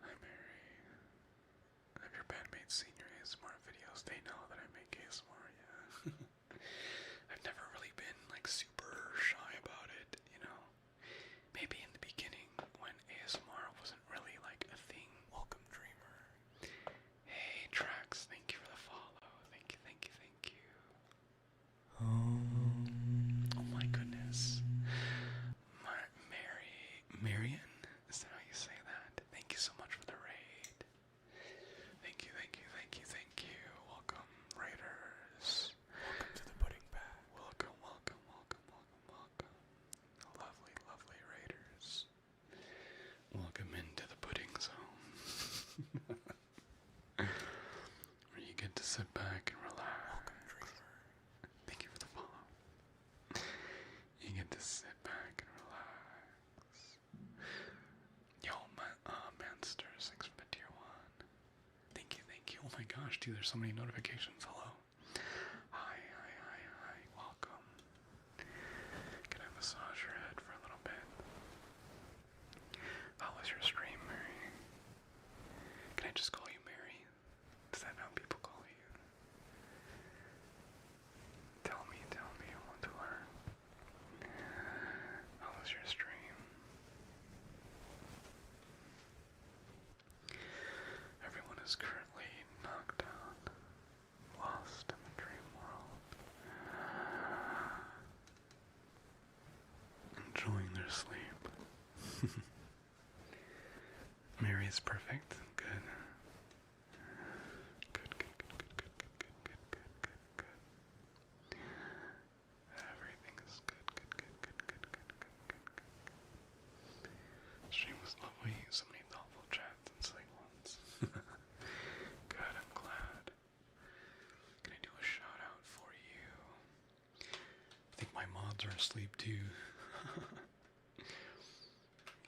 Hi Mary. Have your bandmates seen your ASMR videos? They know that I make ASMR, yeah. I've never really been like super shy about it, you know. Maybe in the beginning when ASMR wasn't really like a thing. Welcome Dreamer. Hey Trax, thank you for the follow. Thank you, thank you, thank you. Oh my goodness. Marion? Is that how you say that? Thank you so much for the raid. Thank you, thank you, thank you, thank you. Welcome, raiders. Welcome to the pudding bag. Welcome, welcome, welcome, welcome, welcome. Lovely, lovely raiders. Welcome into the pudding zone. Where you get to sit back and relax. Welcome, dreamer. Thank you for the follow. You get to sit back and relax. Yo, Mansters, thanks for the tier 1. Thank you, thank you. Oh my gosh, dude, there's so many notifications. Hello. Hi, hi, hi, hi. Welcome. Can I massage your head for a little bit? How was your stream, Mary? Can I just call you Mary? Is that how people call you? Tell me, I want to learn. How was your stream? Everyone is currently knocked out, lost in the dream world, enjoying their sleep. Mary is perfect. Good. Good, good, good, good, good, good, good, good, good, good, good. Everything is good, good, good, good, good, good, good, good, good. Stream was lovely. So many thoughtful chats and sleep ones. Good, I'm glad. Can I do a shout out for you? I think my mods are asleep too.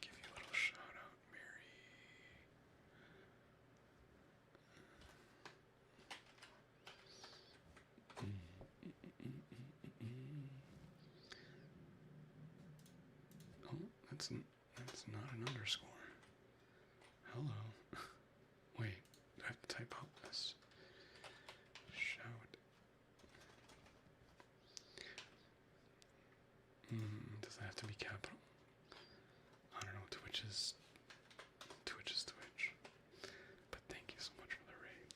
Give you a little shout out, Mary. That's not an underscore. Hello. Wait, do I have to type out this? Shout. Does it have to be capital? I don't know. Twitch is Twitch. But thank you so much for the raid.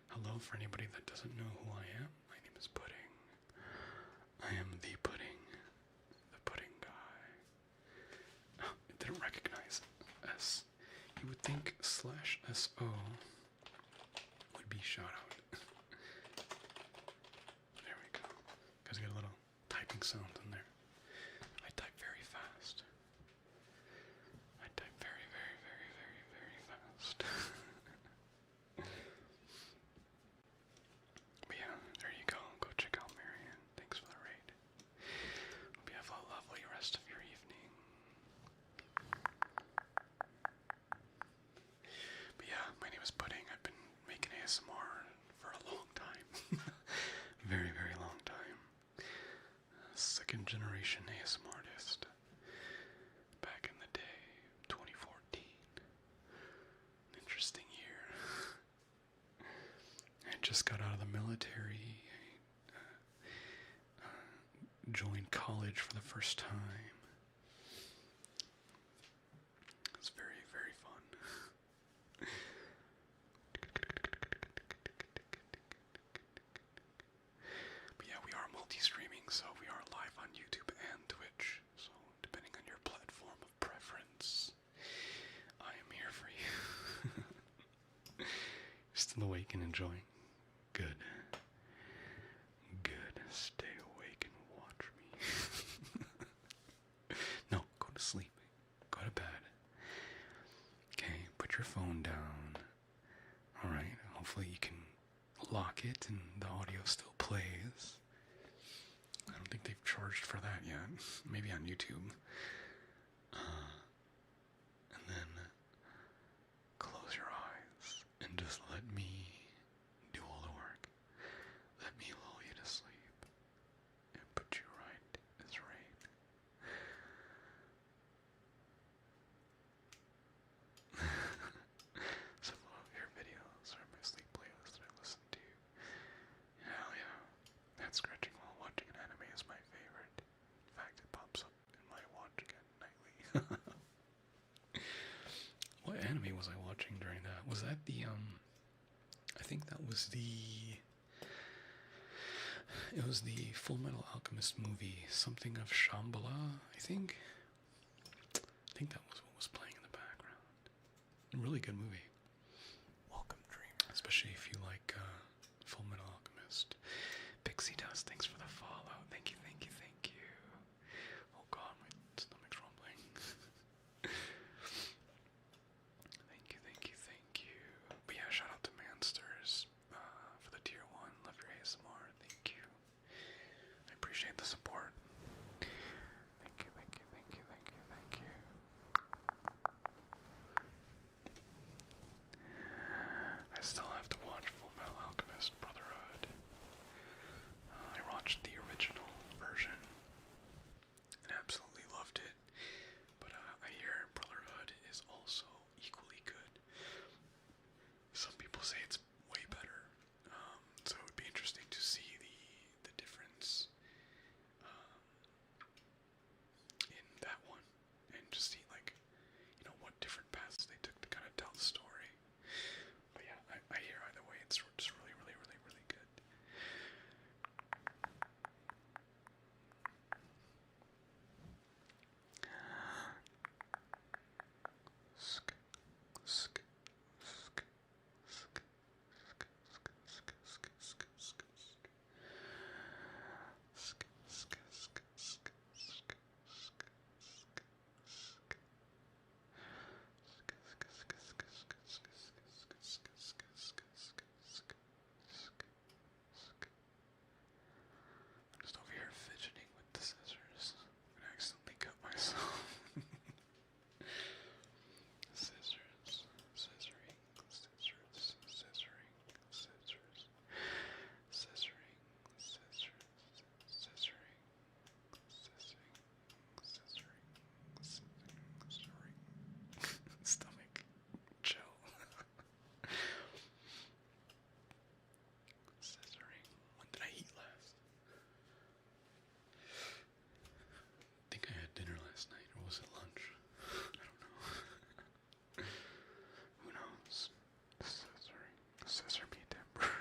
Hello, for anybody that doesn't know who I am. My name is Pudding. I am the Pudding guy. Oh, it didn't recognize S. You would think /SO would be shout out. There we go. Guys, get a little typing sound in there. I type very fast. I type very, very, very, very, very fast. But yeah, there you go. Go check out Marianne. Thanks for the raid. Hope you have a lovely rest of your evening. But yeah, my name is Pudding. I've been making ASMR for a long time. Very, very long time. Second generation ASMR artist. Back in the day, 2014. An interesting year. I just got out of the military. I joined college for the first time. It was very, very fun. But yeah, we are multi-streaming, so we are live on YouTube and Twitch. So depending on your platform of preference, I am here for you. Still awake and enjoying? Good. Good. Stay awake and watch me. No, go to sleep. Go to bed. Okay, put your phone down. Alright, hopefully you can lock it and the audio still plays. I don't think they've charged for that yet. Maybe on YouTube. And then close your eyes and just let me do all the work. Let me lull you to sleep and put you right as rain. Some of your videos are my sleep playlist that I listen to. Hell yeah. That scratching while watching an anime is my favorite. In fact, it pops up in my watch again nightly. What anime was I watching during that? Was that the, I think that was it was the Full Metal Alchemist movie, something of Shambhala, I think. I think that was what was playing in the background. A really good movie. Welcome, dreamer. Especially if you like Full Metal Alchemist. Pixie Dust, thanks for the follow. Thank you, thank you, thank you. Oh god, my stomach's rumbling. Thank you, thank you, thank you. But yeah, shout out to Mansters for the tier 1. Love your ASMR. Thank you. I appreciate the support. Thank you, thank you, thank you, thank you, thank you. I still have to watch Full Metal Alchemist Brotherhood. I watched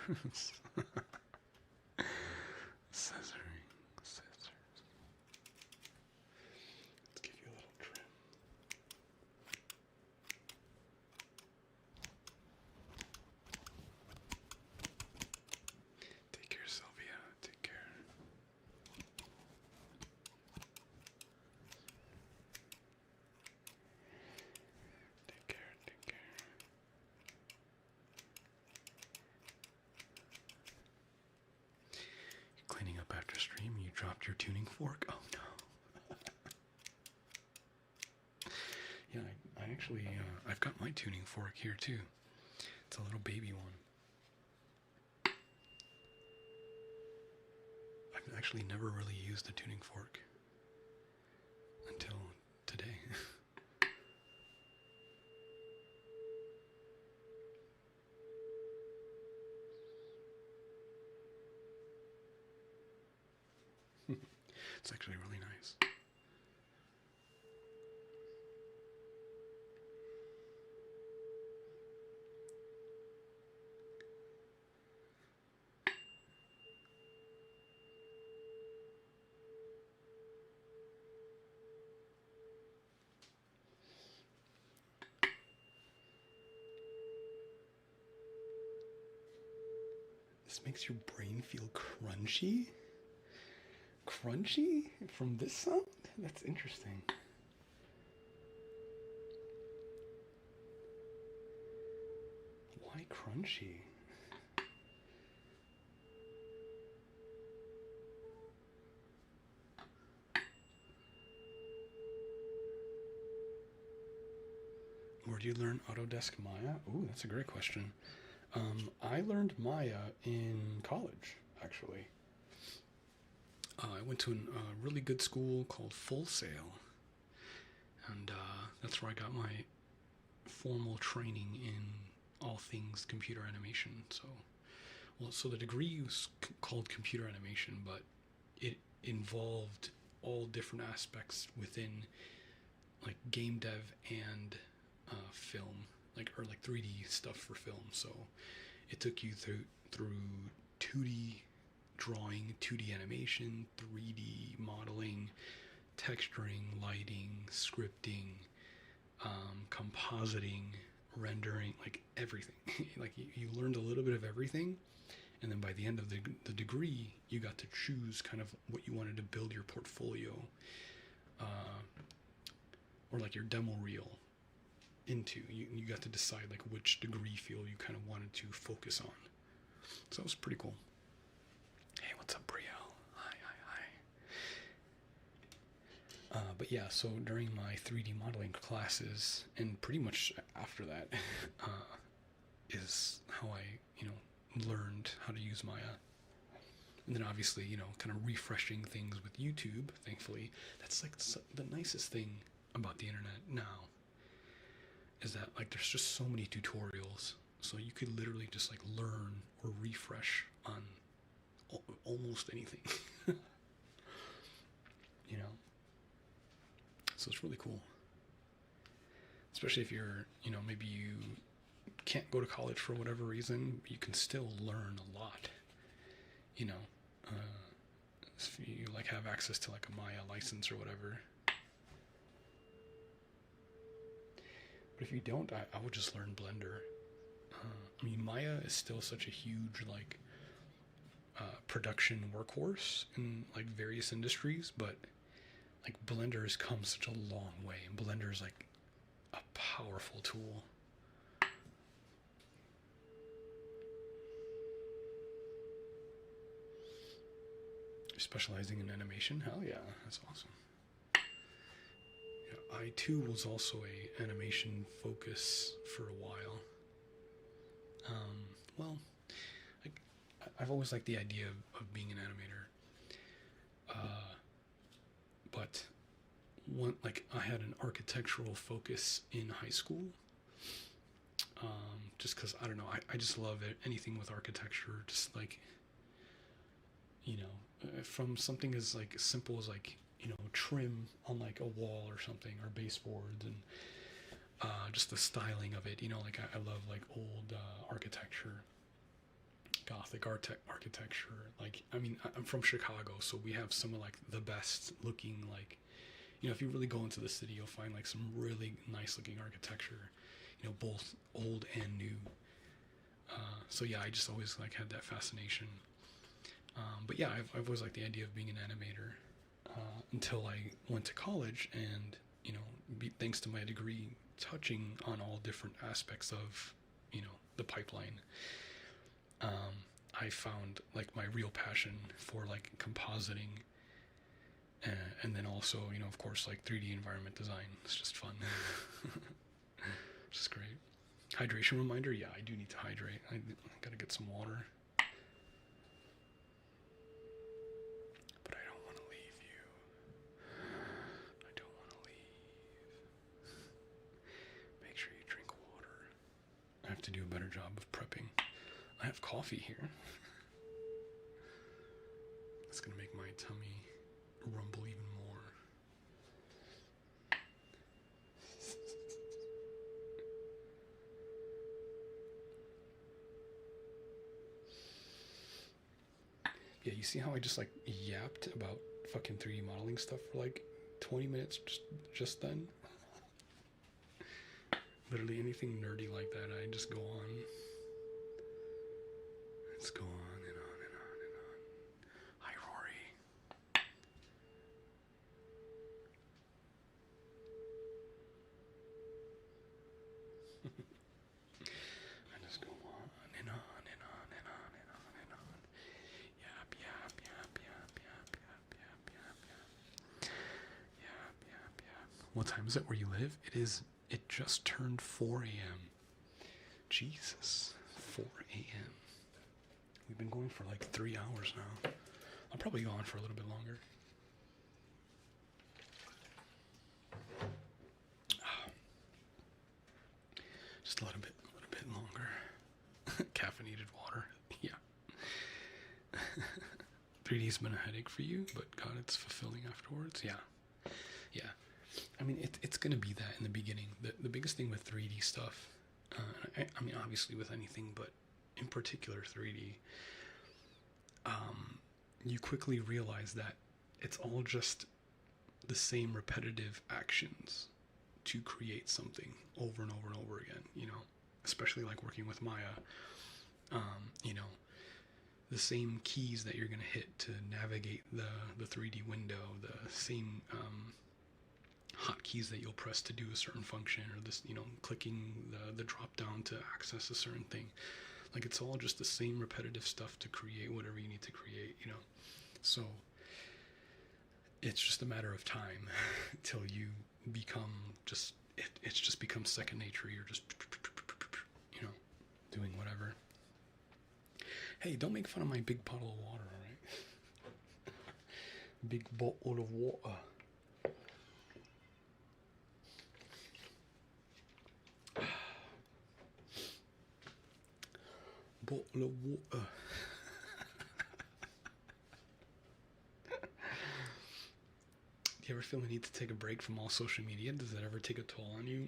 Scissoring, scissors. Let's give you a little trim. Take care, Sylvia. Take care. Take care, take care. You're cleaning up after stream, you dropped your tuning fork? Oh no. Yeah, I actually, I've got my tuning fork here too. It's a little baby one. I've actually never really used a tuning fork until today. It's actually really nice. This makes your brain feel crunchy? Crunchy? From this sound? That's interesting. Why crunchy? Where do you learn Autodesk Maya? Ooh, that's a great question. I learned Maya in college, actually. I went to a really good school called Full Sail, and that's where I got my formal training in all things computer animation. So the degree was called computer animation, but it involved all different aspects within like game dev and film, like 3D stuff for film. So it took you through 2D drawing, 2D animation, 3D modeling, texturing, lighting, scripting, compositing, rendering, like everything. Like you learned a little bit of everything, and then by the end of the degree, you got to choose kind of what you wanted to build your portfolio, or like your demo reel into. You got to decide like which degree field you kind of wanted to focus on. So that was pretty cool. Hey, what's up, Brielle? Hi. But yeah, so during my 3D modeling classes, and pretty much after that, is how I, learned how to use Maya. And then obviously, kind of refreshing things with YouTube, thankfully. That's like the nicest thing about the internet now, is that like there's just so many tutorials. So you could literally just like learn or refresh on almost anything. So it's really cool. Especially if you're, maybe you can't go to college for whatever reason, you can still learn a lot. If you like have access to like a Maya license or whatever. But if you don't, I would just learn Blender. Maya is still such a huge like production workhorse in like various industries, but like Blender has come such a long way, and Blender is like a powerful tool. Specializing in animation, hell yeah, that's awesome. Yeah, I too was also a animation focus for a while. I've always liked the idea of being an animator. But I had an architectural focus in high school. Just because, I don't know, I just love it. Anything with architecture, just like, from something as like simple as like, trim on like a wall or something, or baseboards, and just the styling of it, like I love like old architecture. Gothic architecture. Like, I mean, I'm from Chicago, so we have some of like the best looking, like, you know, if you really go into the city, you'll find like some really nice looking architecture, you know, both old and new. So yeah, I just always like had that fascination. But yeah, I've always liked the idea of being an animator until I went to college, and you know, thanks to my degree, touching on all different aspects of, you know, the pipeline. I found like my real passion for like compositing, and then also, you know, of course, like 3D environment design. It's just fun. It's just great. Hydration reminder, yeah, I do need to hydrate. I gotta get some water. But I don't want to leave you. I don't want to leave. Make sure you drink water. I have to do a better job of prepping. I have coffee here. It's gonna make my tummy rumble even more. Yeah, you see how I just like yapped about fucking 3D modeling stuff for like 20 minutes just then? Literally anything nerdy like that, I just go on. Let's go on and on and on and on. Hi, Rory. I just go on and on and on and on and on and on. Yap, yap, yap, yap, yap, yap, yap, yap, yap. Yap, yap, yap. What time is it where you live? It just turned 4 a.m. Jesus. 4 a.m. We've been going for like 3 hours now. I'll probably go on for a little bit longer. Just a little bit longer. Caffeinated water. Yeah. 3D's been a headache for you, but God, it's fulfilling afterwards. Yeah. Yeah. I mean, it's going to be that in the beginning. The biggest thing with 3D stuff, I mean, obviously with anything, but in particular 3D, you quickly realize that it's all just the same repetitive actions to create something over and over and over again, you know, especially like working with Maya, you know, the same keys that you're going to hit to navigate the 3D window, the same hotkeys that you'll press to do a certain function, or this, you know, clicking the drop down to access a certain thing. Like, it's all just the same repetitive stuff to create whatever you need to create, you know. So it's just a matter of time till you become just, it's just becomes second nature. You're just, you know, doing whatever. Hey, don't make fun of my big bottle of water, alright? Big bottle of water. Bottle of water. Do you ever feel the need to take a break from all social media? Does that ever take a toll on you?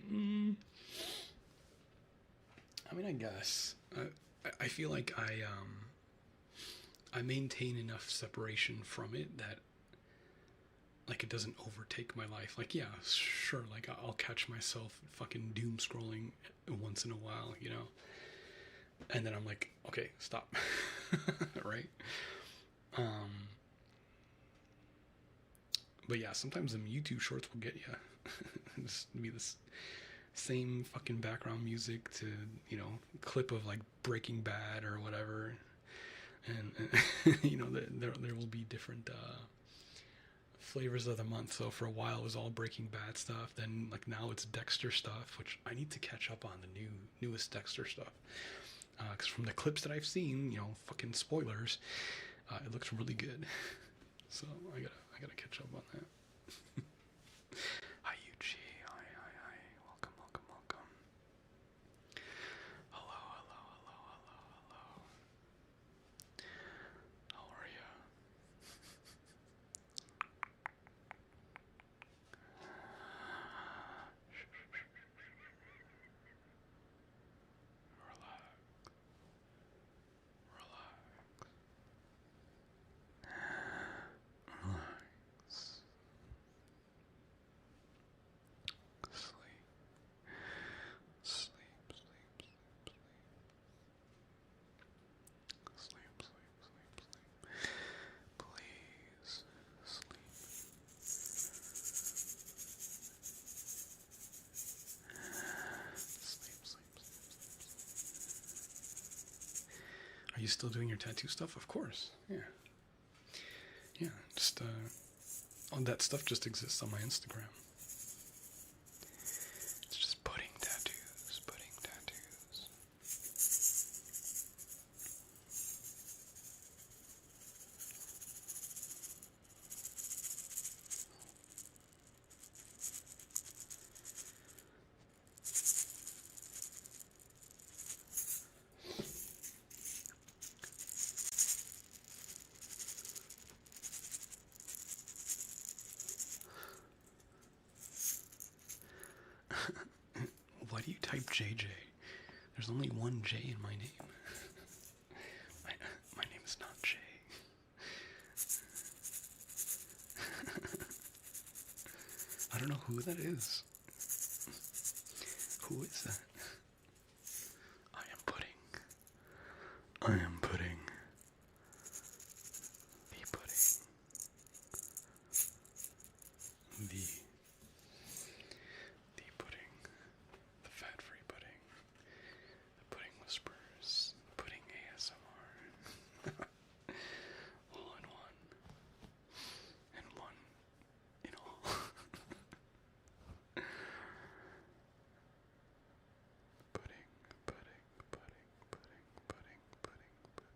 I mean, I guess. I feel like I maintain enough separation from it that, like, it doesn't overtake my life. Like, yeah, sure, like, I'll catch myself fucking doom scrolling once in a while, you know? And then I'm like, okay, stop. Right? But yeah, sometimes them YouTube shorts will get you. Just be this same fucking background music to, you know, clip of like Breaking Bad or whatever. And you know, there will be different flavors of the month. So for a while it was all Breaking Bad stuff. Then like now it's Dexter stuff, which I need to catch up on the newest Dexter stuff. Because from the clips that I've seen, you know, fucking spoilers, it looks really good. So I gotta catch up on that. Hi Yuchi, hi. Welcome. Hello. How are you? Are you still doing your tattoo stuff? Of course. Yeah. Yeah, just all that stuff just exists on my Instagram. It's just pudding tattoos, pudding tattoos. Why do you type JJ? There's only one J in my name. My name is not Jay. I don't know who that is. Who is that? I am pudding. I am pudding. The pudding. The pudding. The fat-free pudding. The pudding whispers. Pudding ASMR. All in one. And one in all. Pudding, pudding, pudding, pudding, pudding, pudding, pudding, pudding,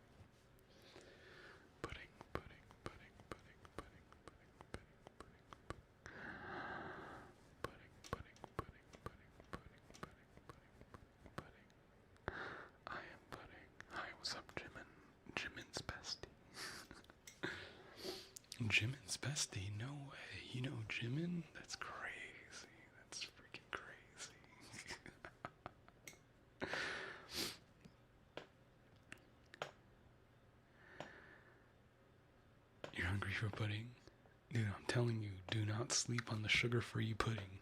pudding, pudding, pudding, pudding, pudding, pudding, pudding, pudding, pudding, pudding, pudding, pudding. I am pudding. Hi, what's up, Jimin? Jimin's bestie. Jimin's bestie? No way. You know Jimin? That's crazy. That's freaking crazy. You're hungry for pudding? Dude, I'm telling you, do not sleep on the sugar-free pudding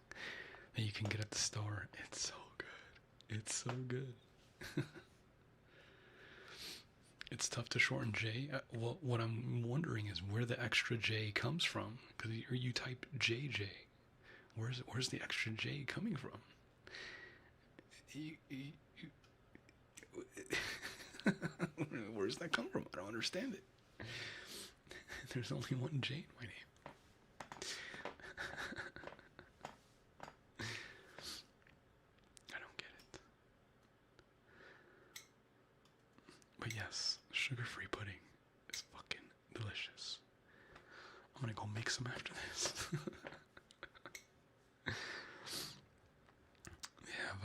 that you can get at the store. It's so good. It's so good. It's tough to shorten J. Well, what I'm wondering is where the extra J comes from. Because you type JJ. Where's the extra J coming from? Where's that come from? I don't understand it. There's only one J in my name. I don't get it. But yes, sugar-free pudding is fucking delicious. I'm gonna go make some after this. They have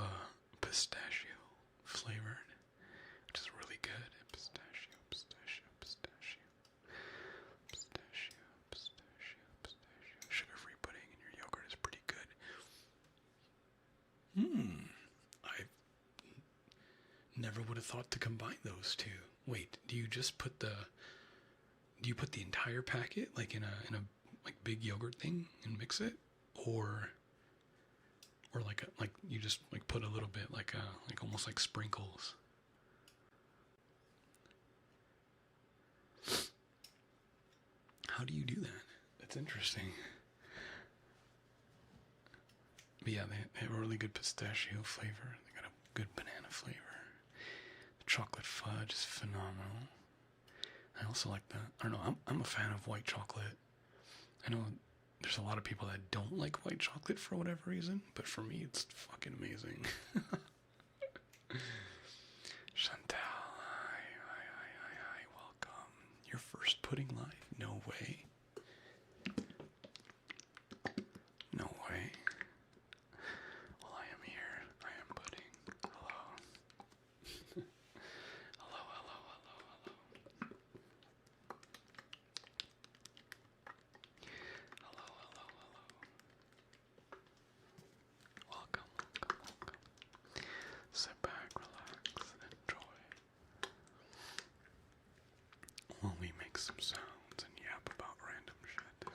pistachio flavored, which is really good. Pistachio, pistachio, pistachio. Pistachio, pistachio, pistachio. Sugar-free pudding in your yogurt is pretty good. I never would have thought to combine those two. Wait, do you put the entire packet like in a like big yogurt thing and mix it, or like you just like put a little bit like almost like sprinkles? How do you do that? That's interesting. But yeah, they have a really good pistachio flavor. They got a good banana flavor. The chocolate fudge is phenomenal. I also like that. I don't know. I'm a fan of white chocolate. I know there's a lot of people that don't like white chocolate for whatever reason, but for me, it's fucking amazing. Chantal, hi, welcome. Your first pudding live? No way. No way. Well, I am here. I am pudding. Hello. Hello. Welcome. Sit back, relax, enjoy. While we make some sounds and yap about random shit.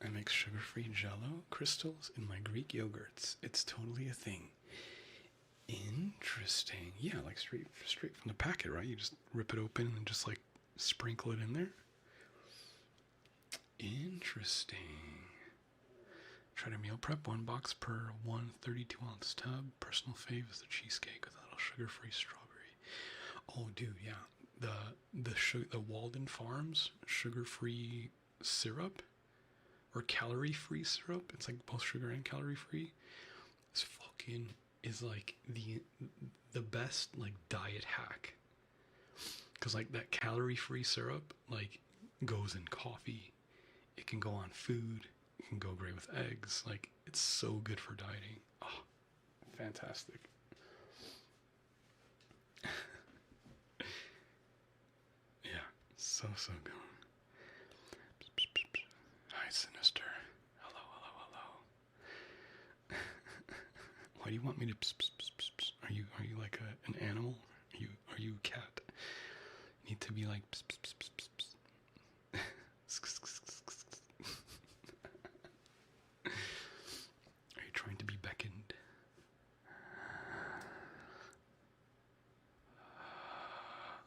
I make sugar-free Jell-O crystals in my Greek yogurts. It's totally a thing. Interesting. Yeah, like straight from the packet, right? You just rip it open and just like sprinkle it in there. Interesting. Try to meal prep 1 box per 1 32-ounce tub. Personal fave is the cheesecake with a little sugar-free strawberry. Oh, dude, yeah. The Walden Farms sugar-free syrup or calorie-free syrup. It's like both sugar and calorie-free. This fucking is like the best like diet hack. Cause like that calorie-free syrup like goes in coffee. It can go on food. It can go great with eggs. Like it's so good for dieting. Oh, fantastic. Yeah, so good. Hi, Sinister. Hello, hello, hello. Why do you want me to? Are you like an animal? Are you a cat? You need to be like. Are you trying to be beckoned?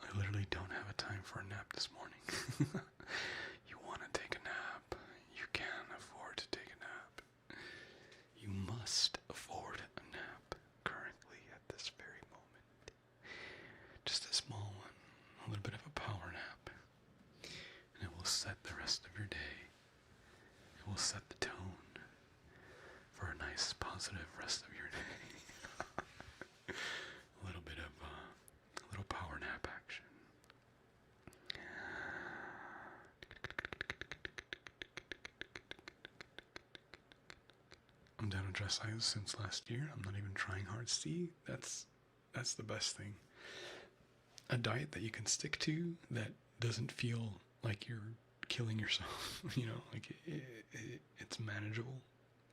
I literally don't have a time for a nap this morning. You want to take a nap? You can afford to take a nap. You must afford a nap currently at this very moment. Just a small one, a little bit of a power nap. And it will set the rest of your day. It will set the tone for a nice positive rest of your day. A little bit of a little power nap action. I'm down to dress size since last year. I'm not even trying hard. See, that's the best thing. A diet that you can stick to that doesn't feel like you're killing yourself. You know, like it's manageable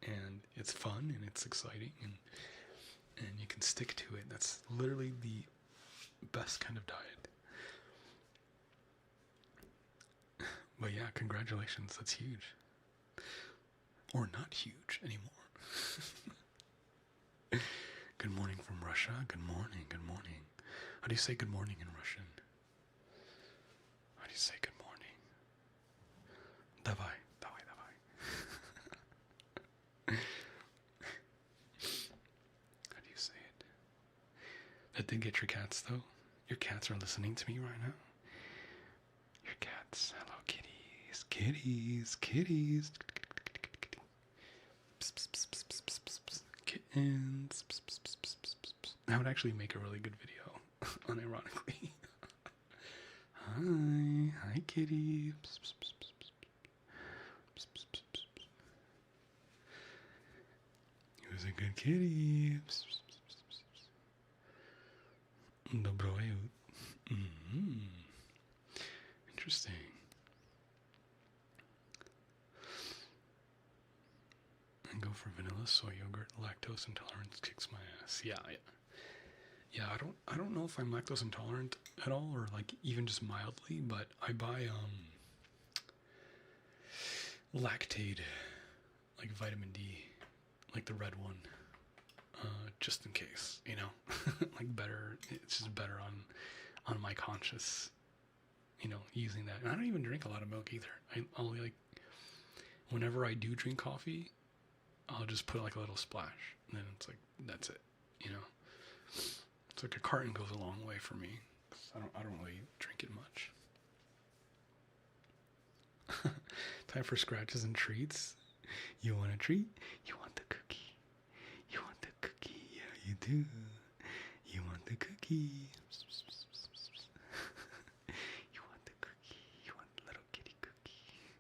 and it's fun and it's exciting and you can stick to it. That's literally the best kind of diet. But yeah, congratulations. That's huge. Or not huge anymore. Good morning from Russia. Good morning. Good morning. How do you say good morning in Russian? How do you say good morning? Давай, давай, давай. How do you say it? That did get your cats though. Your cats are listening to me right now. Your cats. Hello, kitties. Kitties. Kitties. Kittens. That would actually make a really good video, unironically. Hi kitty. It was a good kitty. Доброе. Interesting. And go for vanilla, soy yogurt, lactose intolerance kicks my ass. Yeah. I don't know if I'm lactose intolerant at all, or like even just mildly, but I buy Lactaid, like vitamin D, like the red one, just in case, you know. Like better, it's just better on my conscious, you know, using that. And I don't even drink a lot of milk either. I'll like, whenever I do drink coffee, I'll just put like a little splash, and then it's like that's it, you know. It's like a carton goes a long way for me. I don't really drink it much. Time for scratches and treats. You want a treat? You want the cookie? You want the cookie? Yeah, you do. You want the cookie? You want the cookie? You want the little kitty cookie?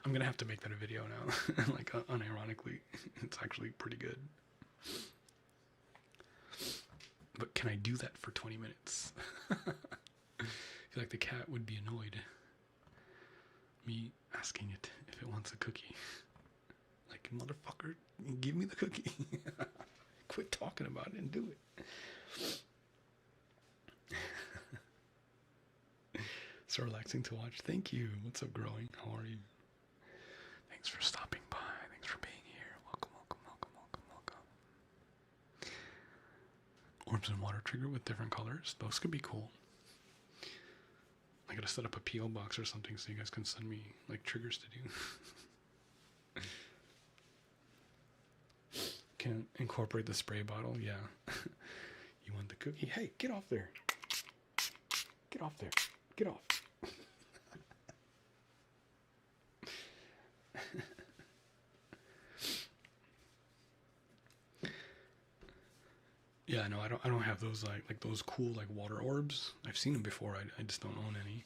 I'm gonna have to make that a video now. Like unironically, it's actually pretty good. But can I do that for 20 minutes? I feel like the cat would be annoyed. Me asking it if it wants a cookie. Like, motherfucker, give me the cookie. Quit talking about it and do it. So relaxing to watch. Thank you. What's up, Growing? How are you? Thanks for stopping by. Thanks for being here. Welcome. Orbs and water trigger with different colors. Those could be cool. I gotta set up a P.O. box or something so you guys can send me like triggers to do. can incorporate the spray bottle. Yeah. You want the cookie? Hey, get off there. Get off there. Get off. Yeah, no, I don't have those like those cool like water orbs. I've seen them before. I just don't own any.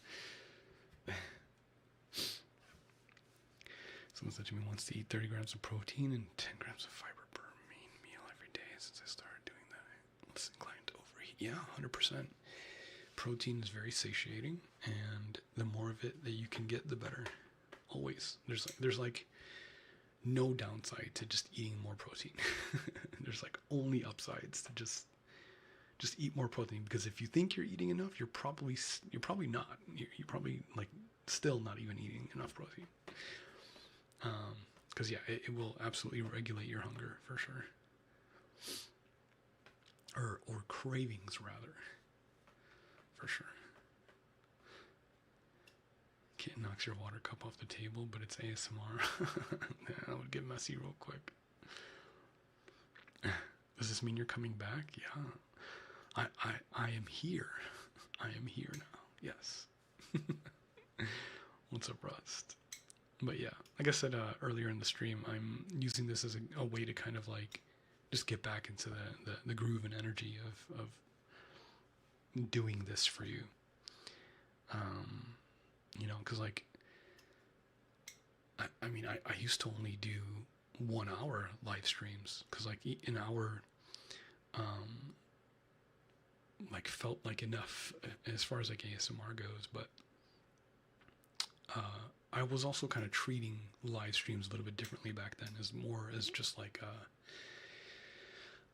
Someone said to me wants to eat 30 grams of protein and 10 grams of fiber per main meal every day. Since I started doing that, I was inclined to overeat. Yeah, 100%. Protein is very satiating, and the more of it that you can get, the better. Always. There's like no downside to just eating more protein. There's like only upsides to just eat more protein, because if you think you're eating enough, you're probably not. You're probably like still not even eating enough protein. Because yeah, it will absolutely regulate your hunger for sure, or cravings rather, for sure. Kitten knocks your water cup off the table, but it's ASMR. That would get messy real quick. Does this mean you're coming back? Yeah. I am here. I am here now. Yes. What's up, Rust? But yeah, like I said earlier in the stream, I'm using this as a way to kind of like just get back into the groove and energy of doing this for you. You know, because like, I mean, I used to only do 1 hour live streams, because like an hour like felt like enough as far as like ASMR goes. But I was also kind of treating live streams a little bit differently back then, as more as just like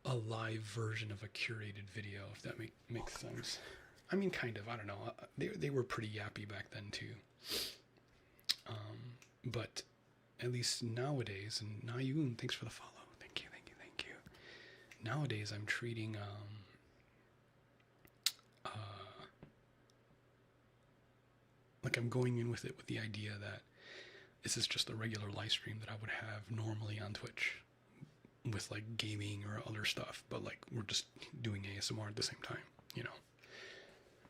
a live version of a curated video, if that makes sense. I mean, kind of. I don't know. They were pretty yappy back then too. But at least nowadays, and Nayun, thanks for the follow. Thank you. Nowadays, I'm treating like I'm going in with it with the idea that this is just a regular live stream that I would have normally on Twitch, with like gaming or other stuff, but like we're just doing ASMR at the same time, you know.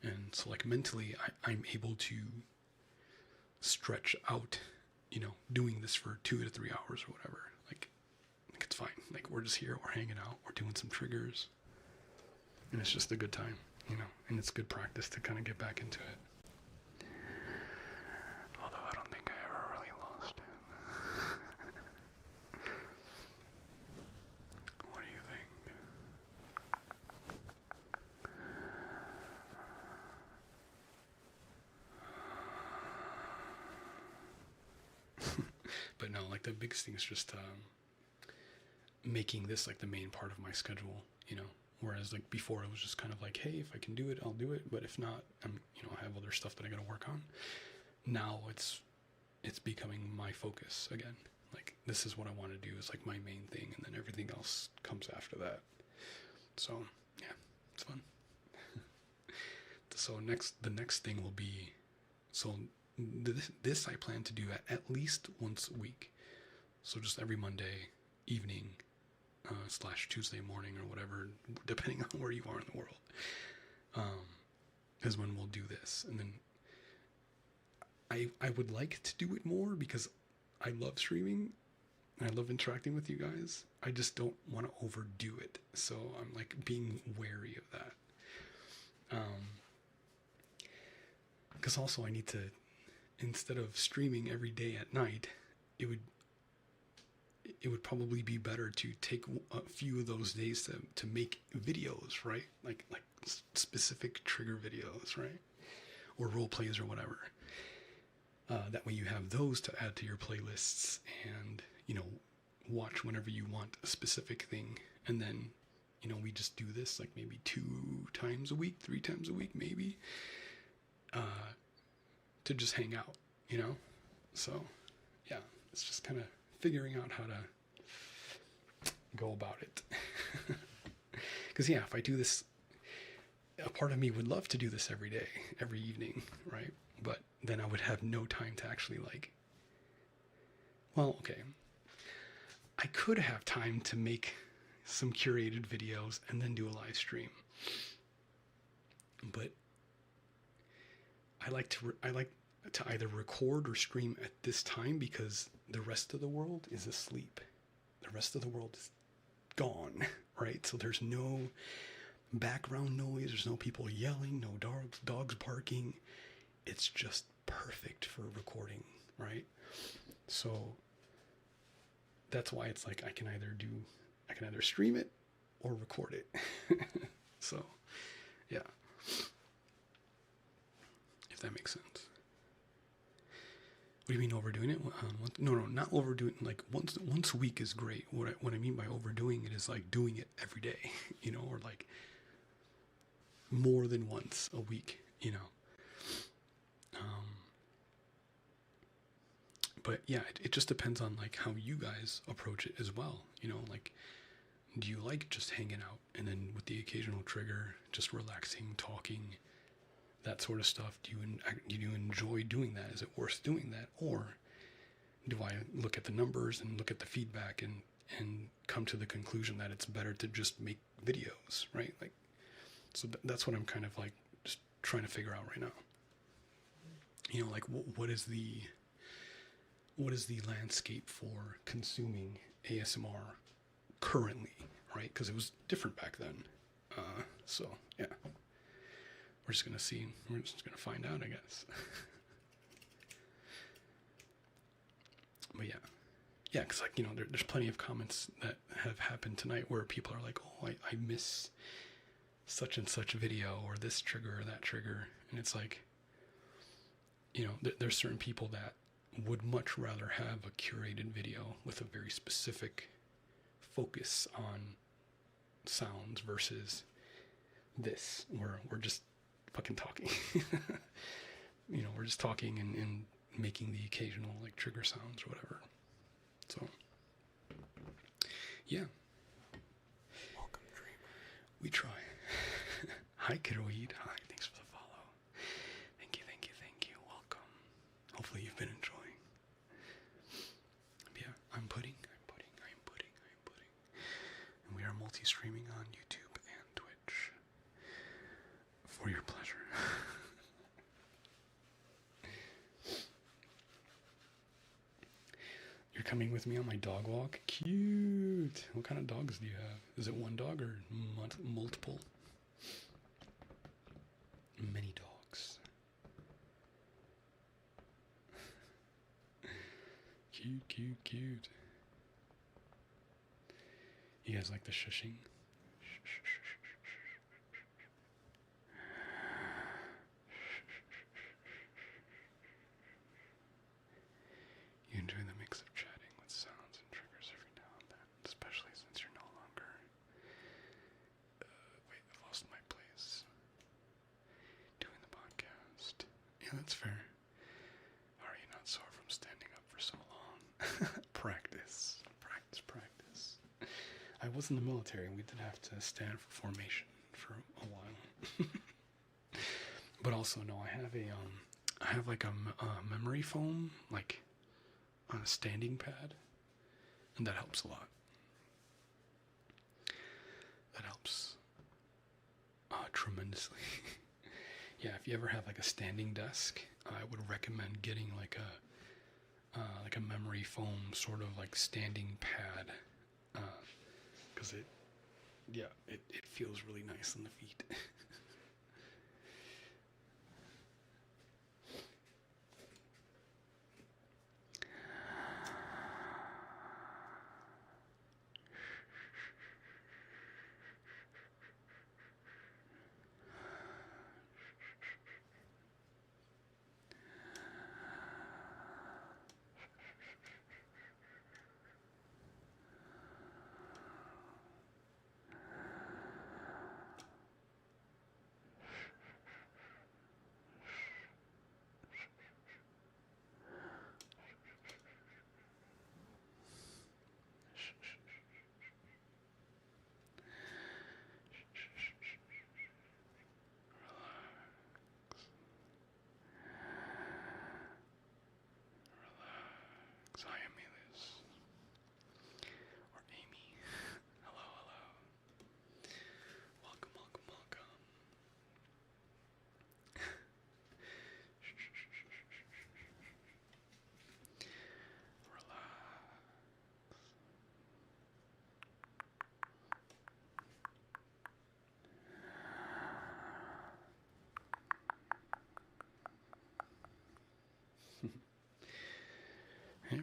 And so like mentally, I'm able to stretch out, you know, doing this for 2 to 3 hours or whatever. Like it's fine. Like we're just here, we're hanging out, we're doing some triggers, and it's just a good time, you know. And it's good practice to kind of get back into it. Although I don't think I ever really lost it. What do you think? But no, like the biggest thing is just making this like the main part of my schedule, you know. Whereas like before, it was just kind of like, hey, if I can do it, I'll do it. But if not, I have other stuff that I gotta work on. Now it's becoming my focus again. Like this is what I want to do, is like my main thing, and then everything else comes after that. So yeah, it's fun. So the next thing will be, so this I plan to do at least once a week. So just every Monday evening / Tuesday morning or whatever, depending on where you are in the world, is when we'll do this. And then I would like to do it more, because I love streaming and I love interacting with you guys. I just don't want to overdo it. So I'm like being wary of that. Because also I need to, instead of streaming every day at night, it would probably be better to take a few of those days to make videos, right? Like specific trigger videos, right? Or role plays or whatever. That way you have those to add to your playlists, and, you know, watch whenever you want a specific thing. And then, you know, we just do this like maybe 2 times a week, 3 times a week, maybe, to just hang out, you know? So yeah, it's just kind of figuring out how to go about it. Because yeah, if I do this, a part of me would love to do this every day, every evening, right? But then I would have no time to actually like, well, okay, I could have time to make some curated videos, and then do a live stream. But I like to either record or stream at this time because the rest of the world is asleep. The rest of the world is gone, right? So there's no background noise, there's no people yelling, no dogs barking. It's just perfect for recording, right? So that's why it's like I can either stream it or record it. So yeah, if that makes sense. What do you mean overdoing it? No, not overdoing. Like once a week is great. What I mean by overdoing it is like doing it every day, or like more than once a week, But yeah, it just depends on like how you guys approach it as well. Like, do you like just hanging out and then with the occasional trigger, just relaxing, talking, that sort of stuff? Do you enjoy doing that? Is it worth doing that? Or do I look at the numbers and look at the feedback and come to the conclusion that it's better to just make videos, right? Like, so that's what I'm kind of like just trying to figure out right now. Like what is the landscape for consuming ASMR currently, right? Because it was different back then. So yeah, we're just gonna see. We're just gonna find out, I guess. But yeah, because like there's plenty of comments that have happened tonight where people are like, "Oh, I miss such and such video or this trigger or that trigger," and it's like, there's certain people that would much rather have a curated video with a very specific focus on sounds versus this where we're just fucking talking. We're just talking and making the occasional like trigger sounds or whatever. So yeah, welcome dreamer. We try. Hi Kiroid. Hi, thanks for the follow. Thank you. Welcome. Hopefully you've been enjoying. But yeah, I'm pudding. And we are multi-streaming on YouTube and Twitch for your pleasure. You're coming with me on my dog walk? Cute. What kind of dogs do you have? Is it one dog or multiple? Many dogs. Cute. You guys like the shushing? You enjoy the mix of chatting with sounds and triggers every now and then, especially since you're no longer... wait, I've lost my place. Doing the podcast. Yeah, that's fair. Are you not sore from standing up for so long? Practice. I was in the military and we did have to stand for formation for a while. But also, no, I have like a memory foam, like on a standing pad, and that helps a lot. That helps tremendously. Yeah, if you ever have like a standing desk, I would recommend getting like a memory foam sort of like standing pad, because it feels really nice on the feet.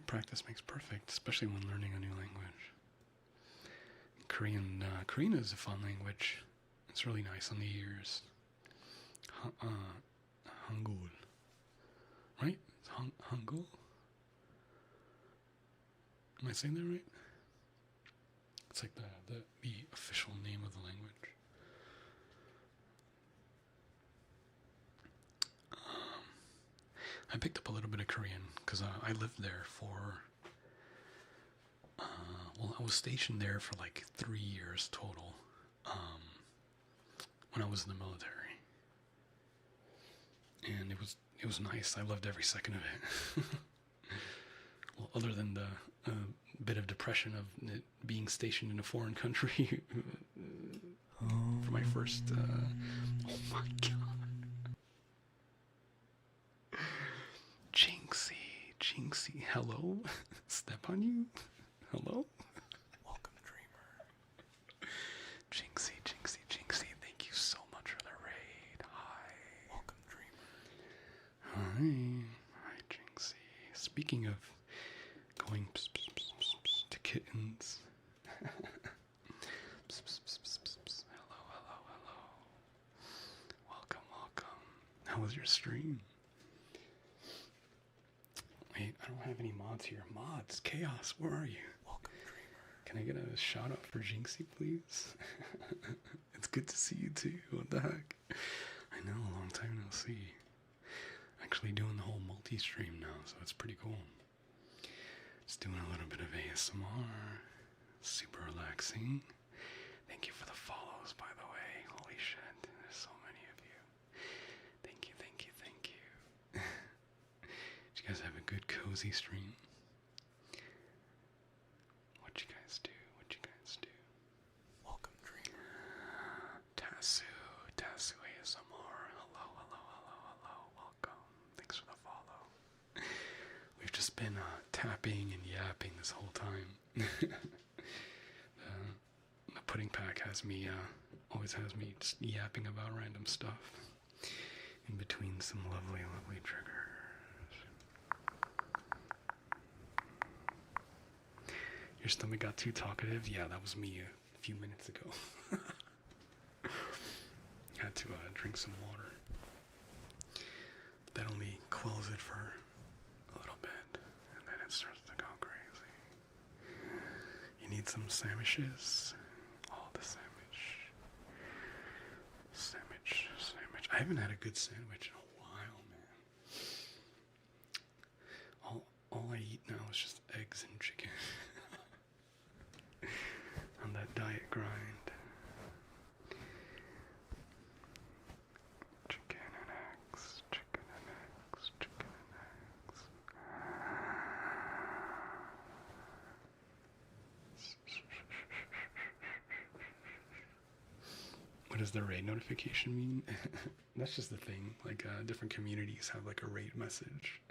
practice makes perfect, especially when learning a new language. Korean is a fun language. It's really nice on the ears. Hangul, right? It's Hangul. Am I saying that right? It's like the official name of the language. I picked up a little bit of Korean because I lived there for, I was stationed there for like 3 years total when I was in the military. And it was nice. I loved every second of it. Well, other than the bit of depression of being stationed in a foreign country for my first. Oh my god. Jinxie, hello? Step on you? Hello? Welcome, dreamer. Jinxie, thank you so much for the raid. Hi. Welcome, dreamer. Hi, Jinxie. Speaking of going to kittens. Hello. Welcome. How was your stream? Wait, I don't have any mods here. Mods, Chaos, where are you? Welcome, dreamer. Can I get a shout out for Jinxie, please? It's good to see you too. What the heck? I know, a long time no see. Actually doing the whole multi-stream now, so it's pretty cool. Just doing a little bit of ASMR. Super relaxing. Thank you for the follows, by the way. Holy shit, there's so many of you. Thank you. Did you guys have a good cozy stream? What'd you guys do? Welcome, dreamer. Tasu ASMR. Hello. Welcome. Thanks for the follow. We've just been tapping and yapping this whole time. The pudding pack always has me just yapping about random stuff in between some lovely triggers. Your stomach got too talkative? Yeah, that was me a few minutes ago. Had to drink some water. That only quells it for a little bit, and then it starts to go crazy. You need some sandwiches? Oh, the sandwich. I haven't had a good sandwich in a while, man. All I eat now is just eggs and chicken. On that diet grind. Chicken and eggs. What does the raid notification mean? That's just the thing. Like different communities have like a raid message,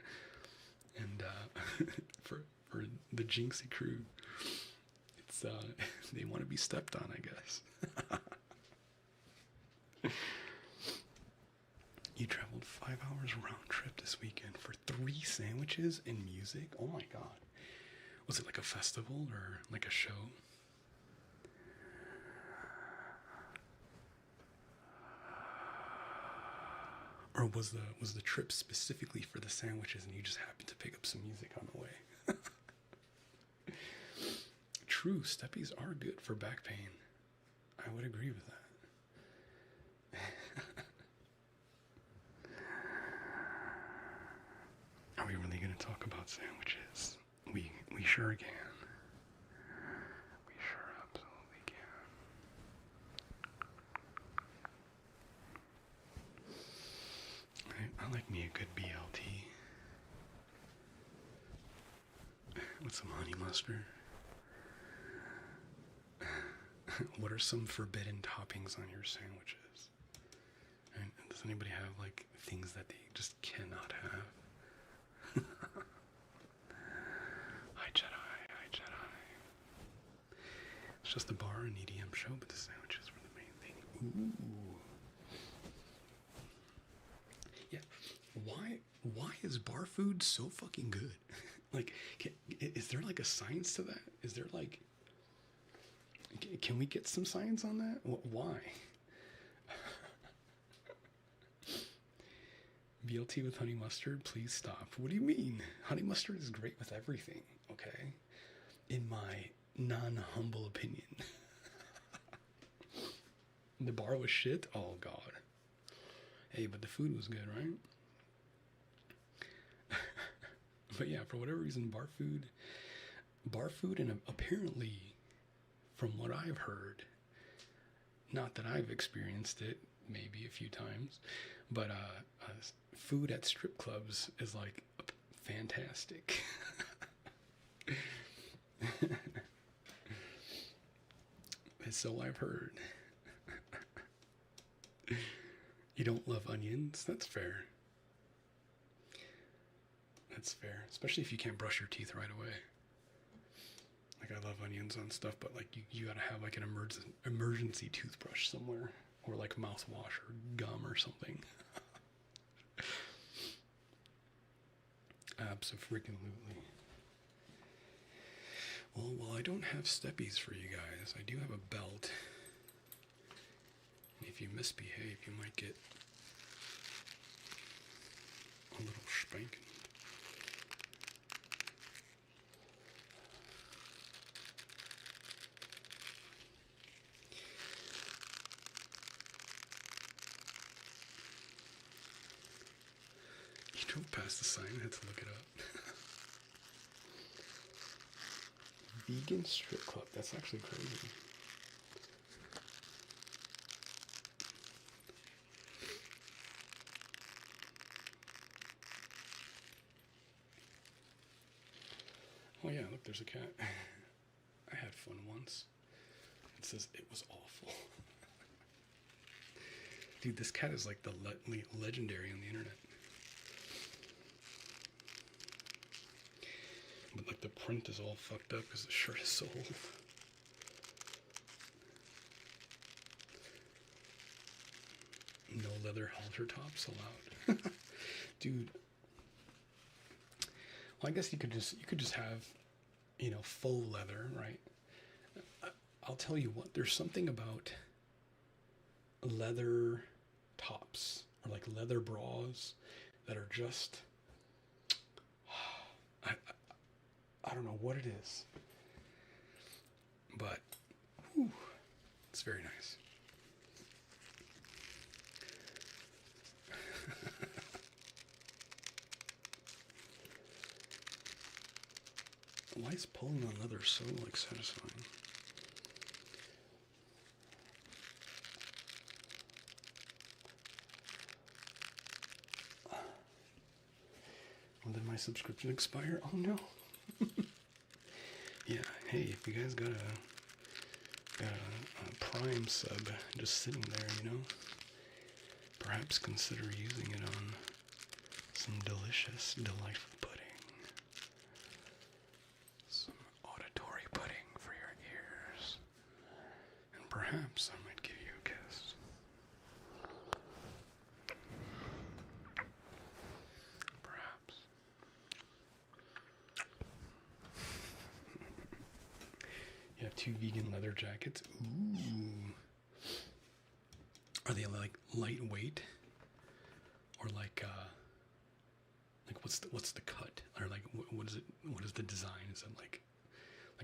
and for the Jinxie crew, it's they want to be stepped on, I guess. You traveled 5 hours round trip this weekend for 3 sandwiches and music? Oh my god. Was it like a festival or like a show? Or was the trip specifically for the sandwiches and you just happened to pick up some music on the way? True, steppies are good for back pain. I would agree with that. Are we really going to talk about sandwiches? We sure can. We sure absolutely can. I like me a good BLT. With some honey mustard. What are some forbidden toppings on your sandwiches? And does anybody have like things that they just cannot have? Hi Jedi. It's just a bar and EDM show, but the sandwiches were the main thing. Ooh. Yeah. Why is bar food so fucking good? Like, is there like a science to that? Is there like, can we get some science on that? Why? BLT with honey mustard, please stop. What do you mean? Honey mustard is great with everything, okay? In my non-humble opinion. The bar was shit? Oh, God. Hey, but the food was good, right? But yeah, for whatever reason, bar food, and apparently, from what I've heard, not that I've experienced it, maybe a few times, but food at strip clubs is like fantastic. So I've heard. You don't love onions? That's fair. That's fair, especially if you can't brush your teeth right away. Like, I love onions on stuff, but like you gotta have like an emergency toothbrush somewhere, or like mouthwash or gum or something. Absolutely. Well, I don't have steppies for you guys. I do have a belt. And if you misbehave, you might get a little spanking. You drove past the sign, I had to look it up. Vegan strip club, that's actually crazy. Oh yeah, look, there's a cat. I had fun once. It says it was awful. Dude, this cat is like the legendary on the internet. But like the print is all fucked up because the shirt is so old. No leather halter tops allowed. Dude. Well, I guess you could just have, faux leather, right? I'll tell you what, there's something about leather tops or like leather bras that are just, I don't know what it is, but whew, it's very nice. Why is pulling on leather so like satisfying? When did my subscription expire? Oh no. Yeah, hey, if you guys got a Prime sub just sitting there, perhaps consider using it on some delicious, delightful pudding. Some auditory pudding for your ears. And perhaps I might give you a kiss. Perhaps. You have 2 vegan leather jackets. Ooh. Are they like lightweight? Or like what's the cut? Or like what is it? What is the design? Is it like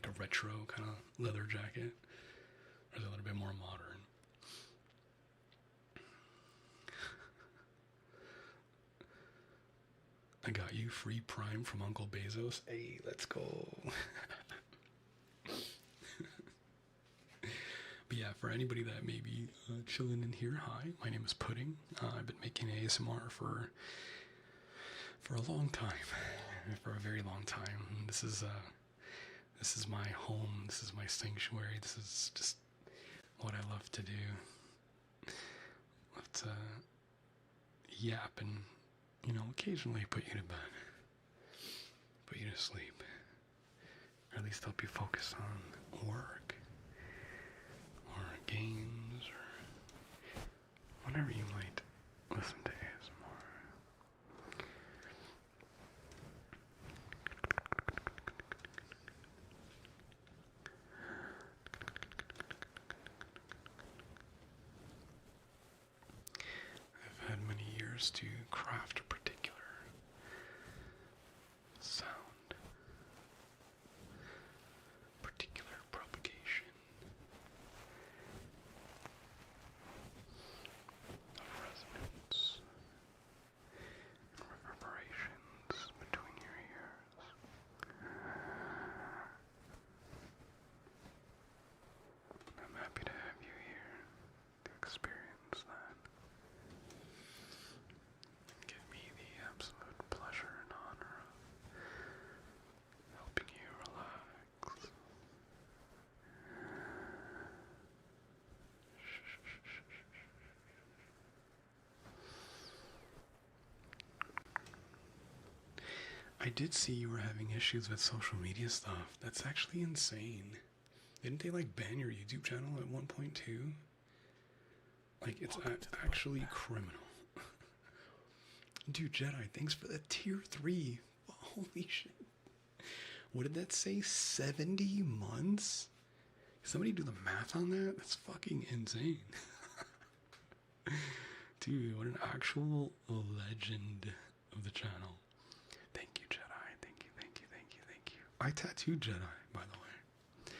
a retro kind of leather jacket? Or is it a little bit more modern? I got you free Prime from Uncle Bezos. Hey, let's go. But yeah, for anybody that may be chilling in here, hi, my name is Pudding. I've been making ASMR for a long time, for a very long time. This is my home. This is my sanctuary. This is just what I love to do. Love to yap and, occasionally put you to bed, put you to sleep, or at least help you focus on work or games or whatever you might listen to ASMR. years to craft a particular sound, particular propagation of resonance and reverberations between your ears. I'm happy to have you here to experience that. Give me the absolute pleasure and honor of helping you relax. I did see you were having issues with social media stuff. That's actually insane. Didn't they like ban your YouTube channel at 1.2? Like, it's actually criminal. Dude, Jedi, thanks for the tier 3. Holy shit. What did that say? 70 months? Somebody do the math on that? That's fucking insane. Dude, what an actual legend of the channel. Thank you, Jedi. Thank you, thank you, thank you, thank you. I tattooed Jedi, by the way.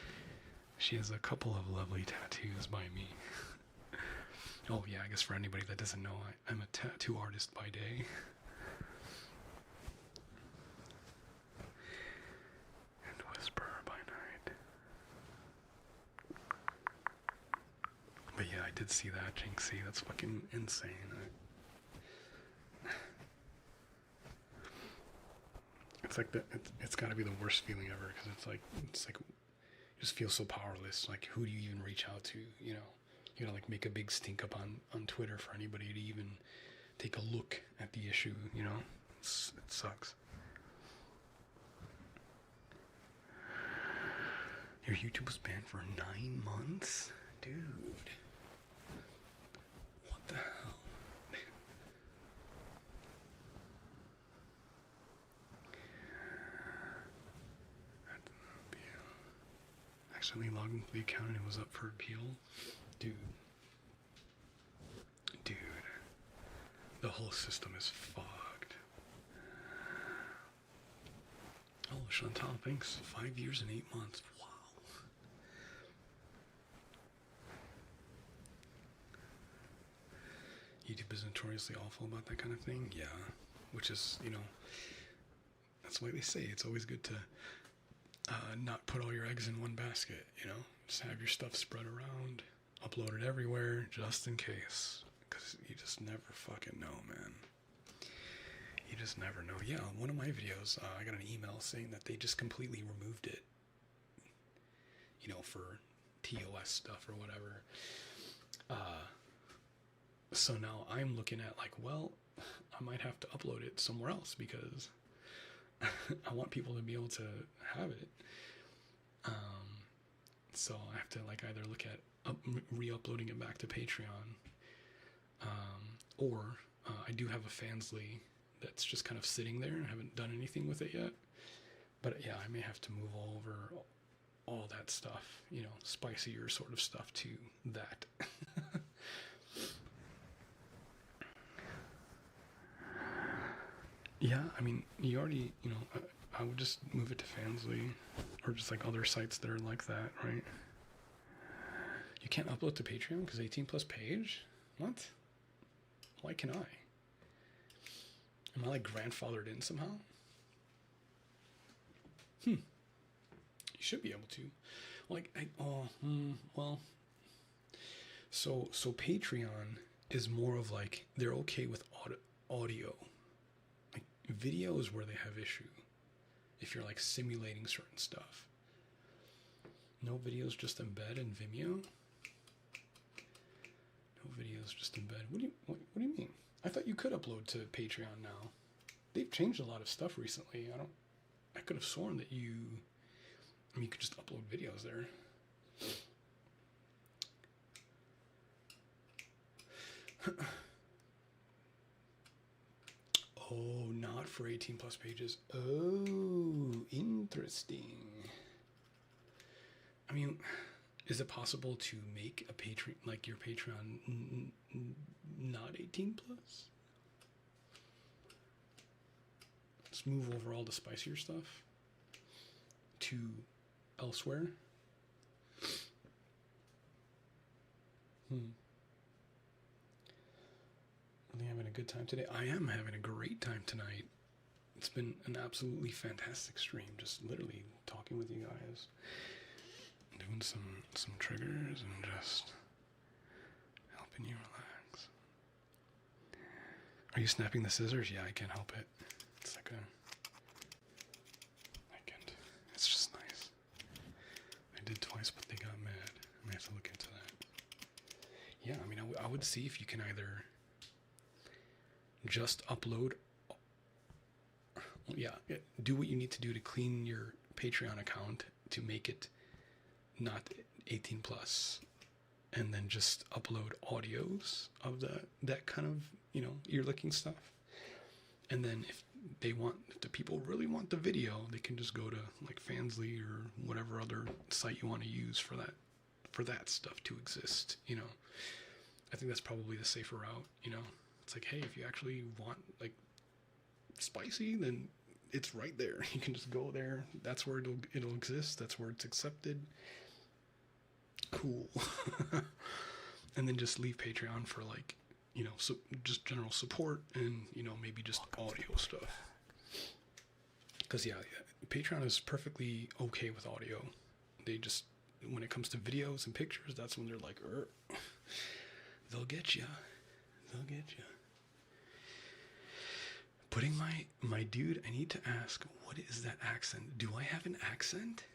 She has a couple of lovely tattoos by me. Oh yeah, I guess for anybody that doesn't know, I'm a tattoo artist by day. And whisperer by night. But yeah, I did see that, Jinxie. That's fucking insane. It's like it's got to be the worst feeling ever, because it's like you just feel so powerless. Like, who do you even reach out to? You know, you gotta like make a big stink up on Twitter for anybody to even take a look at the issue. You know, it sucks. Your YouTube was banned for 9 months, dude. What the hell? Accidentally logged into the account and it was up for appeal. Dude. The whole system is fucked. Oh, Chantal, thanks. 5 years and 8 months. Wow. YouTube is notoriously awful about that kind of thing. Yeah. Which is, you know, that's why they say it's always good to not put all your eggs in one basket, you know? Just have your stuff spread around, upload it everywhere, just in case. Because you just never fucking know, man. You just never know. Yeah, one of my videos, I got an email saying that they just completely removed it. You know, for TOS stuff or whatever. So now I'm looking at like, well, I might have to upload it somewhere else because I want people to be able to have it. So I have to like either look at re-uploading it back to Patreon, or I do have a Fansly that's just kind of sitting there. I haven't done anything with it yet. But yeah, I may have to move over all that stuff, you know, spicier sort of stuff to that. Yeah, I mean, you already, you know, I would just move it to Fansly or just like other sites that are like that, right? You can't upload to Patreon because 18 plus page? What? Why can I? Am I like grandfathered in somehow? You should be able to. Like, well. So Patreon is more of like, they're okay with audio. Like, video is where they have issue. If you're like simulating certain stuff. No videos, just embed in Vimeo? No videos, just embed. What do you mean? I thought you could upload to Patreon now. They've changed a lot of stuff recently. I could have sworn that you could just upload videos there. Oh, not for 18 plus pages. Oh, interesting. I mean, is it possible to make a Patreon, like your Patreon, not 18 plus? just move over all the spicier stuff to elsewhere. Really having a good time today. I am having a great time tonight. It's been an absolutely fantastic stream. Just literally talking with you guys, doing some triggers and just helping you relax. Are you snapping the scissors? Yeah, I can't help it. It's like I can't. It's just nice. I did twice, but they got mad. I may have to look into that. Yeah, I mean, I would see if you can either just upload. Yeah, do what you need to do to clean your Patreon account to make it not 18 plus, and then just upload audios of that kind of, ear licking stuff. And then if the people really want the video, they can just go to like Fansly or whatever other site you want to use for that stuff to exist. I think that's probably the safer route. It's like, hey, if you actually want like spicy, then it's right there. You can just go there. That's where it'll exist. That's where it's accepted. Cool. And then just leave Patreon for like, so just general support and, maybe just audio stuff. Because yeah, Patreon is perfectly okay with audio. They just, when it comes to videos and pictures, that's when they're like, they'll get you. They'll get you. Putting my dude, I need to ask, what is that accent? Do I have an accent?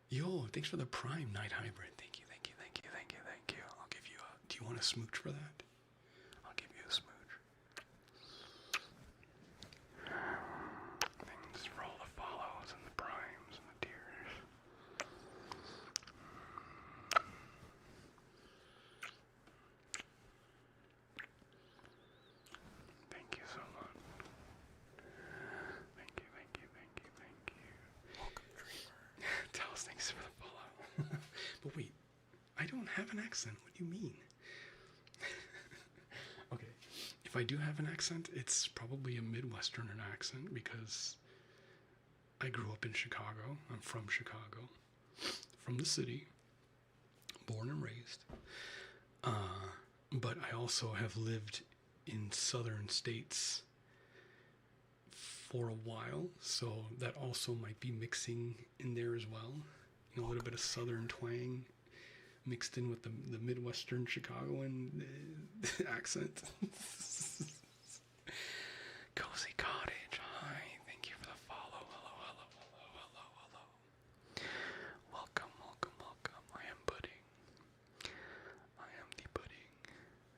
Yo, thanks for the Prime Night Hybrid. Thank you. I'll give you do you want a smooch for that? I'll give you a smooch. Thanks for all the follows and the primes and the tears. Thank you so much. Thank you. Welcome, Dreamer. Taos, thanks for the follow. But wait, I don't have an accent. What do you mean? Okay, if I do have an accent, it's probably a Midwestern accent because I grew up in Chicago. I'm from Chicago, from the city, born and raised. But I also have lived in southern states for a while, so that also might be mixing in there as well. A little bit of southern twang mixed in with the Midwestern Chicagoan accent. Cozy Cottage, hi, thank you for the follow. Hello. Welcome. I am Pudding. I am the pudding.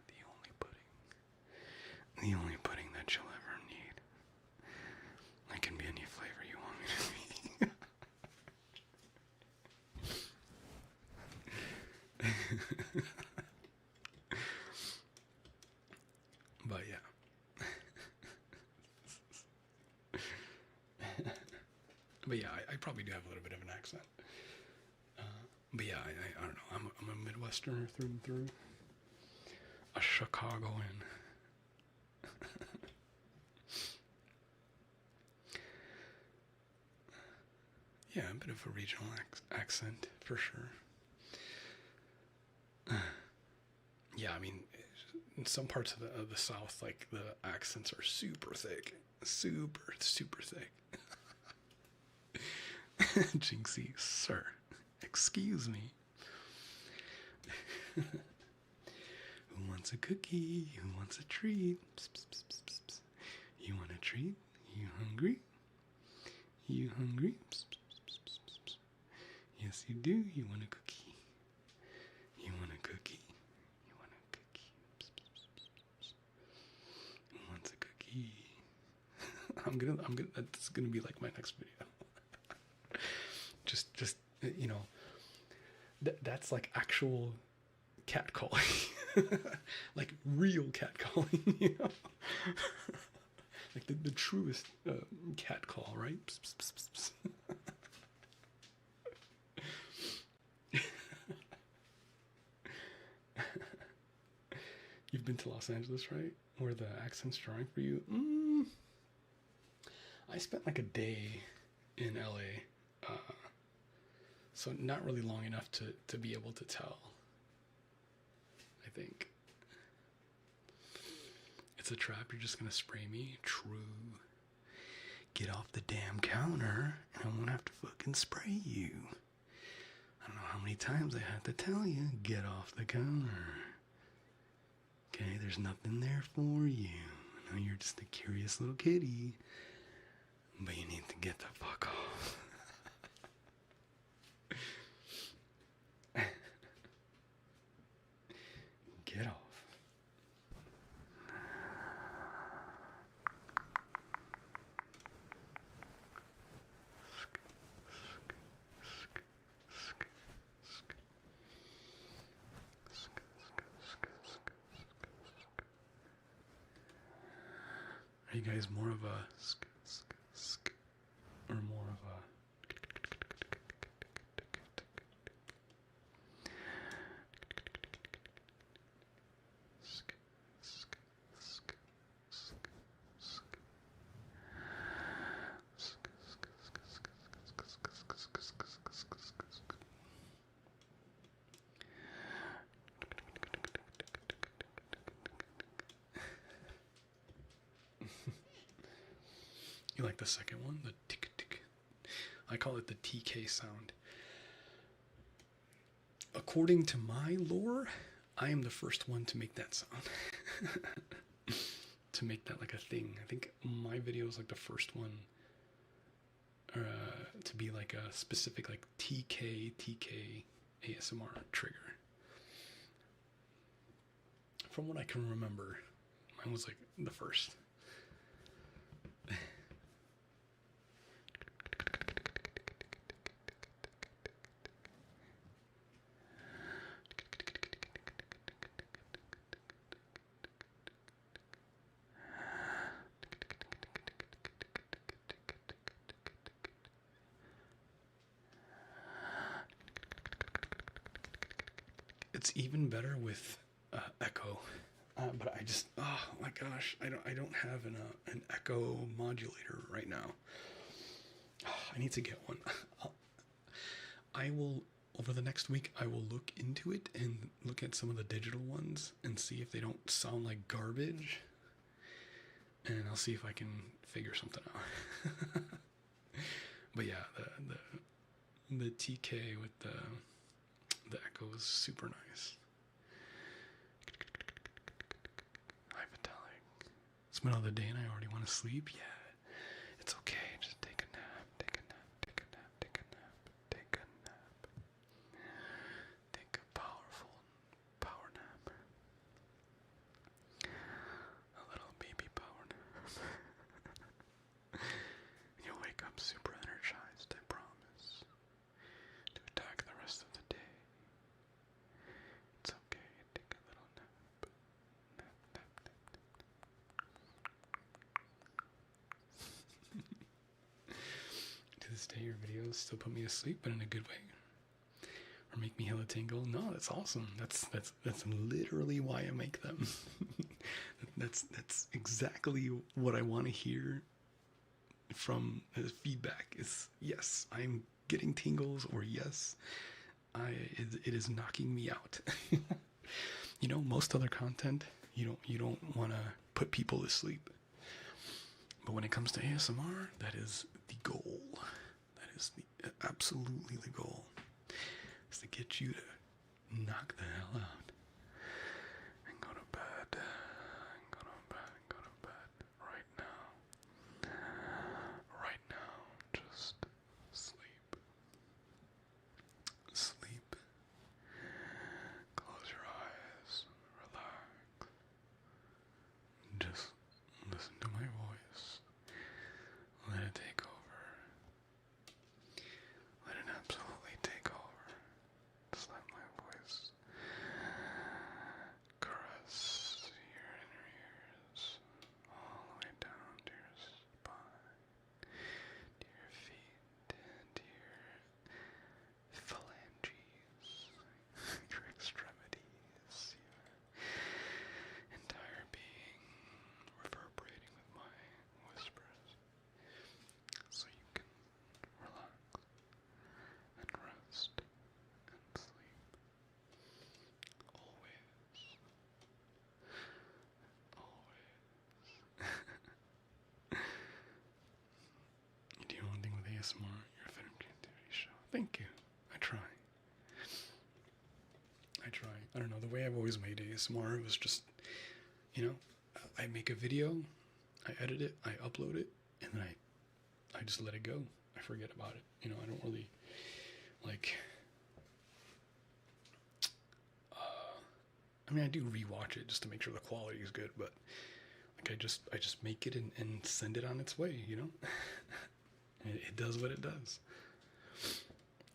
The only pudding. The only pudding that you'll ever need. I can be any flavor you want me to be. But yeah. But yeah, I probably do have a little bit of an accent. But yeah, I don't know. I'm a Midwesterner through and through. A Chicagoan. Yeah, a bit of a regional accent, for sure. Yeah, I mean, in some parts of the South, like, the accents are super thick. Super thick. Jinxie, sir, excuse me. Who wants a cookie? Who wants a treat? Psst, psst, psst, psst, psst, psst. You want a treat? You hungry? You hungry? Psst, psst, psst, psst, psst, psst. Yes, you do. You want a cookie? You want a cookie? You want a cookie? Psst, psst, psst, psst, psst. Who wants a cookie? I'm gonna. That's gonna be like my next video. just that's like actual cat calling. Like real cat calling, like the truest cat call, right? Psst, psst, psst, psst. You've been to Los Angeles, right? Where the accent's drawing for you? I spent like a day in LA, so not really long enough to be able to tell. I think it's a trap. You're just gonna spray me. True. Get off the damn counter, and I won't have to fucking spray you. I don't know how many times I had to tell you, get off the counter. Okay, there's nothing there for you. I know you're just a curious little kitty, but you need to get the fuck off. Get off. Are you guys more of a or more of a You like the second one? The tick tick. I call it the TK sound. According to my lore, I am the first one to make that sound. To make that like a thing. I think my video is like the first one to be like a specific like TK ASMR trigger. From what I can remember, mine was like the first. It's even better with echo, but I just, oh my gosh, I don't have an echo modulator right now. I need to get one. I will, over the next week, I will look into it and look at some of the digital ones and see if they don't sound like garbage, and I'll see if I can figure something out. But yeah, the TK with the echo is super nice. Hi, Vitalik. It's middle of the day and I already want to sleep. Yeah, it's okay. Just take a nap. Take a nap. Take a nap. Take a nap. Take a nap. Take a powerful power nap. A little baby power nap. You'll wake up super energized, I promise, to attack the rest of the day. It's okay, take a little nap. Nap, nap, nap, nap. To this day, your videos still put me to sleep, but in a good way. Or make me hella tingle. No, that's awesome. That's literally why I make them. that's exactly what I want to hear from feedback. Is yes, I'm getting tingles, or yes, it is knocking me out. You know, most other content, you don't want to put people to sleep. But when it comes to ASMR, that is the goal. That is absolutely the goal. Is to get you to knock the hell out and go to bed. Go to bed. Go to bed right now. Right now, just sleep. Sleep. Close your eyes. Relax. Just listen to my voice. Let it take over. Let it absolutely take over. Just let my voice I don't know, the way I've always made ASMR was just, you know, I make a video, I edit it, I upload it, and then I just let it go. I forget about it. You know, I don't really like. I mean, I do rewatch it just to make sure the quality is good, but like I just make it and send it on its way. You know, it does what it does.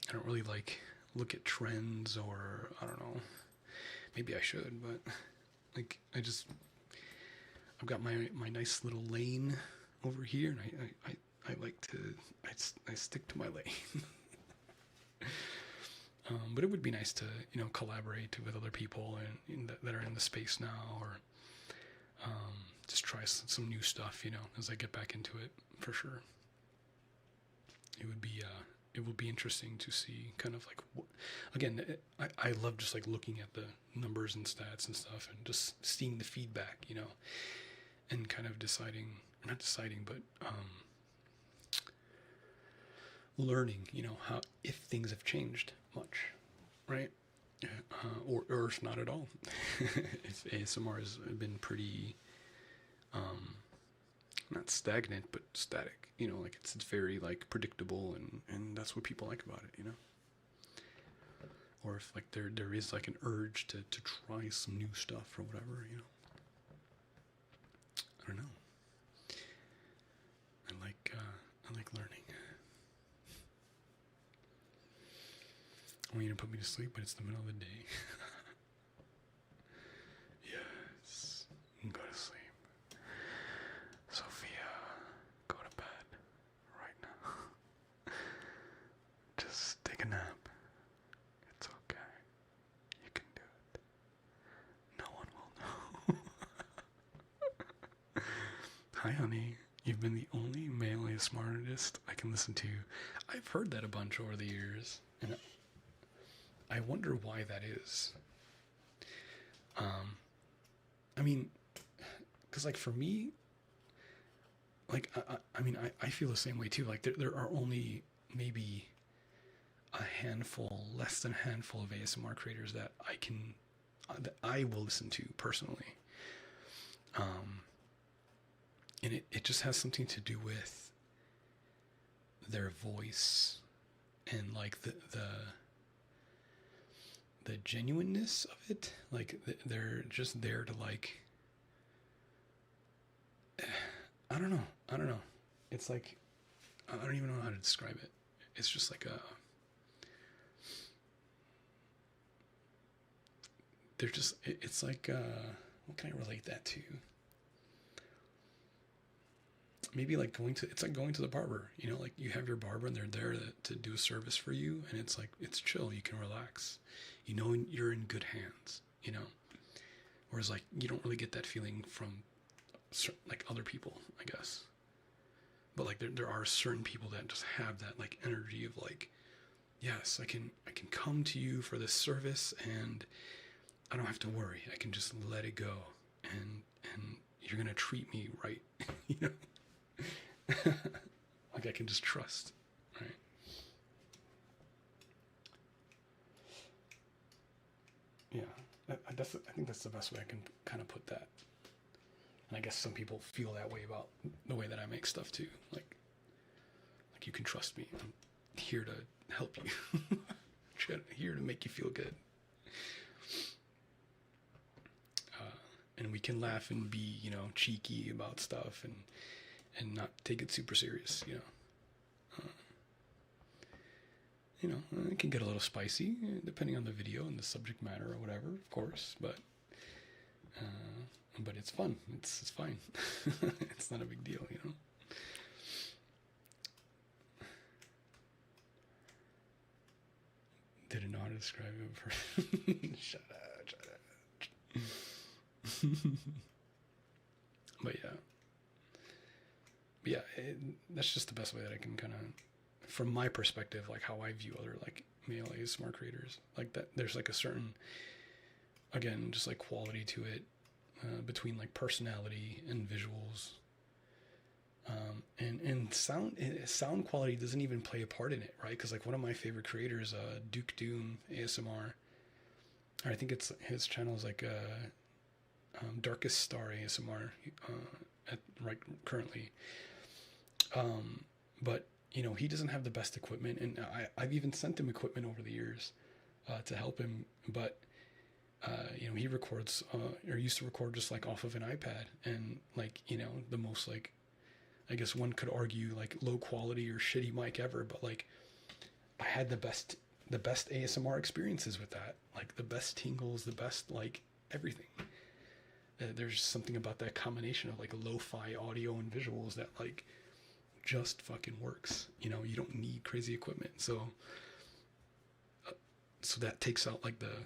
I don't really like look at trends, or I don't know. Maybe I should, but like I've got my nice little lane over here, and I like to I stick to my lane. But it would be nice to, you know, collaborate with other people that are in the space now, or just try some new stuff, you know, as I get back into it, for sure. It would be interesting to see kind of like, again, I love just like looking at the numbers and stats and stuff, and just seeing the feedback, you know, and kind of not deciding, but learning, you know, how, if things have changed much, right? Or if not at all. If ASMR has been pretty, not stagnant, but static, you know, like it's very like predictable, and that's what people like about it, you know? Or if like there is like an urge to try some new stuff or whatever, you know? I don't know. I like learning. I want you to put me to sleep, but it's the middle of the day. Yes. Go to sleep. Sophia, go to bed right now. Just take a nap. It's okay. You can do it. No one will know. Hi, honey. You've been the only male ASMR artist I can listen to. I've heard that a bunch over the years, and I wonder why that is. I mean, because like for me, like I mean, I feel the same way too. Like there are only maybe a handful, less than a handful of ASMR creators that that I will listen to personally. And it just has something to do with their voice, and like the genuineness of it. Like they're just there to like, I don't know. It's like, I don't even know how to describe it. It's just like they're just, it's like, what can I relate that to? Maybe like it's like going to the barber, you know, like you have your barber and they're there to do a service for you, and it's like, it's chill, you can relax, you know, you're in good hands, you know. Whereas like, you don't really get that feeling from like other people, I guess. But like there are certain people that just have that like energy of like, yes, I can come to you for this service, and I don't have to worry. I can just let it go, and you're gonna treat me right, you know. Like I can just trust, right? Yeah, I think that's the best way I can kind of put that. And I guess some people feel that way about the way that I make stuff too. Like you can trust me. I'm here to help you. Here to make you feel good. And we can laugh and be, you know, cheeky about stuff, and not take it super serious, you know. It can get a little spicy depending on the video and the subject matter or whatever, of course, but it's fun. It's fine. It's not a big deal, you know. Didn't know how to describe it. Shut up. But yeah, that's just the best way that I can kind of, from my perspective, like how I view other like male ASMR creators, like that. There's like a certain, again, just like quality to it, between like personality and visuals, and sound quality doesn't even play a part in it, right? Because like one of my favorite creators, Duke Doom ASMR, or I think it's his channel is like Darkest Star ASMR right currently. But he doesn't have the best equipment, and I've even sent him equipment over the years to help him. But he records or used to record just like off of an iPad, and like the most like I guess one could argue like low quality or shitty mic ever, but like I had the best ASMR experiences with that, like the best tingles, the best like everything. There's something about that combination of like lo-fi audio and visuals that like just fucking works. You don't need crazy equipment, so that takes out like the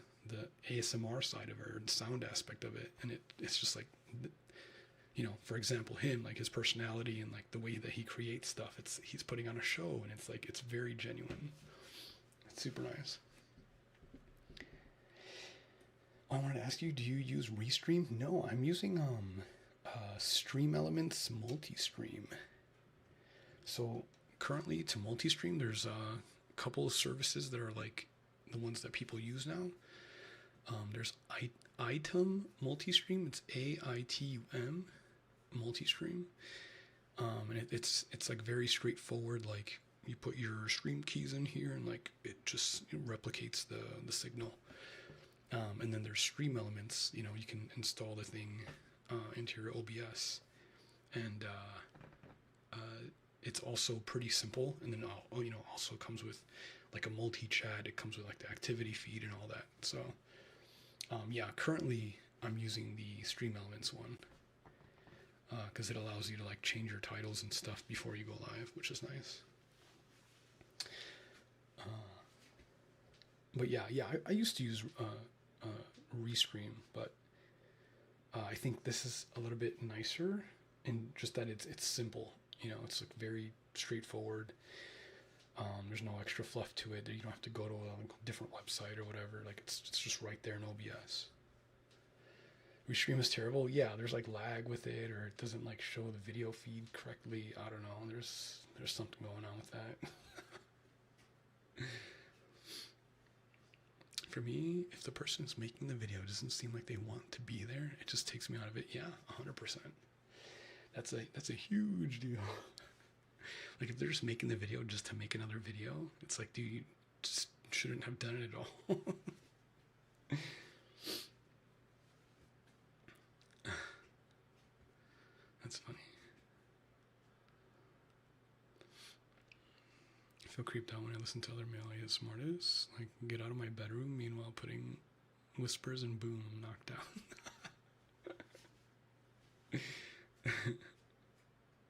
ASMR side of it, or the sound aspect of it, and it's just like for example, him, like his personality and like the way that he creates stuff, he's putting on a show, and it's like it's very genuine. It's super nice. I wanted to ask you, do you use Restream? No, I'm using Stream Elements Multi-Stream. So currently to multi-stream, there's a couple of services that are like the ones that people use now. There's Item Multi-Stream. It's AITUM Multi-Stream. And it's like very straightforward. Like you put your stream keys in here, and like it just replicates the signal. And then there's Stream Elements. You can install the thing into your OBS, and it's also pretty simple. And then also comes with like a multi-chat. It comes with like the activity feed and all that. So currently I'm using the Stream Elements one because it allows you to like change your titles and stuff before you go live, which is nice. But I used to use Restream, but I think this is a little bit nicer in just that it's simple. It's like very straightforward. There's no extra fluff to it. You don't have to go to a different website or whatever. Like it's just right there in OBS. Restream is terrible. Yeah, there's like lag with it, or it doesn't like show the video feed correctly. I don't know. There's something going on with that. For me, if the person who's making the video doesn't seem like they want to be there, it just takes me out of it. Yeah, 100%. That's a huge deal. Like if they're just making the video just to make another video, it's like, dude, you just shouldn't have done it at all. That's funny. I feel creeped out when I listen to other male ASMRtists. Like, get out of my bedroom, meanwhile putting whispers and boom, I'm knocked out.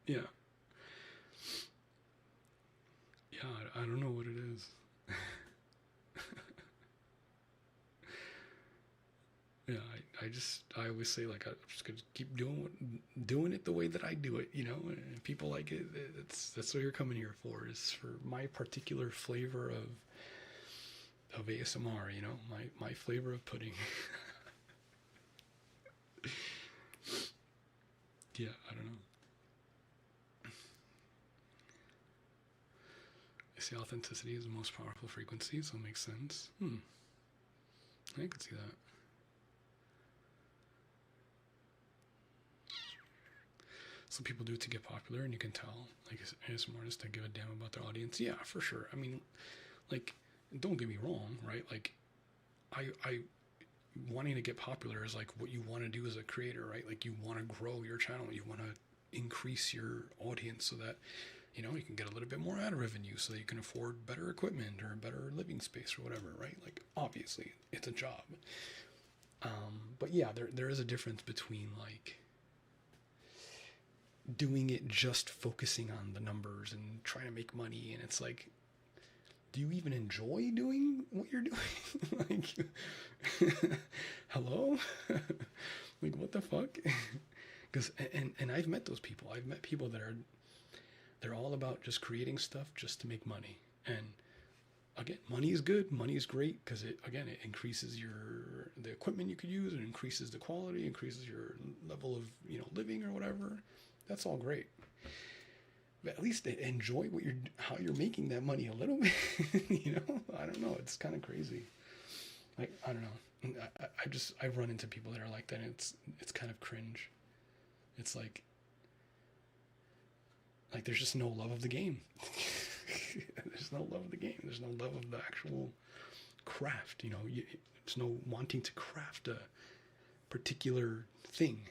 Yeah. Yeah, I don't know what it is. Yeah, I always say like I'm just gonna keep doing it the way that I do it, And if people like it, that's what you're coming here for, is for my particular flavor of ASMR, my flavor of pudding. Yeah, I don't know. I say authenticity is the most powerful frequency, so it makes sense. I could see that. Some people do it to get popular, and you can tell, like, ASMR artists that give a damn about their audience. Yeah, for sure. I mean, like, don't get me wrong, right? Like, I wanting to get popular is like what you want to do as a creator, right? Like, you want to grow your channel, you want to increase your audience so that you can get a little bit more ad revenue, so that you can afford better equipment or a better living space or whatever, right? Like, obviously, it's a job. But yeah, there is a difference between like doing it just focusing on the numbers and trying to make money, and it's like, do you even enjoy doing what you're doing? Like, hello? Like, what the fuck? Because and I've met those people. I've met people that they're all about just creating stuff just to make money. And again, money is good, money is great, because it increases the equipment you could use, it increases the quality, increases your level of living or whatever. That's all great, but at least enjoy how you're making that money a little bit. I don't know, it's kind of crazy. I don't know. I've run into people that are like that, and it's kind of cringe. It's like there's just no love of the game. There's no love of the game. There's no love of the actual craft. There's no wanting to craft a particular thing.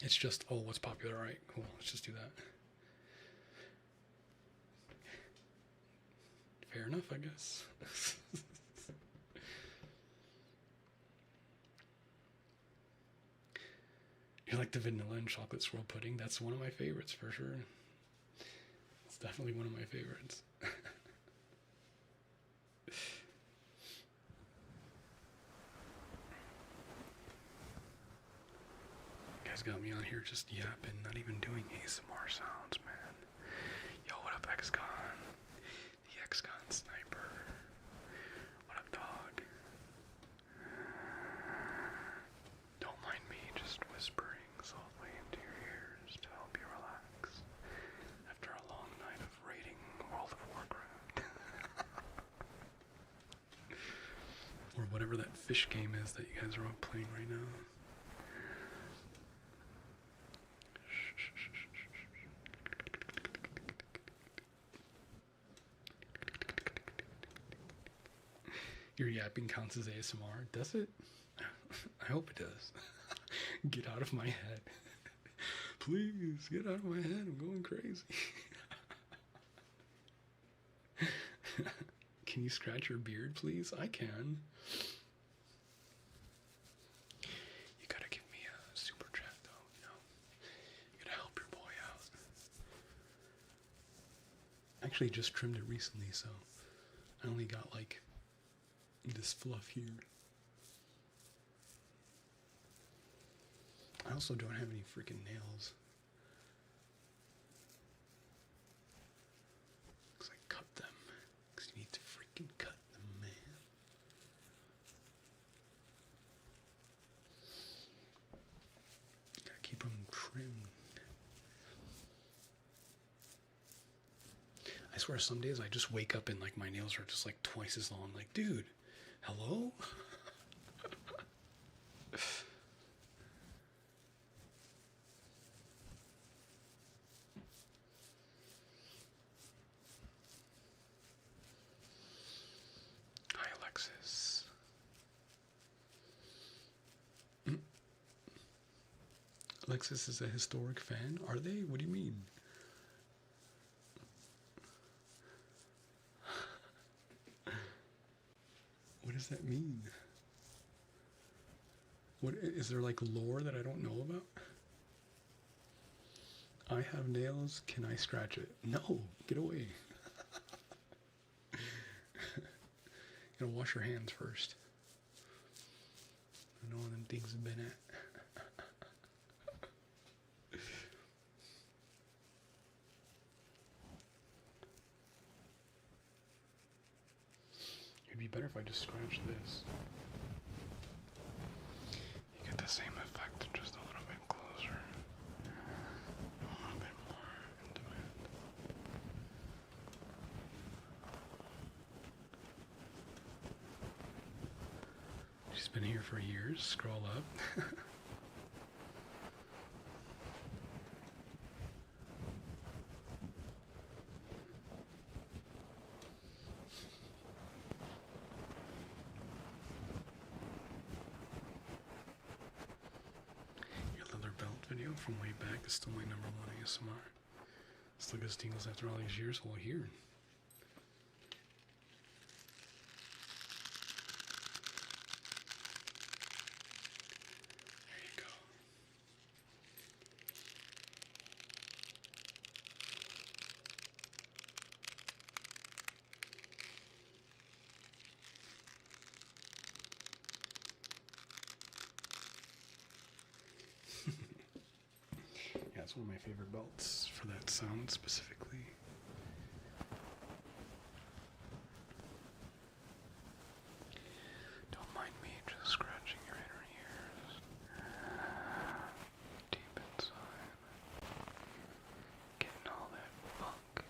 It's just, oh, what's popular? All right, cool. Let's just do that. Fair enough, I guess. You like the vanilla and chocolate swirl pudding? That's one of my favorites for sure. It's definitely one of my favorites. You guys got me on here just yapping, not even doing ASMR sounds, man. Yo, what up, XCon? The XCon sniper. What up, dog? Don't mind me just whispering softly into your ears to help you relax after a long night of raiding World of Warcraft. Or whatever that fish game is that you guys are all playing right now. Your yapping counts as ASMR. Does it? I hope it does. Get out of my head. Please, get out of my head. I'm going crazy. Can you scratch your beard, please? I can. You gotta give me a super chat, though, You gotta help your boy out. I actually just trimmed it recently, so I only got, this fluff here. I also don't have any freaking nails. Because I cut them. Because you need to freaking cut them, man. Gotta keep them trimmed. I swear some days I just wake up and my nails are just twice as long. Dude, hello? Hi, Alexis. Alexis is a historic fan? Are they? What do you mean? What does that mean? What is there lore that I don't know about? I have nails, can I scratch it? No, get away. You gotta wash your hands first. I know where them things have been at. It'd be better if I just scratched this. You get the same effect, just a little bit closer. A little bit more intimate. She's been here for years. Scroll up. Video from way back is still my #1 ASMR. Still gets tingles after all these years. Well, here. There you go. Yeah, it's one of my favorite belts for that sound specifically. Don't mind me just scratching your inner ears. Deep inside. Getting all that funk.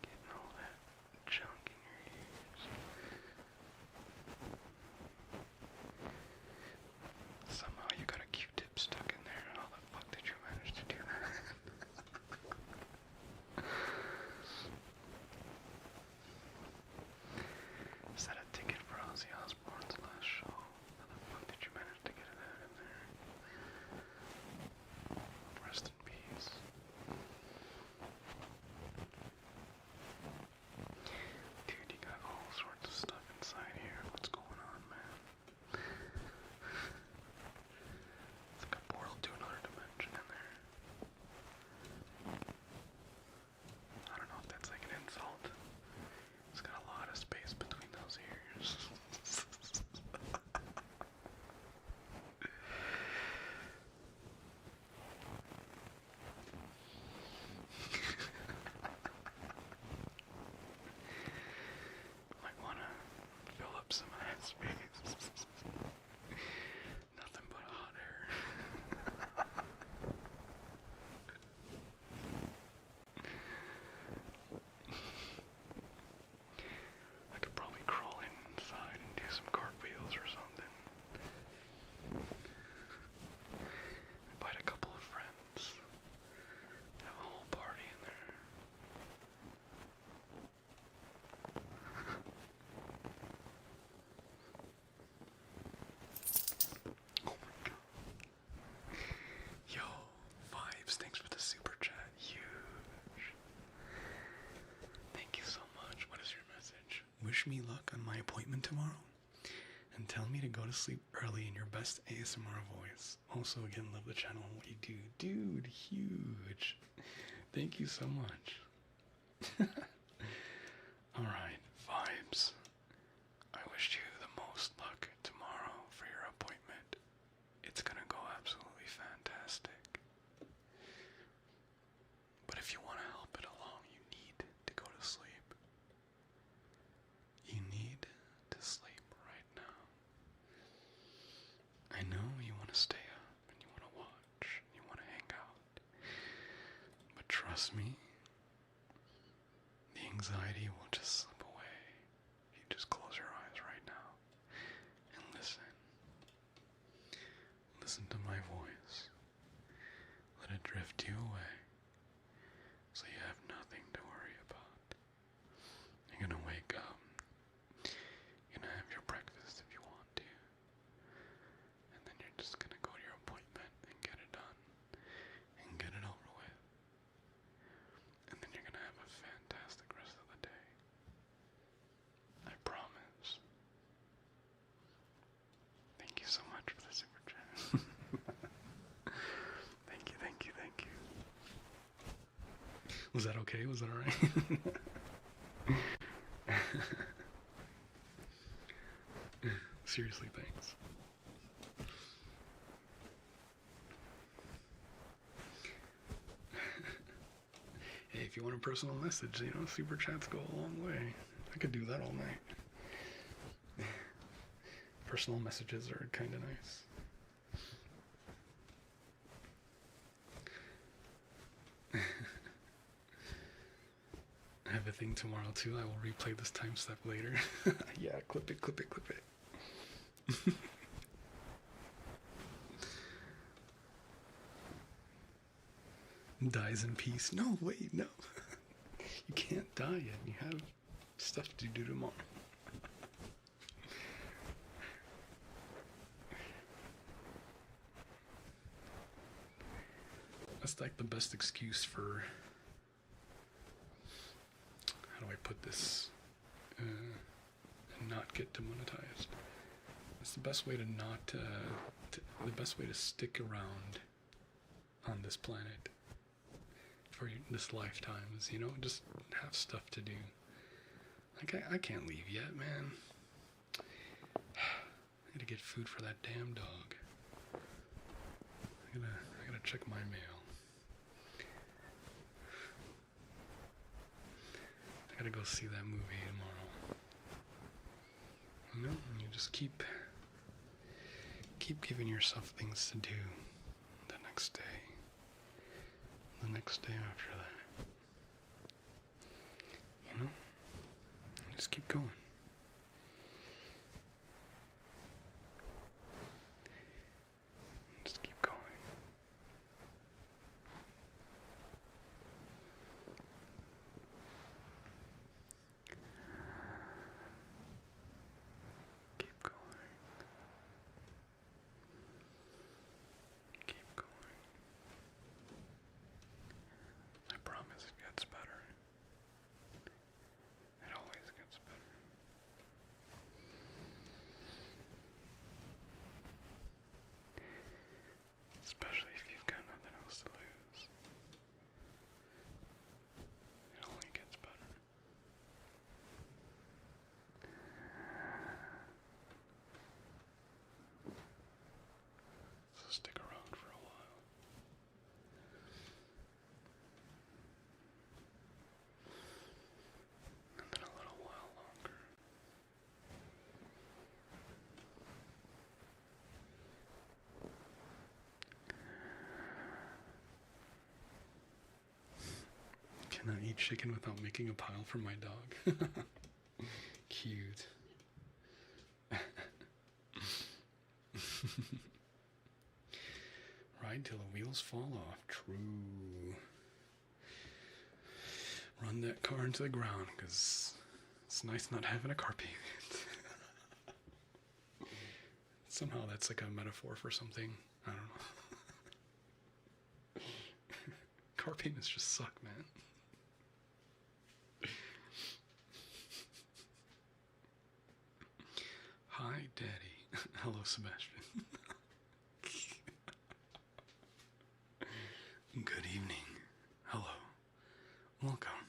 Getting all that junk in your space. Nothing but hot air. I could probably crawl inside and do some cartwheels or something. Invite a couple of friends. Have a whole party in there. Oh my god. Yo, Vibes, thanks for the super chat. Huge. Thank you so much. What is your message? Wish me luck on my appointment tomorrow. And tell me to go to sleep early in your best ASMR voice. Also, again, love the channel and what you do. Dude, huge. Thank you so much. Alright, Vibes. I wish you the most luck tomorrow for your appointment. It's gonna go absolutely fantastic. But if you want to help it along, you need to go to sleep. You need to sleep right now. I know you want to stay up and you want to watch and you want to hang out. But trust me, the anxiety will just slip away. You just close your eyes right now and listen. Listen to my voice. Let it drift you away so you have nothing to worry about. You're gonna wake up. You're gonna have your breakfast if you want to. And then you're just gonna go to your appointment and get it done. And get it over with. And then you're gonna have a fantastic rest of the day. I promise. Thank you so much for the super chat. Thank you, thank you, thank you. Was that okay? Was that alright? Seriously, thanks. Hey, if you want a personal message, super chats go a long way. I could do that all night. Personal messages are kind of nice. I have a thing tomorrow too. I will replay this time step later. Yeah, clip it, clip it, clip it. Dies in peace. No, wait, no. You can't die yet. You have stuff to do tomorrow. That's like the best excuse for, how do I put this, and not get demonetized. It's the best way to not, the best way to stick around on this planet for this lifetime is, just have stuff to do. Like, I can't leave yet, man. I gotta get food for that damn dog. I gotta check my mail. I gotta go see that movie tomorrow. You just keep giving yourself things to do the next day. The next day after that. Just keep going. Just keep going. Keep going. Keep going. I promise it gets better. It always gets better. Can I eat chicken without making a pile for my dog? Cute. Ride till the wheels fall off. True. Run that car into the ground, because it's nice not having a car payment. Somehow that's like a metaphor for something. I don't know. Car payments just suck, man. Hi, Daddy. Hello, Sebastian. Good evening. Hello. Welcome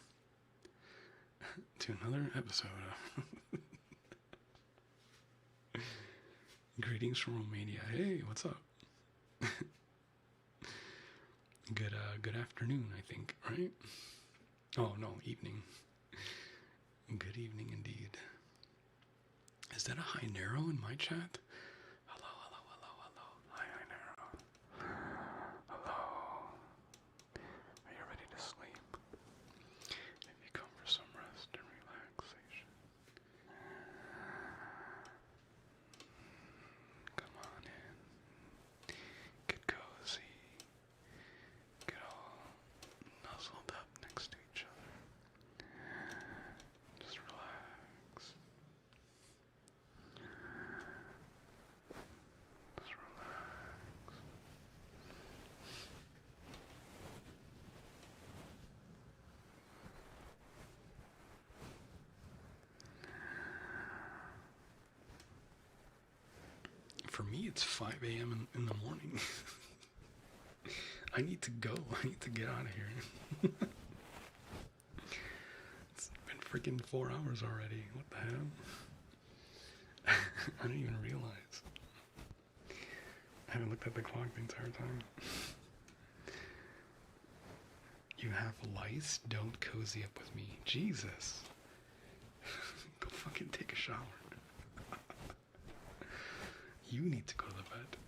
to another episode of Greetings from Romania. Hey, what's up? Good afternoon, I think, right? Oh, no, evening. Good evening indeed. Is that a high narrow in my chat? Hello, hello, hello, hello. Hi, high narrow. Hello. Are you ready to sleep? If you come for some rest and relaxation, come on in. Get cozy. Get all nuzzled up next to each other. Just relax. Just relax. For me, it's 5 a.m. in the morning. I need to go. I need to get out of here. It's been freaking 4 hours already. What the hell? I didn't even realize. I haven't looked at the clock the entire time. You have lice? Don't cozy up with me. Jesus. Go fucking take a shower. You need to go to the bed.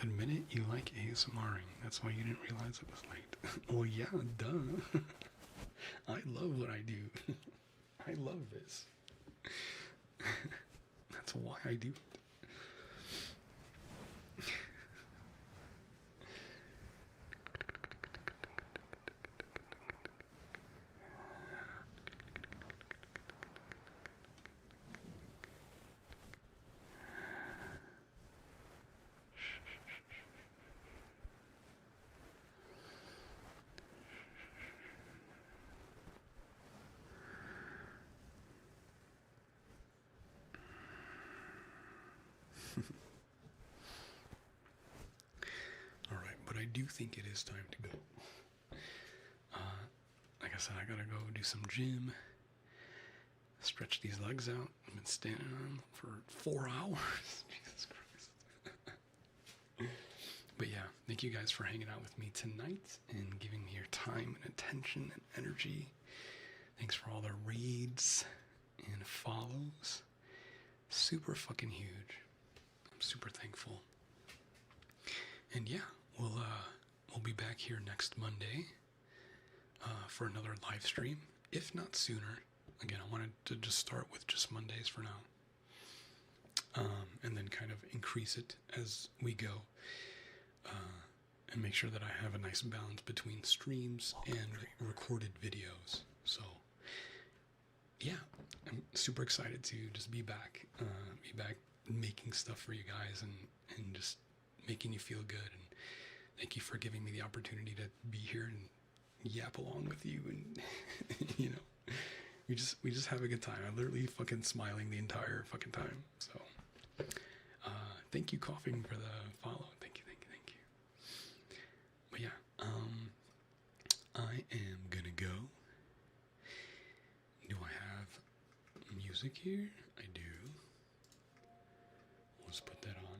Admit it, you like ASMRing. That's why you didn't realize it was late. Well, yeah, duh. I love what I do. I love this. That's why I do it. Alright, but I do think it is time to go. Like I said, I gotta go do some gym. Stretch these legs out. I've been standing on them for 4 hours. Jesus Christ. But yeah, thank you guys for hanging out with me tonight and giving me your time and attention and energy. Thanks for all the reads and follows. Super fucking huge. I'm super thankful. And yeah, we'll be back here next Monday for another live stream, if not sooner. Again, I wanted to just start with just Mondays for now, and then kind of increase it as we go, and make sure that I have a nice balance between streams and recorded videos. So yeah, I'm super excited to just be back making stuff for you guys and just making you feel good. And thank you for giving me the opportunity to be here and yap along with you. And you know, we just have a good time. I'm literally fucking smiling the entire fucking time. So thank you, Coughing, for the follow. Thank you. But yeah, I am gonna go. Do I have music here? I do. Let's put that on.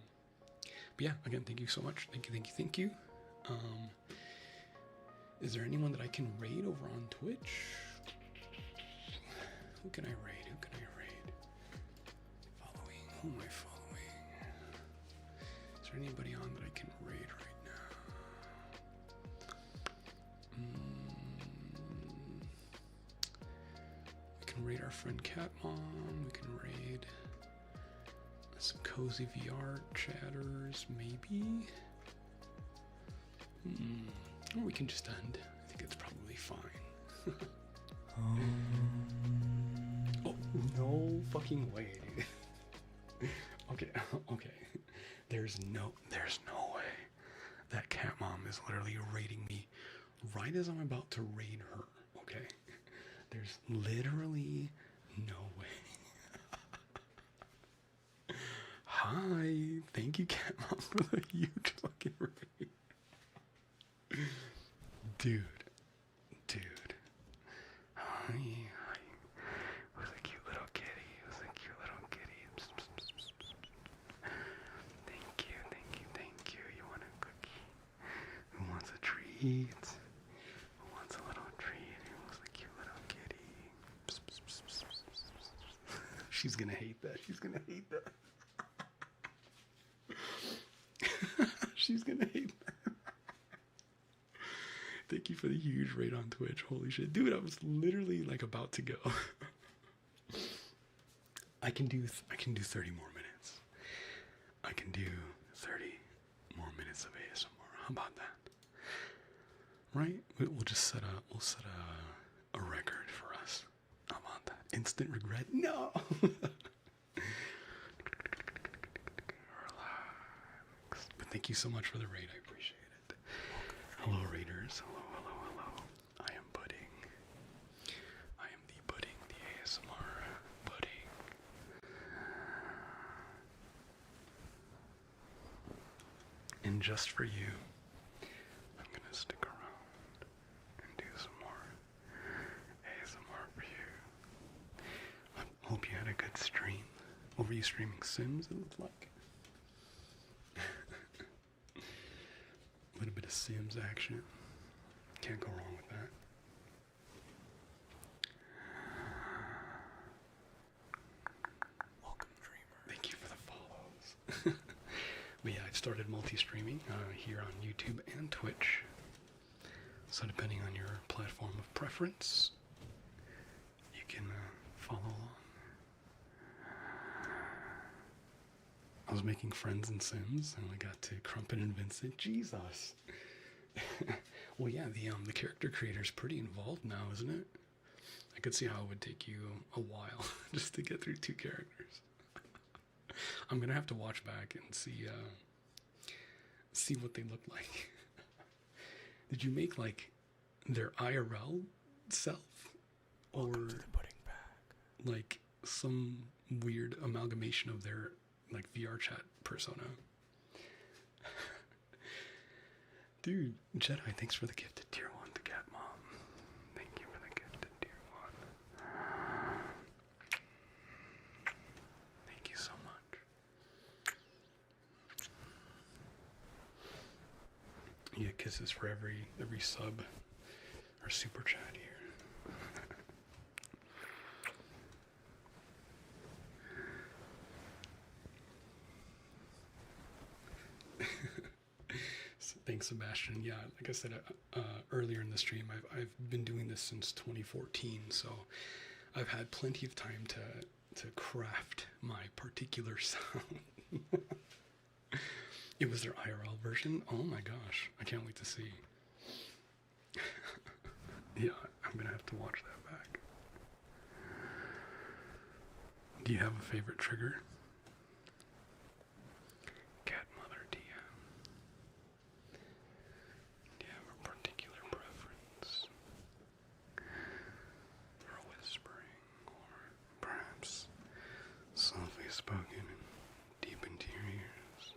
But yeah, again, thank you so much. Thank you, thank you, thank you. Is there anyone that I can raid over on Twitch? Who can I raid? Who can I raid? Following. Who am I following? Is there anybody on that I can raid right now? We can raid our friend Catmom. We can raid some cozy VR chatters, maybe. Or we can just end. I think it's probably fine. Oh, no fucking way. Okay. There's no way that cat mom is literally raiding me right as I'm about to raid her. Okay. There's literally no way. Hi. Thank you, cat mom, for the huge fucking raid. Dude. Hi. Who's a cute little kitty? Thank you. You want a cookie? Who wants a treat? Who wants a little treat? Who's a cute little kitty? She's gonna hate that. She's gonna hate that. Thank you for the huge raid on Twitch. Holy shit. Dude, I was literally like about to go. I can do 30 more minutes. I can do 30 more minutes of ASMR. How about that? Right? We'll set a record for us. How about that? Instant regret? No. Relax. But thank you so much for the raid. I appreciate it. Hello, raiders. Hello. I am Pudding. I am the Pudding, the ASMR Pudding. And just for you, I'm gonna stick around and do some more ASMR for you. I hope you had a good stream. What were you streaming? Sims, it looked like. A little bit of Sims action. Can't go wrong with that. Welcome, Dreamer. Thank you for the follows. But yeah, I've started multi-streaming here on YouTube and Twitch. So depending on your platform of preference, you can follow along. I was making friends in Sims, and I got to Crumpet and Vincent. Jesus. Well, yeah, the character creator is pretty involved now, isn't it? I could see how it would take you a while just to get through 2 characters. I'm gonna have to watch back and see what they look like. Did you make like their IRL self, or welcome to the pudding bag, like some weird amalgamation of their like VR chat persona? Dude, Jedi, thanks for the gifted tier 1 to Cat Mom. Thank you for the gifted tier 1. Thank you so much. You get kisses for every sub or super chat here. Thanks, Sebastian. Yeah, like I said earlier in the stream, I've been doing this since 2014, so I've had plenty of time to craft my particular sound. It was their IRL version. Oh my gosh, I can't wait to see. Yeah, I'm gonna have to watch that back. Do you have a favorite trigger? Cat Mother DM. Do you have a particular preference for whispering, or perhaps softly spoken and deep into your ears?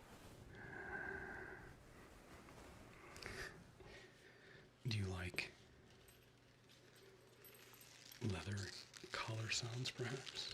Do you like sounds, perhaps.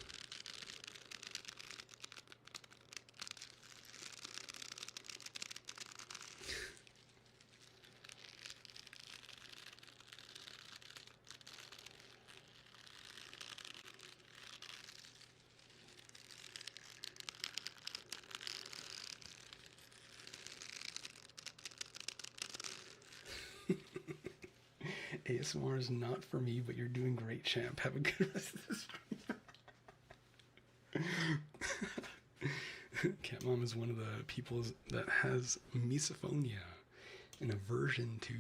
ASMR is not for me, but you're doing great, champ. Have a good rest of the stream. Cat Mom is one of the people that has misophonia, an aversion to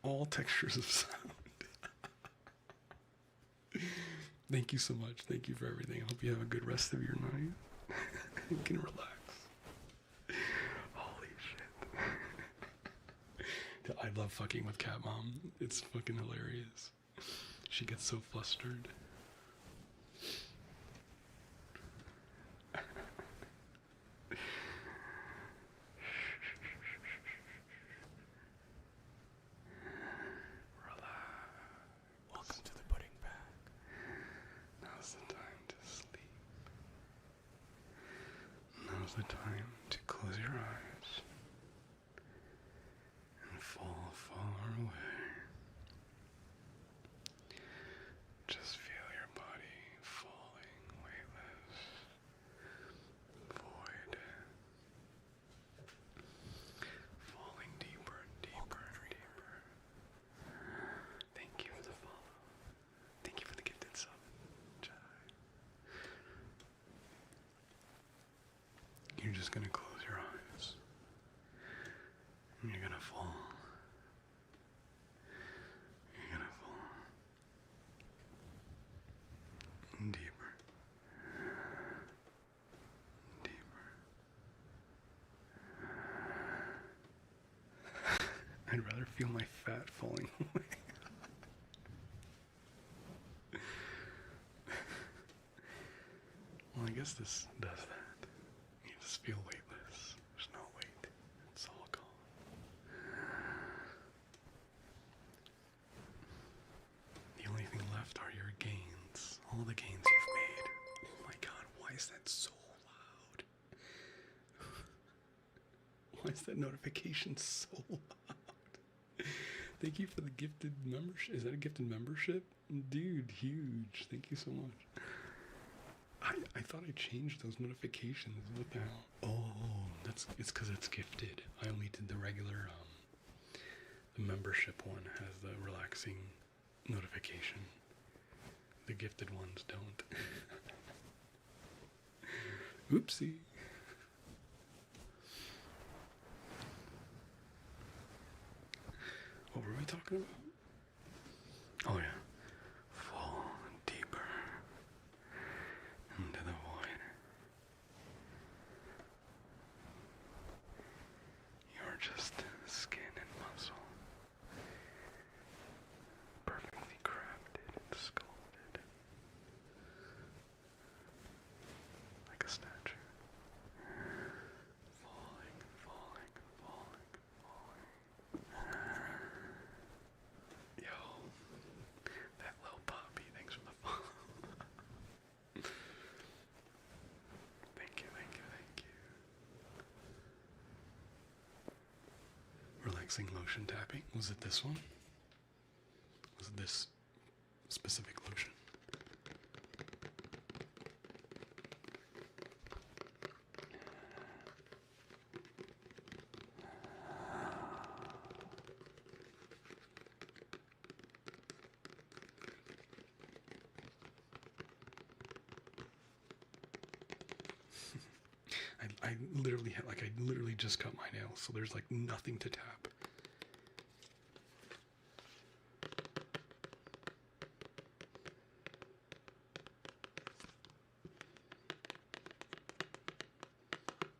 all textures of sound. Thank you so much. Thank you for everything. I hope you have a good rest of your night. You can relax. Holy shit. I love fucking with Cat Mom. It's fucking hilarious. She gets so flustered. Welcome to the pudding bag. Now's the time to sleep. Now's the time to close your eyes and fall far away. Just feel your body falling weightless, void, falling deeper and deeper and deeper. Thank you for the follow. Thank you for the gifted sub, Jedi. You're just gonna close your eyes. And you're gonna fall. You're gonna fall. Deeper. Deeper. I'd rather feel my fat falling away. Well, I guess this does that. You just feel weightless. There's no weight. It's all gone. The only thing left are your gains. All the gains you've made. Oh my god, why is that so loud? Why is that notification so loud? Thank you for the gifted membership. Is that a gifted membership? Dude, huge. Thank you so much. I thought I changed those notifications. What the hell? Oh, it's because it's gifted. I only did the regular, the membership one has the relaxing notification. The gifted ones don't. Oopsie. What were we talking about? Oh yeah. Fall deeper into the void. You're just skin and muscle. Perfectly crafted and sculpted. Like a statue. Falling, falling, falling, falling. Yo, that little puppy, thanks for the follow. Thank you, thank you, thank you. Relaxing lotion tapping. Was it this one? Was it this specific lotion? I literally had, like, I literally just cut my nails, so there's like nothing to tap.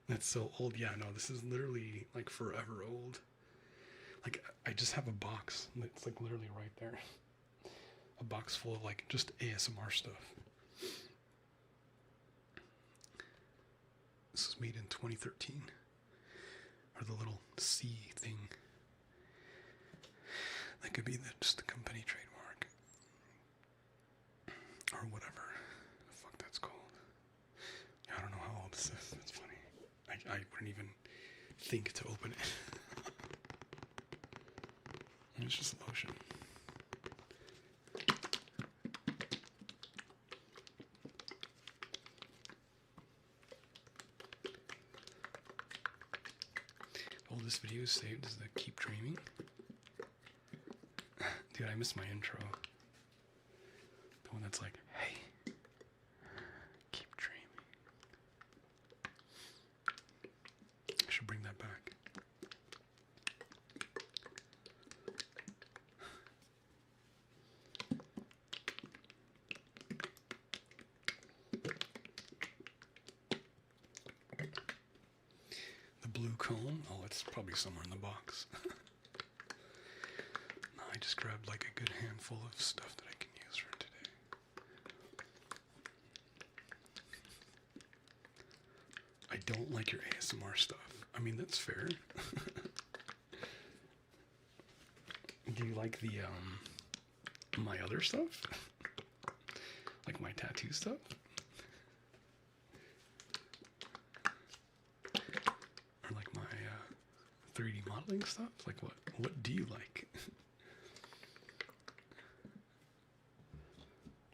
That's so old. Yeah, no, this is literally like forever old. Like, I just have a box that's like literally right there. A box full of like just ASMR stuff. This was made in 2013. Or the little C thing. That could be just the company trademark. or whatever the fuck that's called. I don't know how old this is. That's funny. I wouldn't even think to open it. And it's just lotion. All this video is saved as the keep dreaming. Dude, I missed my intro. The one that's like, hey, keep dreaming. I should bring that back. The blue comb? Oh, it's probably somewhere in the box. No, I just grabbed like a good handful of stuff that I can use for today. I don't like your ASMR stuff. I mean, that's fair. Do you like the, my other stuff? Like my tattoo stuff? Or like my, 3D modeling stuff? Like what do you like?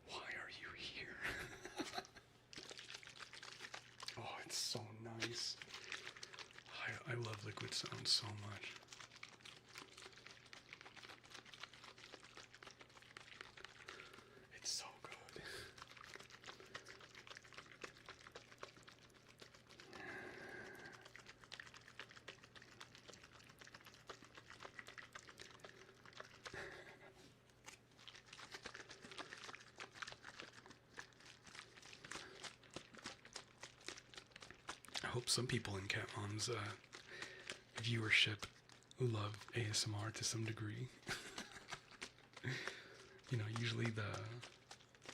Why are you here? Oh, it's so nice. I love liquid sounds so much. It's so good. I hope some people in Cat Mom's viewership love ASMR to some degree. You know, usually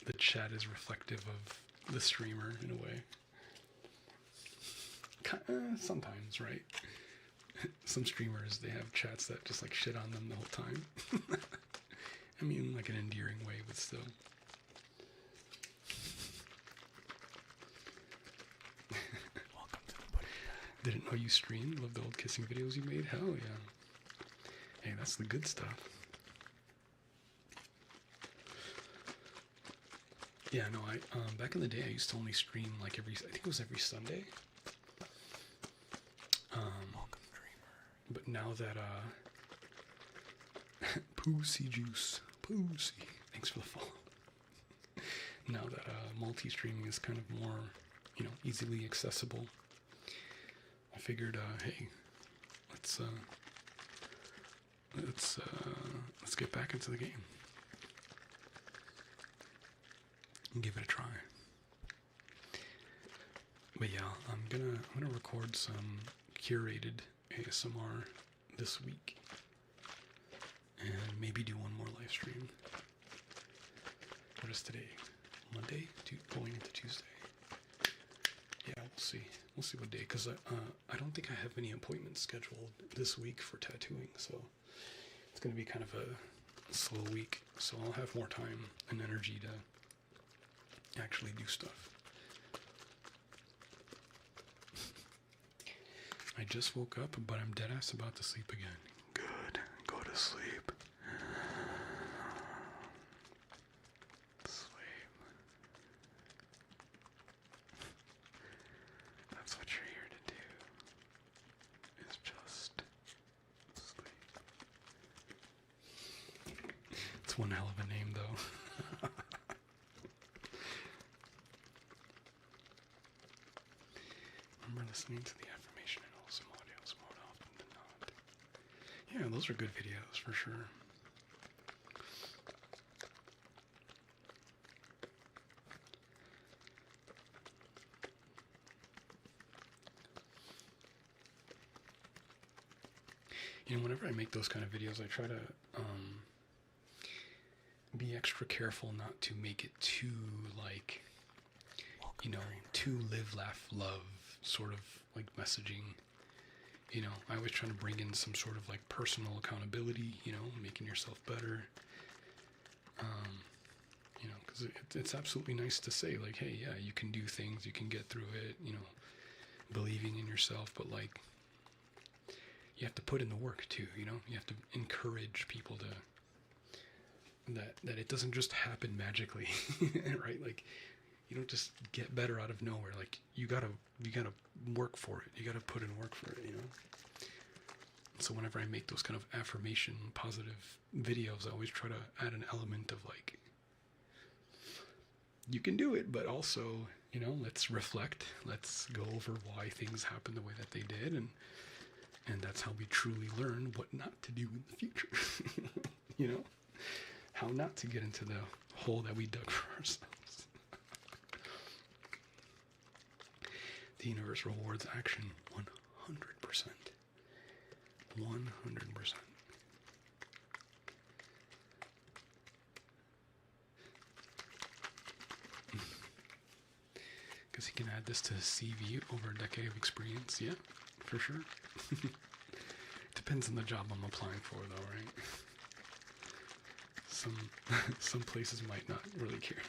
the chat is reflective of the streamer in a way. Sometimes, right? Some streamers, they have chats that just like shit on them the whole time. I mean, like an endearing way, but still. Welcome to the buddy. Didn't know you streamed. Love the old kissing videos you made. Hell yeah. Hey, that's the good stuff. Yeah, no, back in the day I used to only stream like I think it was every Sunday. Welcome, dreamer. But now that Pussy Juice, Pussy, thanks for the follow. Now that multi-streaming is kind of more, you know, easily accessible, I figured, hey, let's get back into the game and give it a try. But yeah, I'm gonna record some curated ASMR this week, and maybe do one more live stream. What is today? Monday? Going into Tuesday. Yeah, we'll see. We'll see what day, because I don't think I have any appointments scheduled this week for tattooing, so it's going to be kind of a slow week, so I'll have more time and energy to actually do stuff. I just woke up, but I'm deadass about to sleep again. Good. Go to sleep. Sleep. That's what you're here to do. Is just sleep. It's one hell of a name, though. Remember listening to the affirmation and wholesome audios more often than not. Yeah, those are good videos for sure. You know, whenever I make those kind of videos, I try to be extra careful not to make it too, like, you know, too live, laugh, love sort of like messaging. You know, I always try to bring in some sort of like personal accountability, you know, making yourself better. because it's absolutely nice to say, like, hey, yeah, you can do things, you can get through it, believing in yourself, but like, you have to put in the work too, you have to encourage people to, that it doesn't just happen magically, right? Like, you don't just get better out of nowhere. Like, you gotta work for it. You gotta put in work for it, So whenever I make those kind of affirmation, positive videos, I always try to add an element of like, you can do it, but also, let's reflect. Let's go over why things happen the way that they did, and that's how we truly learn what not to do in the future. How not to get into the hole that we dug for ourselves. The universe rewards action 100%. 100%. Because he can add this to his CV over a decade of experience. Yeah, for sure. Depends on the job I'm applying for, though, right? Some places might not really care.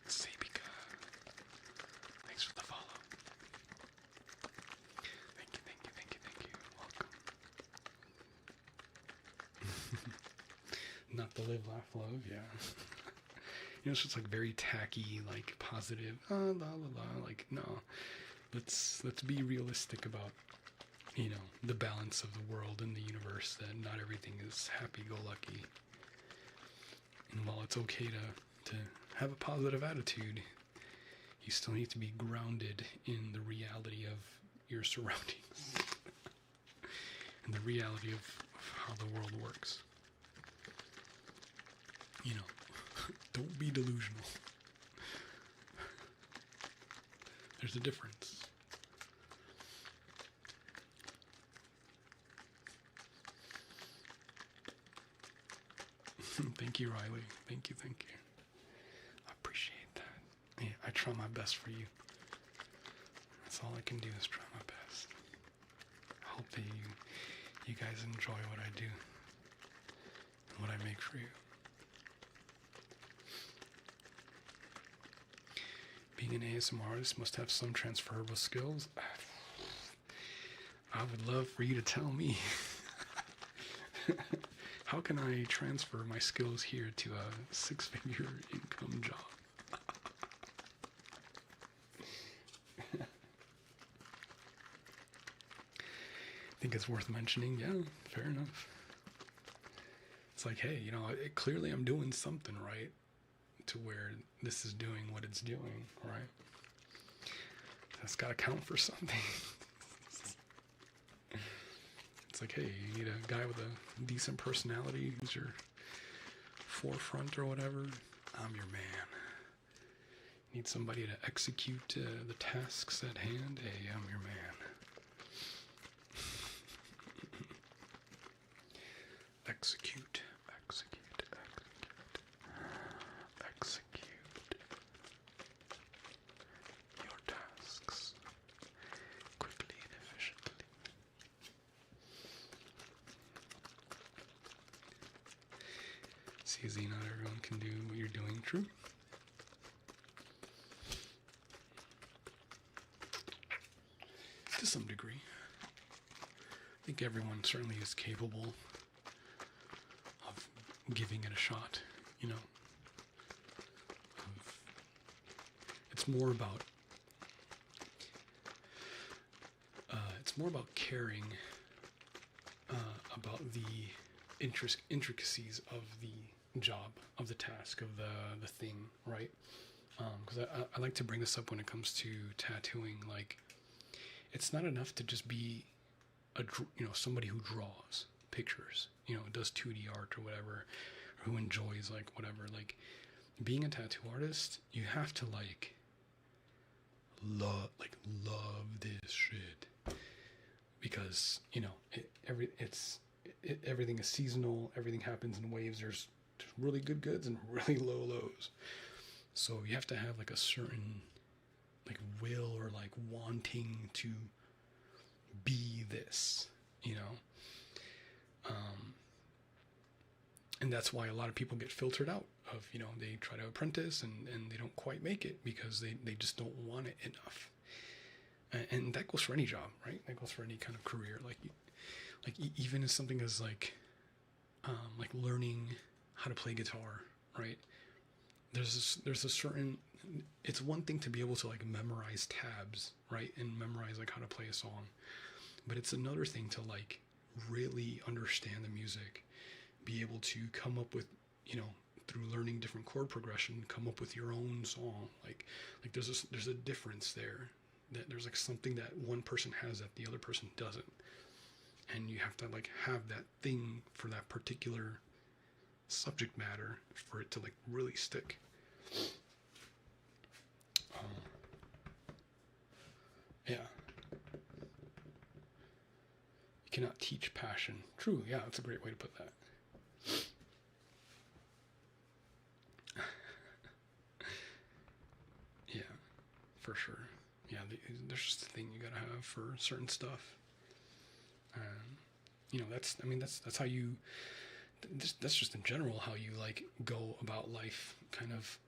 Sabika, thanks for the follow. Thank you. Welcome. Not the live, laugh, love, yeah. It's just like very tacky, like positive, la la la. Like, no, let's be realistic about, the balance of the world and the universe. That not everything is happy-go-lucky. And while it's okay to have a positive attitude, you still need to be grounded in the reality of your surroundings and the reality of how the world works. Don't be delusional. There's a difference. Thank you, Riley. Thank you. I appreciate that. Yeah, I try my best for you. That's all I can do is try my best. I hope that you guys enjoy what I do and what I make for you. Being an ASMR artist must have some transferable skills. I would love for you to tell me. How can I transfer my skills here to a 6-figure income job? I think it's worth mentioning. Yeah, fair enough. It's like, hey, clearly I'm doing something right to where this is doing what it's doing, right? That's got to count for something. It's like, hey, you need a guy with a decent personality who's your forefront or whatever. I'm your man. Need somebody to execute the tasks at hand. Hey, I'm your man. Execute your tasks quickly and efficiently. See, not everyone can do what you're doing. True. To some degree. I think everyone certainly is capable of giving it a shot, It's more about caring about the intricacies of the job, of the task, of the thing, right? Because I like to bring this up when it comes to tattooing. Like, it's not enough to just be somebody who draws pictures, does 2D art or whatever, or who enjoys like whatever. Like, being a tattoo artist, you have to love this shit, because everything is seasonal. Everything happens in waves. There's really good goods and really low lows. So you have to have like a certain like will or like wanting to be this, and that's why a lot of people get filtered out of, they try to apprentice and they don't quite make it because they just don't want it enough. And that goes for any job, right? That goes for any kind of career. Even as something as like learning how to play guitar, right? There's a certain, it's one thing to be able to like memorize tabs, right? And memorize like how to play a song. But it's another thing to like really understand the music, be able to come up with, through learning different chord progression, come up with your own song. Like there's a difference there. That there's like something that one person has that the other person doesn't. And you have to like have that thing for that particular subject matter for it to like really stick. Yeah. You cannot teach passion. True, yeah, that's a great way to put that. Yeah, for sure. Yeah, there's just a thing you gotta have for certain stuff. That's how you, that's just in general how you like go about life, kind of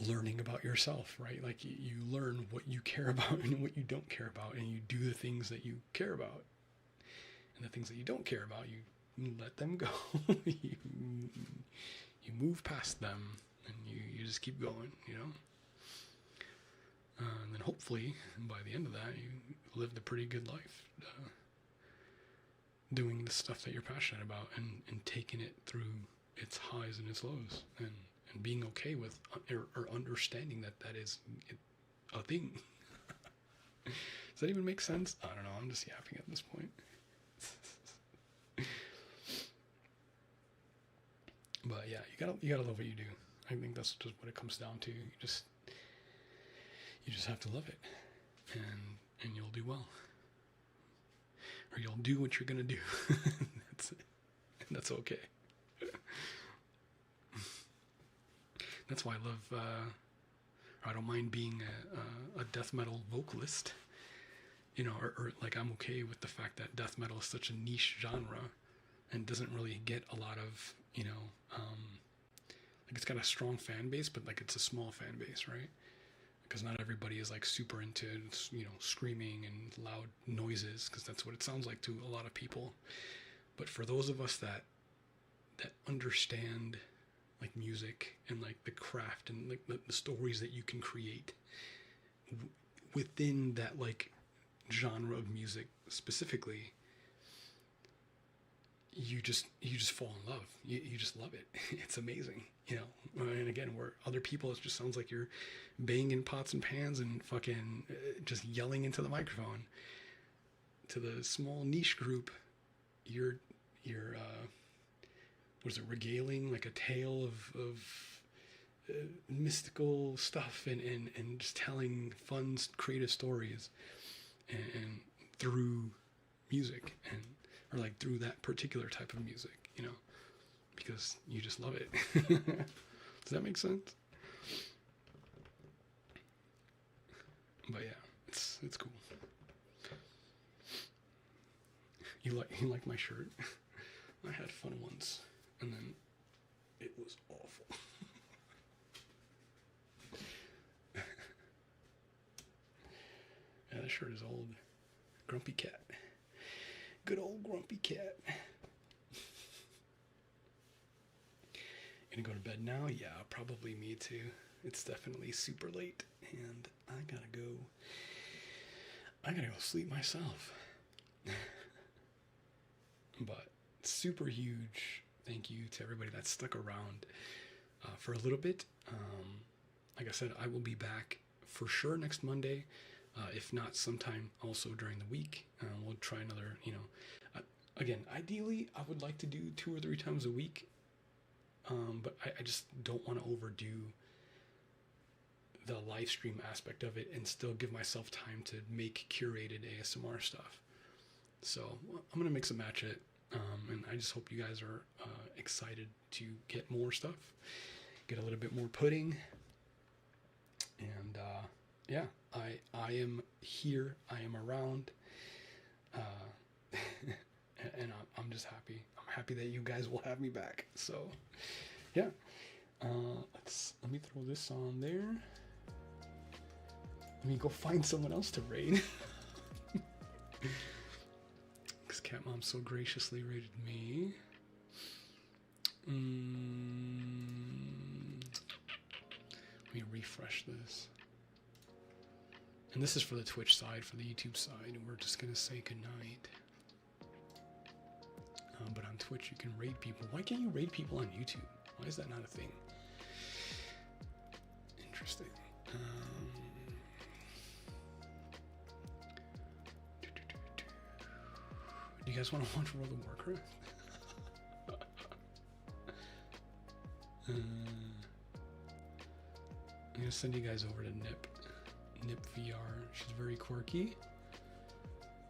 learning about yourself, right? Like you learn what you care about and what you don't care about, and you do the things that you care about, and the things that you don't care about, you let them go. you move past them, and you just keep going, and then hopefully by the end of that you lived a pretty good life, doing the stuff that you're passionate about, and taking it through its highs and its lows, and being okay with or understanding that is a thing. Does that even make sense? I don't know, I'm just yapping at this point. But yeah, you gotta love what you do. I think that's just what it comes down to. You just have to love it, and you'll do well, or you'll do what you're gonna do. That's it. And that's okay. That's why I love. I don't mind being a death metal vocalist. Or like I'm okay with the fact that death metal is such a niche genre, and doesn't really get a lot of like it's got a strong fan base, but like it's a small fan base, right? Because not everybody is like super into screaming and loud noises, because that's what it sounds like to a lot of people. But for those of us that understand like music and like the craft and like the stories that you can create within that like genre of music specifically, you just fall in love. You just love it. It's amazing, and again, where other people, it just sounds like you're banging pots and pans and fucking just yelling into the microphone. To the small niche group, you're what is it, regaling like a tale of mystical stuff, and just telling fun, creative stories, and through music, or like through that particular type of music, because you just love it. Does that make sense? But yeah, it's cool. You like my shirt? I had fun once, and then it was awful. Yeah, that shirt is old. Grumpy cat. Good old grumpy cat. Gonna go to bed now? Yeah, probably me too. It's definitely super late, and I gotta go sleep myself. But super huge thank you to everybody that stuck around for a little bit. Like I said, I will be back for sure next Monday. If not, sometime also during the week. We'll try another, again, ideally, I would like to do 2 or 3 times a week. But I just don't want to overdo the live stream aspect of it and still give myself time to make curated ASMR stuff. So I'm going to mix and match it. And I just hope you guys are excited to get more stuff, get a little bit more pudding. And yeah, I am here. I am around. And I'm just happy. I'm happy that you guys will have me back. So, yeah. Let me throw this on there. Let me go find someone else to raid. Because Cat Mom so graciously raided me. Let me refresh this. And this is for the Twitch side, for the YouTube side. We're just going to say goodnight. But on Twitch, you can raid people. Why can't you raid people on YouTube? Why is that not a thing? Interesting. Do you guys want to watch World of Warcraft? I'm going to send you guys over to Nip. Nip VR. She's very quirky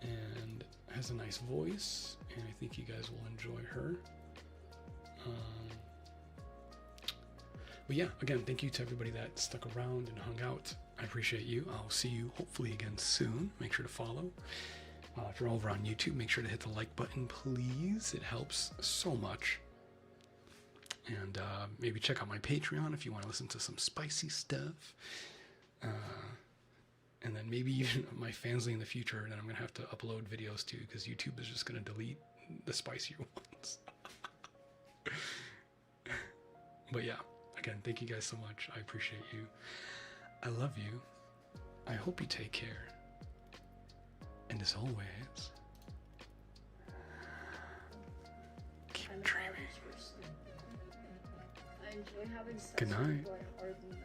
and has a nice voice, and I think you guys will enjoy her. But yeah, again, thank you to everybody that stuck around and hung out. I appreciate you. I'll see you hopefully again soon. Make sure to follow. If you're over on YouTube, make sure to hit the like button, please. It helps so much. And maybe check out my Patreon if you want to listen to some spicy stuff. And then maybe even my Fansly in the future that I'm going to have to upload videos to, because YouTube is just going to delete the spicier ones. But yeah, again, thank you guys so much. I appreciate you. I love you. I hope you take care. And as always, keep dreaming. I enjoy having sex Good night. with people I hardly know.